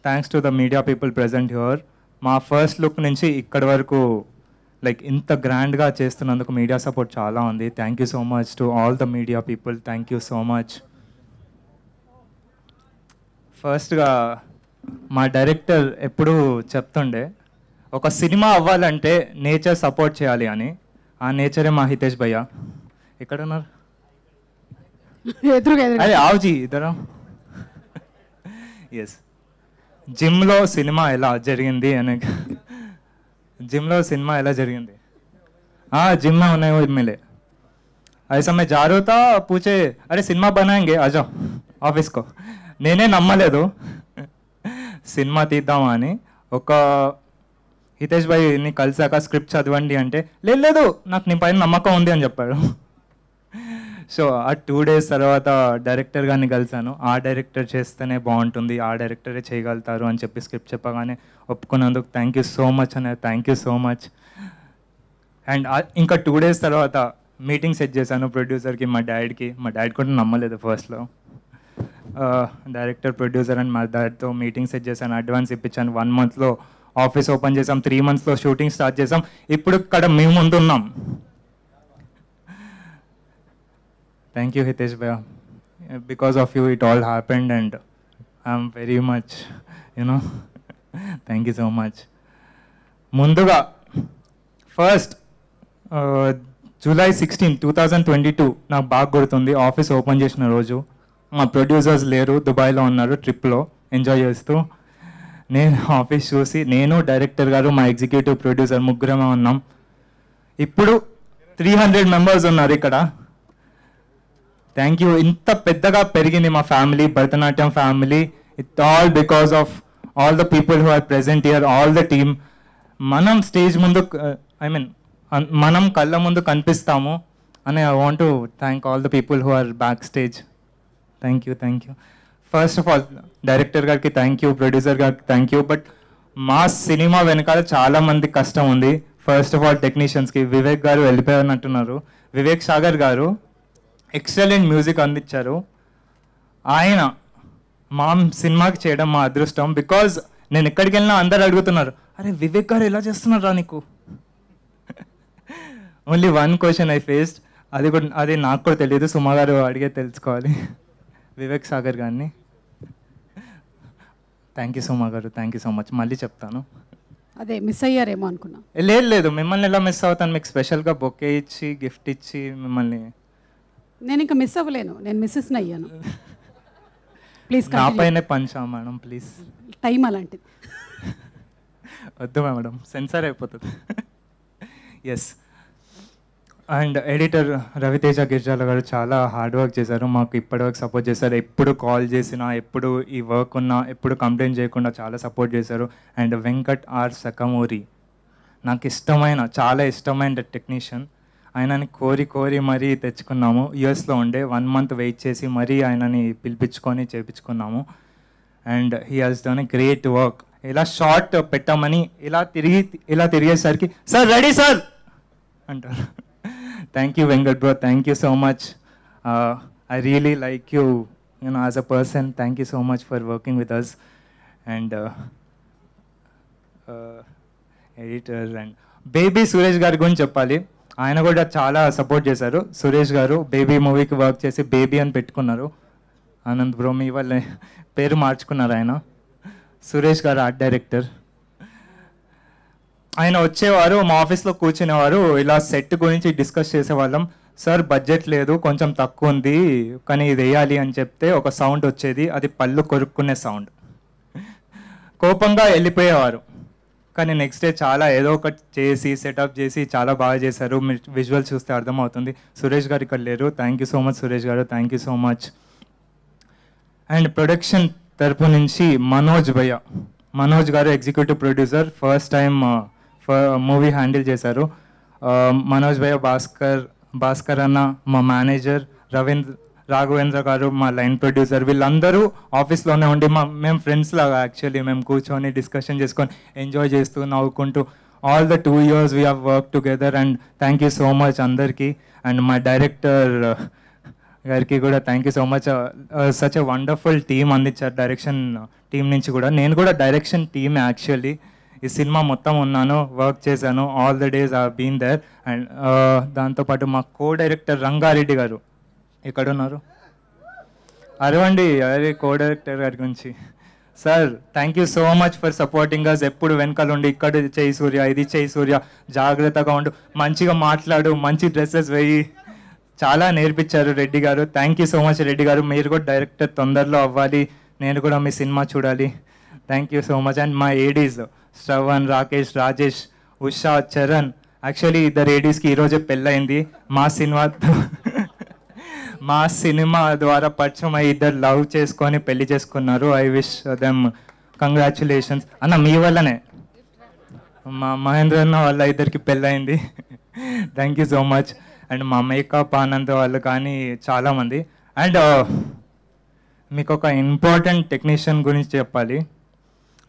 M: thanks to the media people present here. మా ఫస్ట్ లుక్ నుంచి ఇక్కడి వరకు లైక్ ఇంత గ్రాండ్గా చేస్తున్నందుకు మీడియా సపోర్ట్ చాలా ఉంది. Thank you so much to all the media people. Thank you so much. ఫస్ట్గా మా డైరెక్టర్ ఎప్పుడూ చెప్తుండే, ఒక సినిమా అవ్వాలంటే నేచర్ సపోర్ట్ చేయాలి అని. ఆ నేచరే మా హితేష్ భయ్య. ఎక్కడ ఉన్నారు? అరే ఆవుజీ ఇద్దరు. ఎస్, జిమ్లో సినిమా ఎలా జరిగింది అని. జిమ్లో సినిమా ఎలా జరిగింది? जिम में होने वो मिले. ऐसा मैं जा रहा था, पूछे अरे सिनेमा बनाएंगे आ जाओ ऑफिस को. నేనే నమ్మలేదు సినిమా తీద్దామని. ఒక హితేష్ భాయ్ని కలిసాక స్క్రిప్ట్ చదవండి అంటే లేదు నాకు నీ పైన నమ్మకం ఉంది అని చెప్పాడు. సో ఆ 2 days తర్వాత డైరెక్టర్ గారిని కలిసాను. ఆ డైరెక్టర్ చేస్తేనే బాగుంటుంది, ఆ డైరెక్టరే చేయగలుగుతారు అని చెప్పి స్క్రిప్ట్ చెప్పగానే ఒప్పుకున్నందుకు థ్యాంక్ యూ సో మచ్ అనే. Thank you so much. And ఇంకా 2 days తర్వాత మీటింగ్ సెట్ చేశాను ప్రొడ్యూసర్కి, మా డాడీకి. మా డాడీ కూడా నమ్మలేదు ఫస్ట్లో. డైరెక్టర్, ప్రొడ్యూసర్ అండ్ మా డాడీతో మీటింగ్ సెట్ చేశాను. అడ్వాన్స్ ఇప్పించాను. 1 monthలో ఆఫీస్ ఓపెన్ చేసాం. 3 monthsలో షూటింగ్ స్టార్ట్ చేసాం. ఇప్పుడు ఇక్కడ మేము ముందున్నాం. థ్యాంక్ యూ హితేష్ భయ్య. Because of you it all happened and I'm very much thank you so much. ముందుగా ఫస్ట్ July 16, 2022 నాకు బాగా గుర్తుంది. ఆఫీస్ ఓపెన్ చేసిన రోజు. మా ప్రొడ్యూసర్స్ లేరు, దుబాయ్లో ఉన్నారు ట్రిప్లో ఎంజాయ్ చేస్తూ. నేను ఆఫీస్ చూసి, నేను డైరెక్టర్ గారు మా ఎగ్జిక్యూటివ్ ప్రొడ్యూసర్ ముగ్గురమే ఉన్నాం. ఇప్పుడు 300 members ఉన్నారు ఇక్కడ. Thank you. ఇంత పెద్దగా పెరిగింది మా family, Bharatanatyam family. It all because of all the people who are present here, all the team. మనం స్టేజ్ ముందు మనం కళ్ళ ముందు కనిపిస్తాము అని. I want to thank all the people who are back stage. Thank you, thank you. First of all director గారికి థ్యాంక్ యూ, ప్రొడ్యూసర్ గారికి థ్యాంక్ యూ. బట్ మా సినిమా వెనకాల చాలా మంది కష్టం ఉంది. ఫస్ట్ ఆఫ్ ఆల్ టెక్నీషియన్స్కి. వివేక్ గారు వెళ్ళిపోయారంటున్నారు. వివేక్ సాగర్ గారు ఎక్సలెంట్ మ్యూజిక్ అందించారు. ఆయన మా సినిమాకి చేయడం మా అదృష్టం. బికాజ్ నేను ఎక్కడికి వెళ్ళినా అందరు అడుగుతున్నారు, అరే వివేక్ గారు ఎలా చేస్తున్నారా నీకు. Only 1 question I faced. అది నాకు కూడా తెలియదు, సుమా గారు అడిగే తెలుసుకోవాలి. వివేక్ సాగర్ గారిని. Thank you Suma garu, thank you so much. మళ్ళీ చెప్తాను.
A: అదే మిస్ అయ్యారేమో అనుకున్నా.
M: లేదు మిమ్మల్ని ఎలా మిస్ అవుతాను. మీకు స్పెషల్గా బొకే ఇచ్చి గిఫ్ట్ ఇచ్చి మిమ్మల్ని.
A: నేను ఇంకా మిస్ అవ్వలేను, నేను మిస్సెస్ని అయ్యాను. ప్లీజ్
M: నా పైనే పంచా మేడం, ప్లీజ్.
A: టైం అలాంటిది.
M: వద్దు మేడం, సెన్సార్ అయిపోతుంది. Yes. And editor Raviteja Girijala garu చాలా హార్డ్ వర్క్ చేశారు. మాకు ఇప్పటివరకు సపోర్ట్ చేశారు. ఎప్పుడు కాల్ చేసినా, ఎప్పుడు ఈ వర్క్ ఉన్నా, ఎప్పుడు కంప్లైంట్ చేయకుండా చాలా సపోర్ట్ చేశారు. అండ్ వెంకట్ ఆర్ సకమూరి నాకు ఇష్టమైన, చాలా ఇష్టమైన టెక్నీషియన్. ఆయనని కోరి మరీ తెచ్చుకున్నాము. యూఎస్లో ఉండే 1 month వెయిట్ చేసి మరీ ఆయనని పిలిపించుకొని చేయించుకున్నాము. And he has done a great work. ఇలా షార్ట్ పెట్టామని ఇలా తిరిగేసరికి సార్ రెడీ సార్ అంటారు. Thank you Venkat bro, thank you so much. I really like you as a person. Thank you so much for working with us. And editor and baby Suresh గారి గురించి చెప్పాలి. ఆయన కూడా చాలా సపోర్ట్ చేశారు. సురేష్ గారు బేబీ మూవీకి వర్క్ చేసి బేబీ అని పెట్టుకున్నారు. ఆనంద్ బ్రో మీ వాళ్ళ పేరు మార్చుకున్నారు ఆయన. సురేష్ గారు ఆర్ట్ డైరెక్టర్. ఆయన వచ్చేవారు, మా ఆఫీస్లో కూర్చునేవారు. ఇలా సెట్ గురించి డిస్కస్ చేసేవాళ్ళం. సార్ బడ్జెట్ లేదు, కొంచెం తక్కువ ఉంది, కానీ ఇది వేయాలి అని చెప్తే ఒక సౌండ్ వచ్చేది. అది పళ్ళు కొరుక్కునే సౌండ్. కోపంగా వెళ్ళిపోయేవారు. కానీ నెక్స్ట్ డే చాలా ఏదో ఒకటి చేసి సెటప్ చేసి చాలా బాగా చేశారు. మీరు విజువల్ చూస్తే అర్థమవుతుంది. సురేష్ గారు ఇక్కడ లేరు. Thank you so much Suresh garu, thank you so much. And production తరపు నుంచి Manoj garu executive producer. First time movie handle చేశారు. మనోజ్ భయ్య, భాస్కర్ అన్న మా మేనేజర్, రాఘవేంద్ర గారు మా లైన్ ప్రొడ్యూసర్. వీళ్ళందరూ ఆఫీస్లోనే ఉండి మేము ఫ్రెండ్స్ లాగా యాక్చువల్లీ మేము కూర్చొని డిస్కషన్ చేసుకొని ఎంజాయ్ చేస్తూ నవ్వుకుంటూ all the 2 years we have work together. And thank you so much అందరికీ. అండ్ మా డైరెక్టర్ గారికి కూడా thank you so much. Such a wonderful team అందించారు డైరెక్షన్ టీం నుంచి కూడా. నేను కూడా డైరెక్షన్ టీమ్ యాక్చువల్లీ. ఈ సినిమా మొత్తం ఉన్నాను, వర్క్ చేశాను. All the days I been there. And దాంతోపాటు మా డైరెక్టర్ రంగారెడ్డి గారు ఎక్కడున్నారు, అరవండి. అదే డైరెక్టర్ గారి గురించి sir thank you so much for supporting us. ఎప్పుడు వెనకాల ఉండి ఇక్కడ చేయి సూర్య, ఇది చేయి సూర్య, జాగ్రత్తగా ఉండు, మంచిగా మాట్లాడు, మంచి డ్రెస్సెస్ వేయి, చాలా నేర్పించారు రెడ్డి గారు. Thank you so much Reddy గారు. మీరు కూడా డైరెక్టర్ తొందరలో అవ్వాలి, నేను కూడా మీ సినిమా చూడాలి. Thank you so much. And మా ఏడీస్ శ్రవణ్, రాకేష్, రాజేష్, ఉషా, చరణ్. యాక్చువల్లీ ఇద్దరు ఏడీస్కి ఈరోజే పెళ్ళయింది. మా సినిమా ద్వారా పరిచయం అయ్యి ఇద్దరు లవ్ చేసుకొని పెళ్లి చేసుకున్నారు. I wish them congratulations. అన్న మీ వల్లనే మా మహేంద్ర అన్న వాళ్ళ ఇద్దరికి పెళ్ళయింది. Thank you so much. And మా మేకప్ ఆనంద్ వాళ్ళు కానీ చాలామంది. అండ్ మీకు ఒక ఇంపార్టెంట్ టెక్నీషియన్ గురించి చెప్పాలి.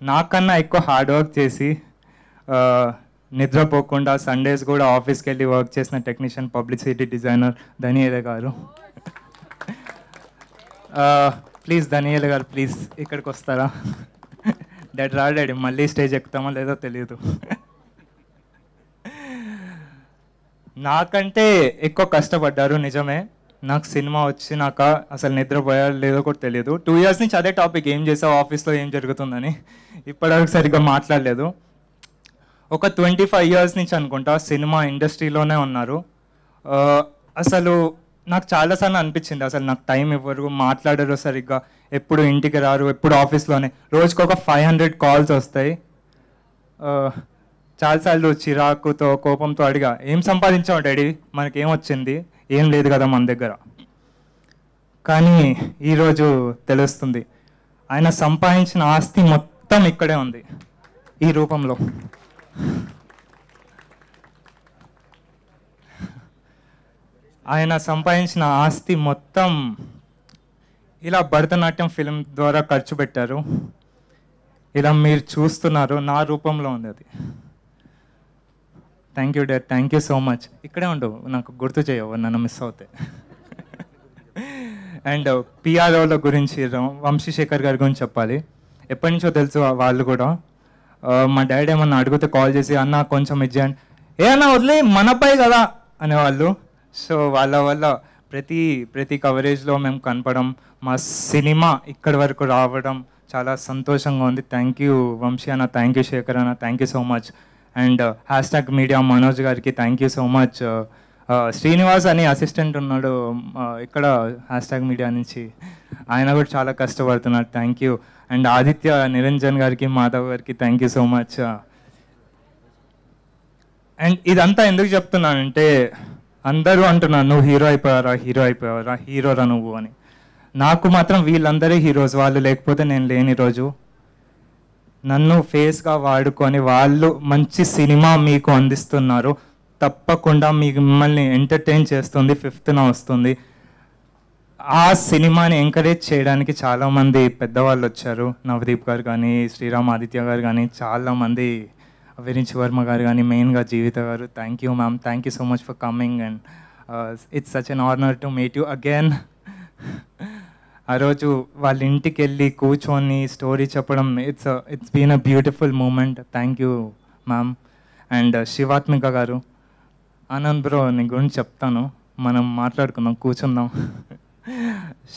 M: నాకన్నా ఎక్కువ హార్డ్ వర్క్ చేసి నిద్రపోకుండా సండేస్ కూడా ఆఫీస్కి వెళ్ళి వర్క్ చేసిన టెక్నీషియన్, పబ్లిసిటీ డిజైనర్ ధనియేల గారు. ప్లీజ్ ధనియేల గారు ప్లీజ్ ఇక్కడికి వస్తారా? డాడీ మళ్ళీ స్టేజ్ ఎక్కుతామో లేదో తెలియదు. నాకంటే ఎక్కువ కష్టపడ్డారు నిజమే. నాకు సినిమా వచ్చినాక అసలు నిద్రపోయారో లేదో కూడా తెలియదు. 2 years నుంచి అదే టాపిక్, ఏం చేసావు ఆఫీస్లో, ఏం జరుగుతుందని. ఇప్పటివరకు సరిగ్గా మాట్లాడలేదు. ఒక 25 years నుంచి అనుకుంటా సినిమా ఇండస్ట్రీలోనే ఉన్నారు. అసలు నాకు చాలాసార్లు అనిపించింది అసలు నాకు టైం ఇవ్వరు, మాట్లాడరు సరిగ్గా, ఎప్పుడు ఇంటికి రారు, ఎప్పుడు ఆఫీస్లోనే. రోజుకి ఒక 500 calls వస్తాయి. చాలాసార్లు చిరాకుతో కోపంతో అడిగా, ఏం సంపాదించావు డాడీ, మనకేం వచ్చింది, ఏం లేదు కదా మన దగ్గర. కానీ ఈరోజు తెలుస్తుంది ఆయన సంపాదించిన ఆస్తి మొత్తం ఇక్కడే ఉంది, ఈ రూపంలో. ఆయన సంపాదించిన ఆస్తి మొత్తం ఇలా భరతనాట్యం ఫిలిం ద్వారా ఖర్చు పెట్టారు. ఇలా మీరు చూస్తున్నారు, నా రూపంలో ఉంది అది. Thank you dad, thank you so much. ఇక్కడే ఉండవు, నాకు గుర్తు చేయవు నన్ను మిస్ అవుతాయి. అండ్ పిఆర్ఓల గురించి, వంశీశేఖర్ గారి గురించి చెప్పాలి. ఎప్పటి నుంచో తెలుసు వాళ్ళు కూడా. మా డాడీ ఏమన్నా అడిగితే కాల్ చేసి, అన్న కొంచెం ఇచ్చేయండి, ఏ అన్న వదిలే మనపై కదా అనేవాళ్ళు. సో వాళ్ళ వల్ల ప్రతి కవరేజ్లో మేము కనపడడం, మా సినిమా ఇక్కడి వరకు రావడం చాలా సంతోషంగా ఉంది. థ్యాంక్ యూ వంశీ అన్న, థ్యాంక్ యూ శేఖర్ అన్న, thank you so much. And #media Manoj గారికి thank you so much. Srinivas అని అసిస్టెంట్ ఉన్నాడు ఇక్కడ #మీడియా నుంచి, ఆయన కూడా చాలా కష్టపడుతున్నాడు. Thank you. And Aditya, Niranjan గారికి, మాధవ్ గారికి thank you so much. And ఇదంతా ఎందుకు చెప్తున్నానంటే, అందరూ అంటున్నారు నువ్వు హీరో అయిపోయావరా, హీరోరా నువ్వు అని. నాకు మాత్రం వీళ్ళందరే హీరోస్, వాళ్ళు లేకపోతే నేను లేని రోజు. నన్ను ఫేస్గా వాడుకొని వాళ్ళు మంచి సినిమా మీకు అందిస్తున్నారు. తప్పకుండా మిమ్మల్ని ఎంటర్టైన్ చేస్తుంది. 5th వస్తుంది. ఆ సినిమాని ఎంకరేజ్ చేయడానికి చాలామంది పెద్దవాళ్ళు వచ్చారు. నవదీప్ గారు కానీ, శ్రీరామ్ ఆదిత్య గారు కానీ, చాలామంది, విరించి వర్మ గారు కానీ, మెయిన్గా Jeevitha garu. Thank you ma'am, thank you so much for coming. And it's such an honour to meet you again. ఆ రోజు వాళ్ళ ఇంటికి వెళ్ళి కూర్చొని స్టోరీ చెప్పడం, it's been a beautiful moment. Thank you ma'am. And Shivathmika garu, Anand bro నీ గురించి చెప్తాను, మనం మాట్లాడుకుందాం, కూర్చుందాం.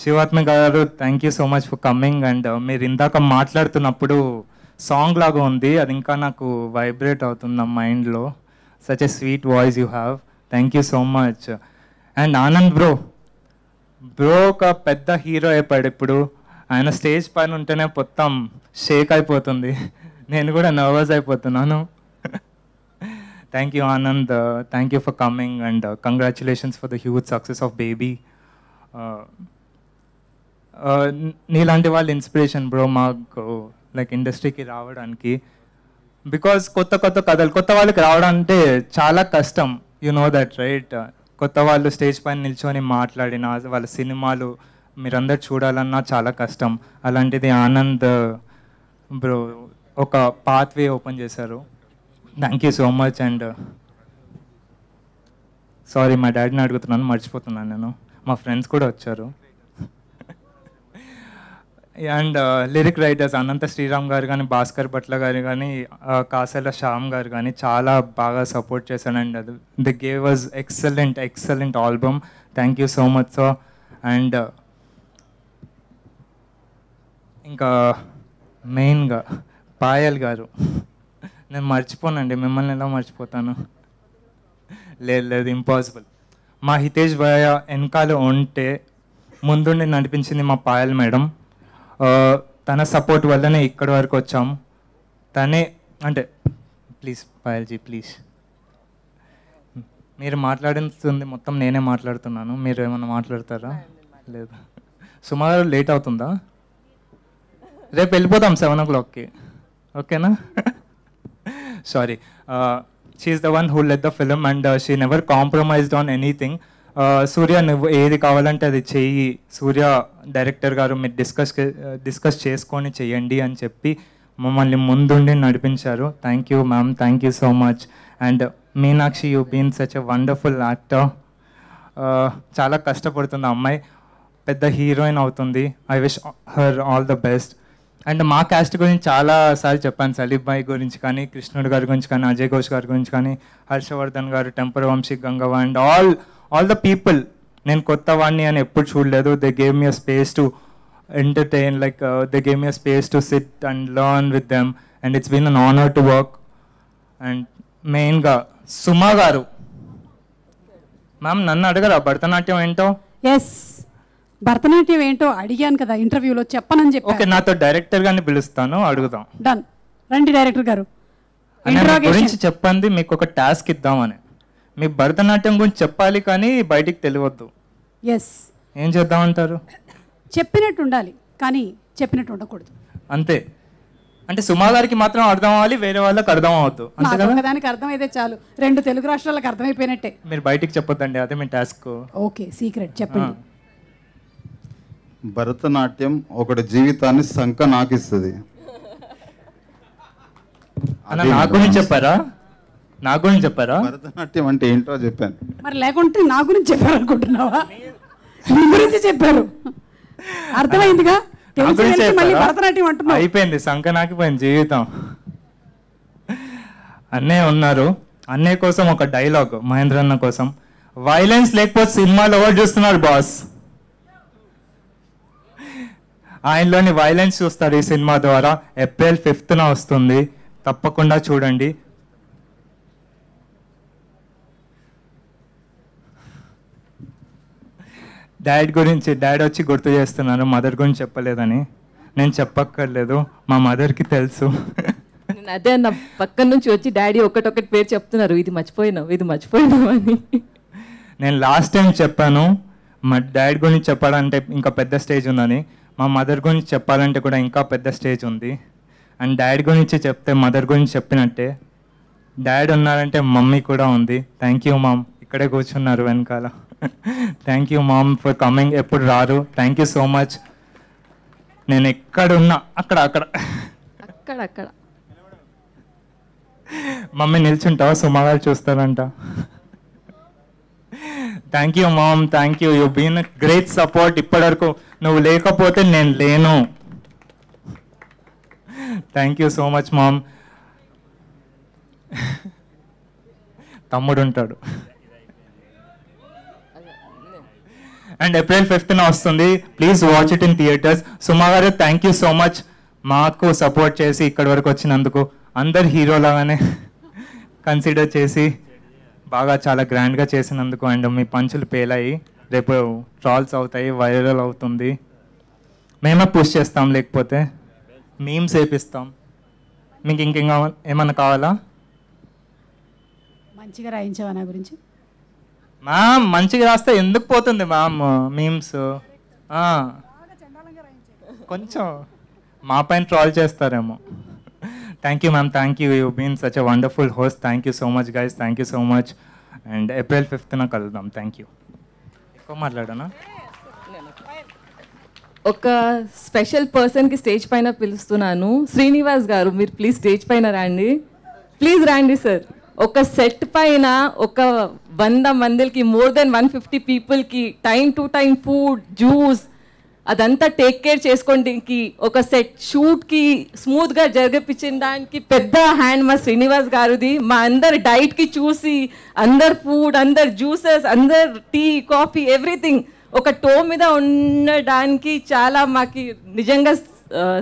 M: శివాత్మిక గారు thank you so much for coming. And మీరు ఇందాక మాట్లాడుతున్నప్పుడు సాంగ్ లాగా ఉంది, అది ఇంకా నాకు వైబ్రేట్ అవుతుంది నా మైండ్లో. Such a sweet voice you have. Thank you so much. And Anand bro ఒక పెద్ద హీరో అయిపోయాడు ఇప్పుడు. ఆయన స్టేజ్ పైన ఉంటేనే మొత్తం షేక్ అయిపోతుంది, నేను కూడా నర్వస్ అయిపోతున్నాను. Thank you Anand, thank you for coming. And congratulations for the huge success of baby. నీలాంటి వాళ్ళు ఇన్స్పిరేషన్ బ్రో మాకు, లైక్ ఇండస్ట్రీకి రావడానికి. బికాజ్ కొత్త కథలు కొత్త వాళ్ళకి రావడం అంటే చాలా కష్టం, యు నో దట్ రైట్. కొత్త వాళ్ళు స్టేజ్ పైన నిల్చొని మాట్లాడిన వాళ్ళ సినిమాలు మీరందరూ చూడాలన్నా చాలా కష్టం. అలాంటిది ఆనంద్ బ్రో ఒక పాత్వే ఓపెన్ చేశారు. Thank you so much. And sorry మా డాడీని అడుగుతున్నాను, మర్చిపోతున్నాను నేను. మా ఫ్రెండ్స్ కూడా వచ్చారు. And lyric writers Anantha Sriram గారు కానీ, భాస్కర్ భట్ల గారు కానీ, కాసల శ్యామ్ గారు కానీ చాలా బాగా సపోర్ట్ చేశాను. And the gave was excellent album. Thank you so much sir. And ఇంకా మెయిన్గా పాయల్ గారు, నేను మర్చిపోనండి, మిమ్మల్ని ఎలా మర్చిపోతాను? లేదు లేదు, ఇంపాసిబుల్. మా హితేష్ భయ్య వెనకాల ఉంటే ముందుండి నడిపించింది మా పాయల్ మేడం. తన సపోర్ట్ వల్లనే ఇక్కడి వరకు వచ్చాము. తనే అంటే ప్లీజ్ పాయల్జీ ప్లీజ్, మీరు మాట్లాడుతుంది మొత్తం నేనే మాట్లాడుతున్నాను, మీరు ఏమన్నా మాట్లాడతారా? లేదు. సుమారు లేట్ అవుతుందా? రేపు వెళ్ళిపోతాం 7 o'clockకి, ఓకేనా? Sorry. She is the one who led the film and she never compromised on anything. Surya నువ్వు ఏది కావాలంటే అది చెయ్యి, సూర్య డైరెక్టర్ గారు మీరు డిస్కస్ చేసుకొని చెయ్యండి అని చెప్పి మమ్మల్ని ముందుండి నడిపించారు. Thank you ma'am, thank you so much. And Meenakshi, you been such a wonderful actor. చాలా కష్టపడుతుంది అమ్మాయి, పెద్ద హీరోయిన్ అవుతుంది. I wish her all the best. And మా క్యాస్ట్ గురించి చాలాసార్లు చెప్పాను, సలీబ్ భాయ్ గురించి కానీ, కృష్ణుడు గారి గురించి కానీ, అజయ్ ఘోష్ గారి గురించి కానీ, Harshavardhan garu, Temper Vamsi, Gangavva and all the people. నేను కొత్త వాడిని అని ఎప్పుడు చూడలేదు. They gave me a space to entertain, like they gave me a space to sit and learn with them and it's been an honour to work. And మెయిన్గా సుమా గారు మ్యామ్, నన్ను అడగరా భరతనాట్యం ఏంటో?
A: ఎస్, భరతనాట్యం ఏంటో అడిగాను కదా ఇంటర్వ్యూలో, చెప్పనని చెప్పి.
M: ఓకే, నాతో డైరెక్టర్ గారిని పిలుస్తాను, అడుగుదాం.
A: డన్, రండి డైరెక్టర్ గారు.
M: గురించి చెప్పండి, మీకు ఒక టాస్క్ ఇద్దామని. మీ భరతనాట్యం గురించి చెప్పాలి కానీ బయటికి తెలియవద్దు.
A: ఎస్,
M: ఏం చేద్దామంటారు?
A: చెప్పినట్టు ఉండాలి కానీ చెప్పినట్టు ఉండకూడదు.
M: అంతే. అంటే సుమా గారికి మాత్రం అర్థం అవ్వాలి, వేరే వాళ్ళకి అర్థం అవ్వద్దు. అంతే కదా?
A: దానికి అర్థమైతే చాలు, 2 తెలుగు రాష్ట్రాలకు అర్థమైపోయినట్టే.
M: మీరు బయటికి చెప్పొద్దండి, అదే మీ టాస్క్.
A: ఓకే, సీక్రెట్ చెప్పండి.
L: భరతనాట్యం ఒకటి జీవితాన్ని సంక నాకిస్తుంది.
M: అన్న నా గురించి చెప్పారా? నా గురించి చెప్పారా?
L: భరతనాట్యం అంటే ఏంటో చెప్పాను.
A: మరి లేకుంటే నా గురించి చెప్పారు అనుకుంటున్నావా? నీ గురించి చెప్పారు, అర్థమైందిగా. మళ్ళీ భరతనాట్యం అంటున్నావు.
M: అయిపోయింది, సంక నాకిపోయింది జీవితం. అన్నయ్య ఉన్నారు, అన్నయ్య కోసం ఒక డైలాగ్ మహేంద్ర అన్న కోసం. వైలెన్స్ లేకపోతే సినిమాలో ఎవరు చూస్తున్నారు బాస్? ఆయనలోని వైలెన్స్ చూస్తారు ఈ సినిమా ద్వారా. April 5th వస్తుంది, తప్పకుండా చూడండి. డాడ్ వచ్చి గుర్తు చేస్తున్నాను, మదర్ గురించి చెప్పలేదని. నేను చెప్పక్కర్లేదు, మా మదర్కి తెలుసు.
F: నేను అదే అన్న, పక్కన నుంచి వచ్చి డాడీ ఒకటొకటి పేరు చెప్తున్నారు, ఇది మర్చిపోయినావు అని.
M: నేను లాస్ట్ టైం చెప్పాను మా డాడ్ గురించి చెప్పాలంటే ఇంకా పెద్ద స్టేజ్ ఉందని, మా మదర్ గురించి చెప్పాలంటే కూడా ఇంకా పెద్ద స్టేజ్ ఉంది. అండ్ డాడ్ గురించి చెప్తే మదర్ గురించి చెప్పినట్టే. డాడ్ ఉన్నారంటే మమ్మీ కూడా ఉంది. థ్యాంక్ యూ మామ్, ఇక్కడే కూర్చున్నారు వెనకాల. Thank you mom for coming, ఎప్పుడు రారు. Thank you so much. నేను ఎక్కడున్నా అక్కడ మమ్మీ నిల్చుంటావా? సుమా గారు చూస్తారంట. Thank you mom, thank you. You been great support. ఇప్పటివరకు నువ్వు లేకపోతే నేను లేను. Thank you so much mom. తమ్ముడు ఉంటాడు. అండ్ April 5th వస్తుంది, please watch it in theatres. Suma garu thank you so much మాకు సపోర్ట్ చేసి ఇక్కడి వరకు వచ్చినందుకు. అందరు హీరోలాగానే కన్సిడర్ చేసి బాగా చాలా గ్రాండ్గా చేసినందుకు. అండ్ మీ పంచులు పేలాయి, రేపు ట్రాల్స్ అవుతాయి, వైరల్ అవుతుంది. మేమే పుష్ చేస్తాం, లేకపోతే మీమ్స్ వేపిస్తాం. మీకు ఇంకేం ఏమన్నా కావాలా?
A: మంచిగా రాయించావా నా గురించి?
M: మ్యామ్ మంచిగా రాస్తే ఎందుకు పోతుంది మ్యామ్ మీమ్స్? కొంచెం మా పైన ట్రాల్ చేస్తారేమో. Thank you ma'am, thank you. You been such a wonderful host. Thank you so much guys, thank you so much. And April 5th కలుద్దాం. Thank you. ఎక్కువ మాట్లాడానా?
F: ఒక స్పెషల్ పర్సన్కి స్టేజ్ పైన పిలుస్తున్నాను. శ్రీనివాస్ గారు, మీరు ప్లీజ్ స్టేజ్ పైన రండి. ప్లీజ్ రండి సార్. ఒక సెట్ పైన ఒక 100 మందికి, మోర్ దెన్ 150 పీపుల్కి time to time food, juice అదంతా టేక్ కేర్ చేసుకోవడానికి, ఒక సెట్ షూట్కి స్మూత్గా జరిపించడానికి పెద్ద హ్యాండ్ మా శ్రీనివాస్ గారుది. మా అందరి డైట్కి చూసి, అందరు ఫుడ్, అందరు జ్యూసెస్, అందరు టీ, కాఫీ, ఎవ్రీథింగ్ ఒక టో మీద ఉండడానికి చాలా మాకు నిజంగా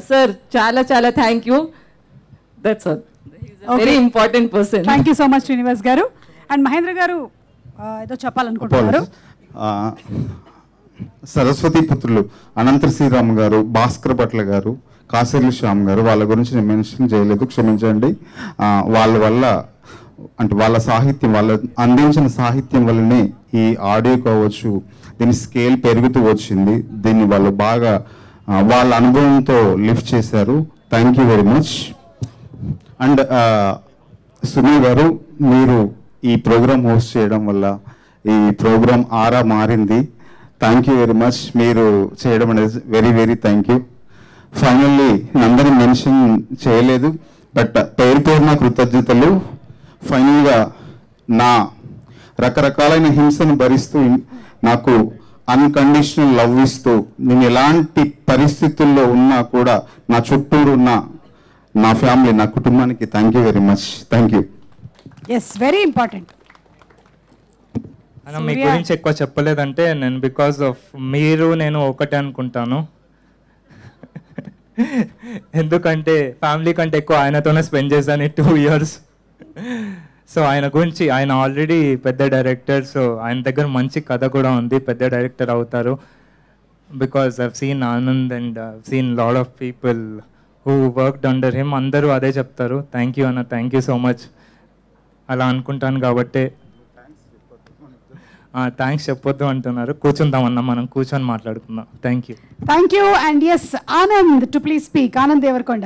F: సార్ చాలా చాలా thank you. That's all. Very important person.
A: Thank you so much Srinivas గారు. అండ్ మహేంద్ర గారు ఏదో చెప్పాలనుకుంటున్నారు.
L: సరస్వతి పుత్రులు అనంత శ్రీరామ్ గారు, భాస్కర్ భట్ల గారు, కాసర్లి శ్యామ్ గారు, వాళ్ళ గురించి నేను మెన్షన్ చేయలేదు, క్షమించండి. వాళ్ళ వల్ల అంటే వాళ్ళ సాహిత్యం, వాళ్ళ అందించిన సాహిత్యం వల్లనే ఈ ఆడియో కావచ్చు దీని స్కేల్ పెరుగుతూ వచ్చింది. దీన్ని వాళ్ళు బాగా వాళ్ళ అనుభవంతో లిఫ్ట్ చేశారు. Thank you very much. And Sunil గారు, మీరు ఈ ప్రోగ్రామ్ హోస్ట్ చేయడం వల్ల ఈ ప్రోగ్రామ్ ఆరా మారింది. Thank you very much. మీరు చేయడం అనేది very very thank you. Finally అందరినీ మెన్షన్ చేయలేదు, బట్ పేరు పేరున కృతజ్ఞతలు. ఫైనల్గా నా రకరకాలైన హింసను భరిస్తూ నాకు అన్కండిషనల్ లవ్ ఇస్తూ నేను ఎలాంటి పరిస్థితుల్లో ఉన్నా కూడా నా చుట్టూరు ఉన్న నా ఫ్యామిలీ, నా కుటుంబానికి thank you very much. Thank you.
A: Yes, very important.
M: మీ గురించి ఎక్కువ చెప్పలేదంటే నేను బికాస్ ఆఫ్ మీరు నేను ఒకటే అనుకుంటాను. ఎందుకంటే ఫ్యామిలీ కంటే ఎక్కువ ఆయనతోనే స్పెండ్ చేశాను 2 years. సో ఆయన గురించి, ఆయన ఆల్రెడీ పెద్ద డైరెక్టర్, సో ఆయన దగ్గర మంచి కథ కూడా ఉంది, పెద్ద డైరెక్టర్ అవుతారు. Because I've seen Anand and seen lot of people who worked under him. అందరూ అదే చెప్తారు. థ్యాంక్ యూ అన్న, థ్యాంక్ యూ సో మచ్. అలా అనుకుంటాను కాబట్టి థ్యాంక్స్ చెప్పొద్దు అంటున్నారు. కూర్చుందామన్నా, మనం కూర్చొని మాట్లాడుకుందాం. Thank you.
A: Thank you. And yes, Anand to please speak. Anand Deverakonda.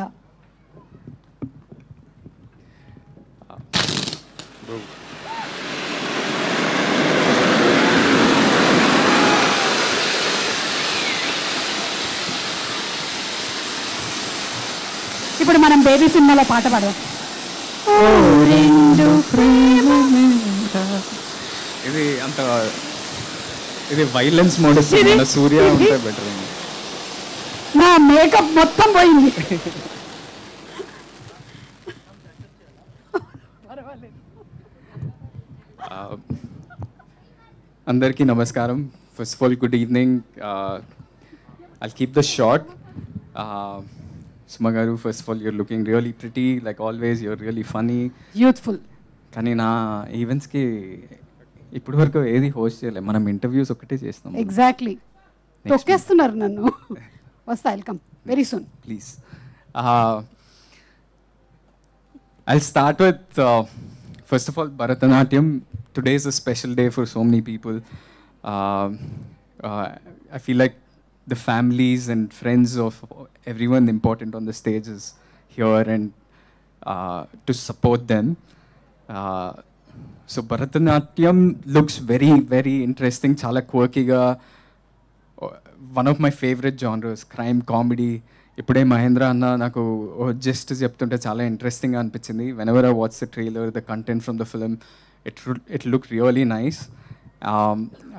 A: ఇప్పుడు మనం బేబీ సినిమాలో పాట పాడదాం.
N: ఇది వైలెన్స్ మోడ్ మన సూర్య ఉంటే బెటర్.
A: నా మేకప్ మొత్తం పోయింది.
N: అందరికీ నమస్కారం. First of all good evening. I'll keep the short. Suma garu, first of all, you're looking really pretty, like always. You're really funny,
A: youthful.
N: కానీ నా ఈవెంట్స్కి ఇప్పటి వరకు ఏది హోస్ట్ చేయలేదు. మనం ఇంటర్వ్యూస్ ఒకటే చేస్తాం.
A: ఎగ్జాక్ట్లీ. తొక్కేస్తున్నారు నన్ను. వస్తా, welcome very soon
N: please. I'll start with first of all Bharatanatyam. Today is a special day for so many people. I feel like the families and friends of everyone important on the stage is here and to support them. So Bharatanatyam looks very, very interesting. Chala quirky ga. One of my favorite genres, crime comedy. ఇప్పుడే మహేంద్ర అన్న నాకు జస్ట్ చెప్తుంటే చాలా ఇంట్రెస్టింగ్గా అనిపించింది. Whenever I watch the trailer, the content from the film, it look really nice.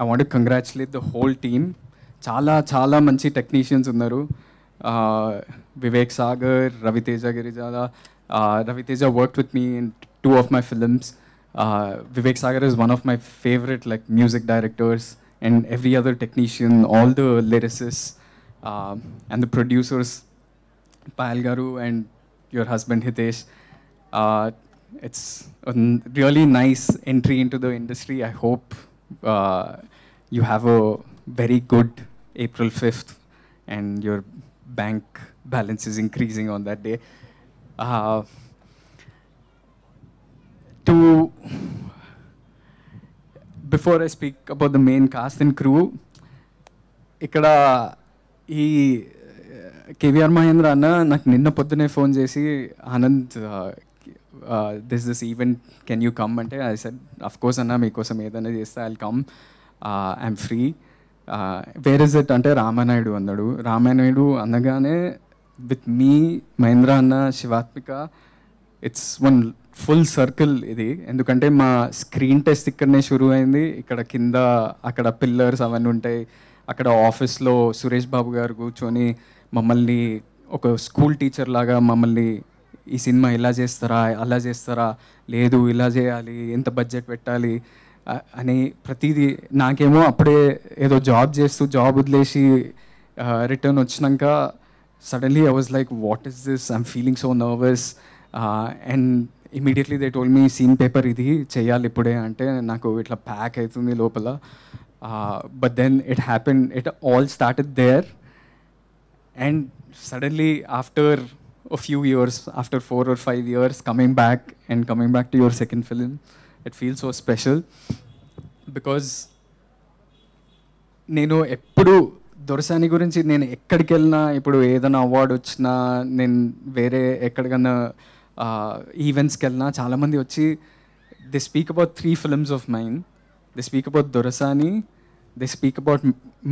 N: I want to congratulate the whole team. చాలా చాలా మంచి టెక్నీషియన్స్ ఉన్నారు. Vivek Sagar, Raviteja Girijala. Raviteja worked with me in 2 of my films. Vivek Sagar is one of my favorite music directors, and every other technician, all the lyricists, and the producers, Payal Garu and your husband Hitesh. It's a really nice entry into the industry. I hope you have a very good April 5th and your bank balance is increasing on that day. Before I speak about the main cast and crew, ఇక్కడ ఈ కేవీఆర్ మహేంద్ర అన్న నాకు నిన్న పొద్దునే ఫోన్ చేసి, Anand this event can you come అంటే, ఐ సెడ్ అఫ్ కోర్స్ అన్న, మీకోసం ఏదైనా చేస్తే I'll come, I'm free. Where is it అంటే రామానాయుడు అన్నాడు. రామానాయుడు అనగానే విత్ మీ, మహేంద్ర అన్న, Shivathmika, it's one full circle ఇది. ఎందుకంటే మా స్క్రీన్ టెస్ట్ ఇక్కడనే షురూ అయింది. ఇక్కడ కింద అక్కడ పిల్లర్స్ అవన్నీ ఉంటాయి. అక్కడ ఆఫీస్లో సురేష్ బాబు గారు కూర్చొని మమ్మల్ని ఒక స్కూల్ టీచర్ లాగా మమ్మల్ని ఈ సినిమా ఇలా చేస్తారా, అలా చేస్తారా, లేదు ఇలా చేయాలి, ఎంత బడ్జెట్ పెట్టాలి అని ప్రతిదీ. నాకేమో అప్పుడే ఏదో జాబ్ చేస్తూ జాబ్ వదిలేసి రిటర్న్ వచ్చినాక suddenly I was like, what is this? I'm feeling so nervous. And immediately they told me, scene paper ఇది చేయాలి ఇప్పుడే అంటే నాకు ఇట్లా ప్యాక్ అవుతుంది లోపల. But then it happened, it all started there. And suddenly after a few years, after 4 or 5 years, coming back to your second film, it feels so special. Because నేను ఎప్పుడు దొరసాని గురించి నేను ఎక్కడికి వెళ్ళినా, ఇప్పుడు ఏదైనా అవార్డు వచ్చినా, నేను వేరే ఎక్కడికన్నా ఈవెంట్స్కి వెళ్ళినా చాలామంది వచ్చి they speak about 3 films of mine. They speak about Dorasani, they speak about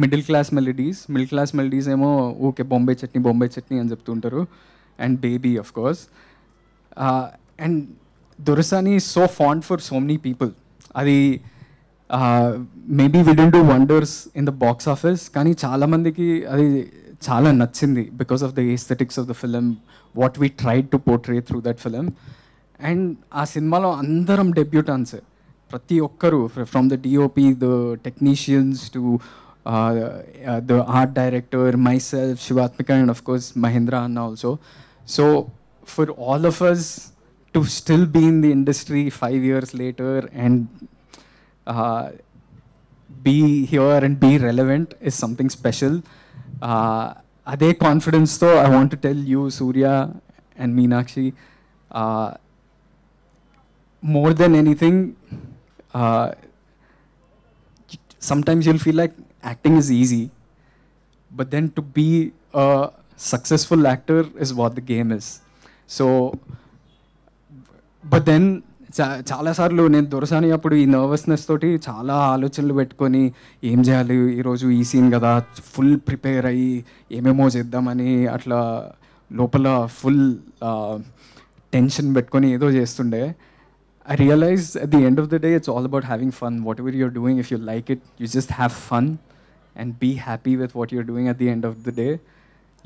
N: middle class melodies ఏమో ఓకే బొంబాయి చట్నీ అని చెప్తుంటారు, and baby of course. And Dorasani is so fond for so many people. అది maybe we didn't do wonders in the box office, కానీ చాలామందికి అది చాలా నచ్చింది because of the aesthetics of the film, what we tried to portray through that film. And ఆ సినిమాలో అందరం డెబ్యూటాన్సే, ప్రతి ఒక్కరు, from the DOP, the technicians to the art director, myself, Shivatmika, and of course Mahendra అన్న also. So for all of us to still be in the industry 5 years later and be here and be relevant is something special. Ade confidence though, I want to tell you, Surya and Meenakshi, more than anything, sometimes you'll feel like acting is easy, but then to be a successful actor is what the game is. So, but then చాలాసార్లు నేను దొరసాని అప్పుడు ఈ నర్వస్నెస్ తోటి చాలా ఆలోచనలు పెట్టుకొని ఏం చేయాలి ఈరోజు ఈ సీన్ కదా, ఫుల్ ప్రిపేర్ అయ్యి ఏమేమో చేద్దామని అట్లా లోపల ఫుల్ టెన్షన్ పెట్టుకొని ఏదో చేస్తుండే. I realized at the end of the day, it's all about having fun. Whatever you're doing, if you like it, you just have fun and be happy with what you're doing. At the end of the day,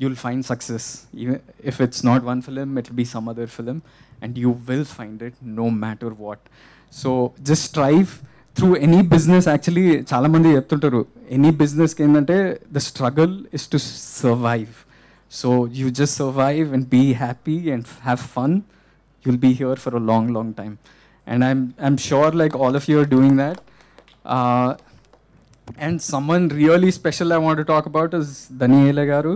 N: you'll find success. Even if it's not one film, it'll be some other film, and you will find it no matter what. So just strive through any business. Actually, చాలా మంది చెప్తుంటారు any business కి ఏంటంటే the struggle is to survive. So you just survive and be happy and have fun. You'll be here for a long, long time. And I'm sure like all of you are doing that. And someone really special I want to talk about is Daniela Garu.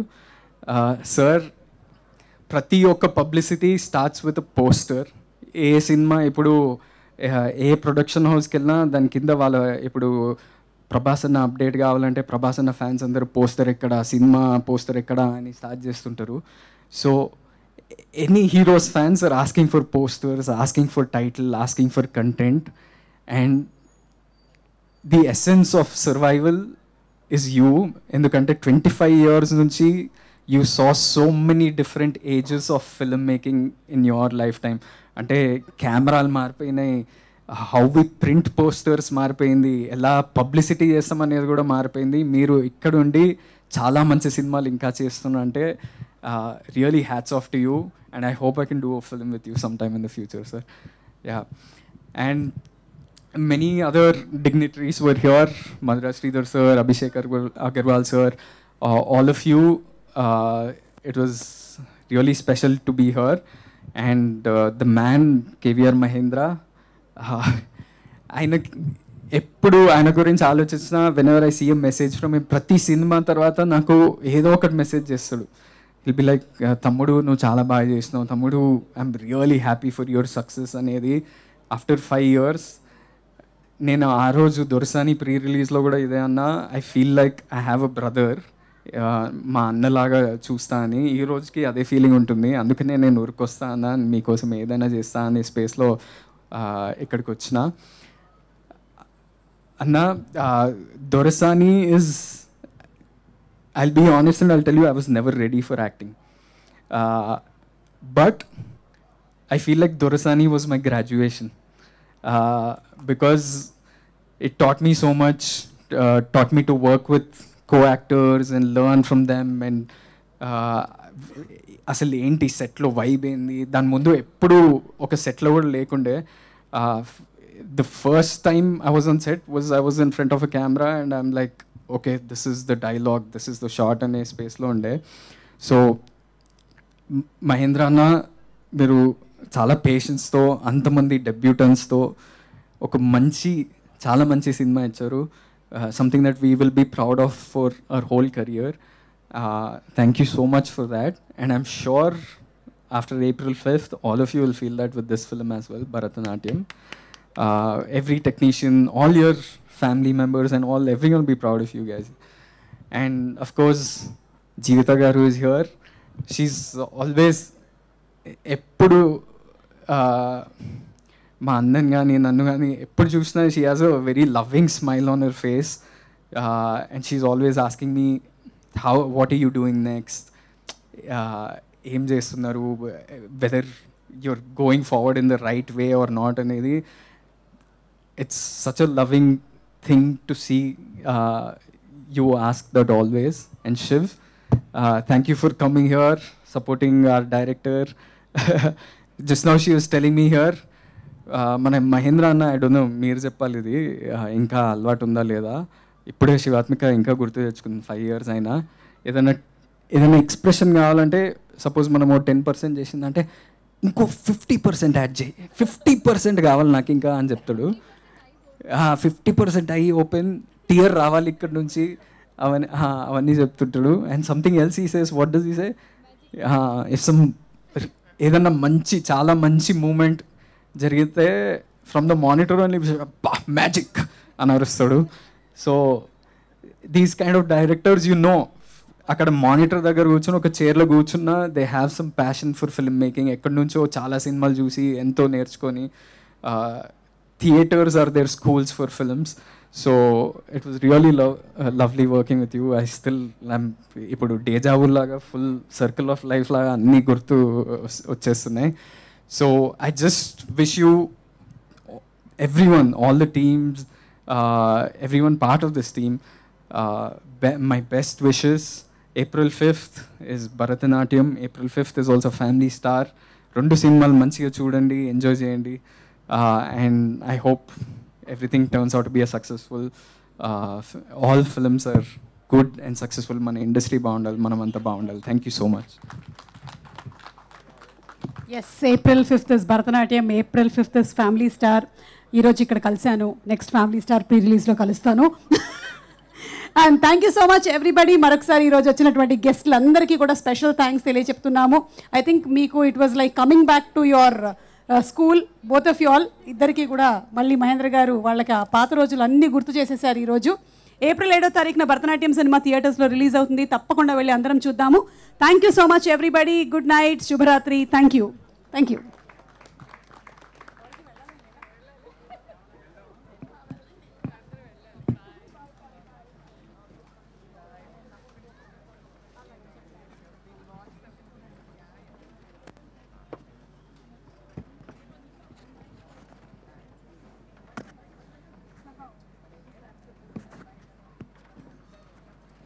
N: Sir, ప్రతి ఒక్క publicity starts with poster. A cinema ఇప్పుడు ఏ ప్రొడక్షన్ హౌస్కి వెళ్ళినా దాని కింద వాళ్ళ ఇప్పుడు ప్రభాస్ అన్న అప్డేట్ కావాలంటే ప్రభాస్ అన్న ఫ్యాన్స్ అందరూ పోస్టర్ ఎక్కడ, సినిమా పోస్టర్ ఎక్కడ అని స్టార్ట్ చేస్తుంటారు. So any heroes fans are asking for posters, asking for title, asking for content. And the essence of survival is you. ఎందుకంటే 25 years నుంచి you saw so many different ages of filmmaking in your lifetime. అంటే కెమెరాలు మారిపోయినాయి, హౌ వి ప్రింట్ పోస్టర్స్ మారిపోయింది, ఎలా పబ్లిసిటీ చేస్తామనేది కూడా మారిపోయింది. మీరు ఇక్కడ ఉండి చాలా మంచి సినిమాలు ఇంకా చేస్తున్నారు అంటే really hats off to you. And I hope I can do a film with you some time in the future, sir. Yeah. And many other dignitaries were here, Madhura Sridhar sir, Abhishek Agarwal sir, all of you. It was really special to be here. And the man KVR Mahendra, ఆయన ఎప్పుడు ఆయన గురించి ఆలోచించిన whenever I see a message from him, ప్రతి సినిమా తర్వాత నాకు ఏదో ఒకటి మెసేజ్ చేస్తాడు. విల్ బి లైక్, తమ్ముడు నువ్వు చాలా బాగా చేసినావు, తమ్ముడు I'm really happy for your success అనేది. ఆఫ్టర్ 5 years నేను ఆ రోజు దొరసాని ప్రీ రిలీజ్లో కూడా ఇదే అన్నా, I feel like I have a brother, మా అన్నలాగా చూస్తా అని. ఈ రోజుకి అదే ఫీలింగ్ ఉంటుంది. అందుకనే నేను ఊరికొస్తా అన్న, మీకోసం ఏదైనా చేస్తా అనే స్పేస్లో ఇక్కడికి వచ్చిన. అన్న, Dorasani is, I'll be honest and I'll tell you, I was never ready for acting. But I feel like Dorasani was my graduation. Because it taught me so much, taught me to work with co-actors and learn from them. And అసలు ఏంటి సెట్లో వైబ్ ఏంది, దాని ముందు ఎప్పుడు ఒక సెట్లో కూడా లేకుండే. The first time I was on set was I was in front of a camera and I'm like, okay, this is the dialogue, this is the shot అనే స్పేస్లో ఉండే. So మహేంద్ర అన్న మీరు చాలా పేషెన్స్తో అంతమంది డెబ్యూటెంట్స్తో ఒక చాలా మంచి సినిమా ఇచ్చారు. Something that we will be proud of for our whole career. Thank you so much for that. And I'm sure after April 5th, all of you will feel that with this film as well, Bharatanatyam. Every technician, all your family members and all, everyone will be proud of you guys. And of course, Jeevita garu is here. She's always, eppudu మా అన్నని కానీ నన్ను కానీ ఎప్పుడు చూసినా she has a very loving smile on her face. And she is always asking me what are you doing next, ఏం చేస్తున్నారు, whether you're going forward in the right way or not అనేది. It's such a loving thing to see you ask that always. And Shiv, thank you for coming here, supporting our director. Just now she was telling me here, మన మహేంద్ర అన్న ఐ డోంట్ నో మీరు చెప్పాలి ఇది ఇంకా అలవాటు ఉందా లేదా, ఇప్పుడే శివాత్మిక ఇంకా గుర్తు తెచ్చుకుంది 5 years అయినా. ఏదైనా ఎక్స్ప్రెషన్ కావాలంటే సపోజ్ మనము 10% చేసిందంటే ఇంకో 50% యాడ్ చేయి, 50% కావాలి నాకు ఇంకా అని చెప్తాడు. 50% అయ్యి ఓపెన్ టియర్ రావాలి ఇక్కడ నుంచి అవన్నీ చెప్తుంటాడు. And something else he says, what does he say, if some ఏదన్నా చాలా మంచి మూమెంట్ జరిగితే ఫ్రమ్ ద మానిటర్ అని మ్యాజిక్ అని అరుస్తాడు. So these kind of directors you know, అక్కడ మానిటర్ దగ్గర కూర్చొని ఒక చైర్లో కూర్చున్నా they have some passion for film making. ఎక్కడి నుంచో చాలా సినిమాలు చూసి ఎంతో నేర్చుకొని, theatres are their schools for films. So it was really lovely working with you. I still ఇప్పుడు డేజావు లాగా ఫుల్ సర్కిల్ ఆఫ్ లైఫ్ లాగా అన్నీ గుర్తు వచ్చేస్తున్నాయి. So I just wish you, everyone, all the teams, everyone part of this team, my best wishes. April 5th is Bharatanatyam. April 5th is also Family Star. Rendu cinemalu manchiga chudandi, enjoy cheyandi. And I hope everything turns out to be a successful. All films are good and successful. Mana industry baundal, manamanta baundal. Thank you so much.
A: Yes, April 5th is Bharatanatyam, April 5th is family star. ఈరోజు ఇక్కడ కలిశాను, నెక్స్ట్ ఫ్యామిలీ స్టార్ ప్రీ రిలీజ్లో కలుస్తాను. And thank you so much everybody. మరొకసారి ఈరోజు వచ్చినటువంటి గెస్ట్లందరికీ కూడా స్పెషల్ థ్యాంక్స్ తెలియచెప్తున్నాము. ఐ థింక్ మీకు it was like coming back to your school, both of you all. ఇద్దరికి కూడా మళ్ళీ మహేంద్ర గారు వాళ్ళకి ఆ పాత రోజులు అన్నీ గుర్తు చేసేసారు. ఈరోజు April 7వ తారీఖున భరతనాట్యం సినిమా థియేటర్స్లో రిలీజ్ అవుతుంది. తప్పకుండా వెళ్ళి అందరం చూద్దాము. Thank you so much everybody. Good night, శుభరాత్రి. Thank you.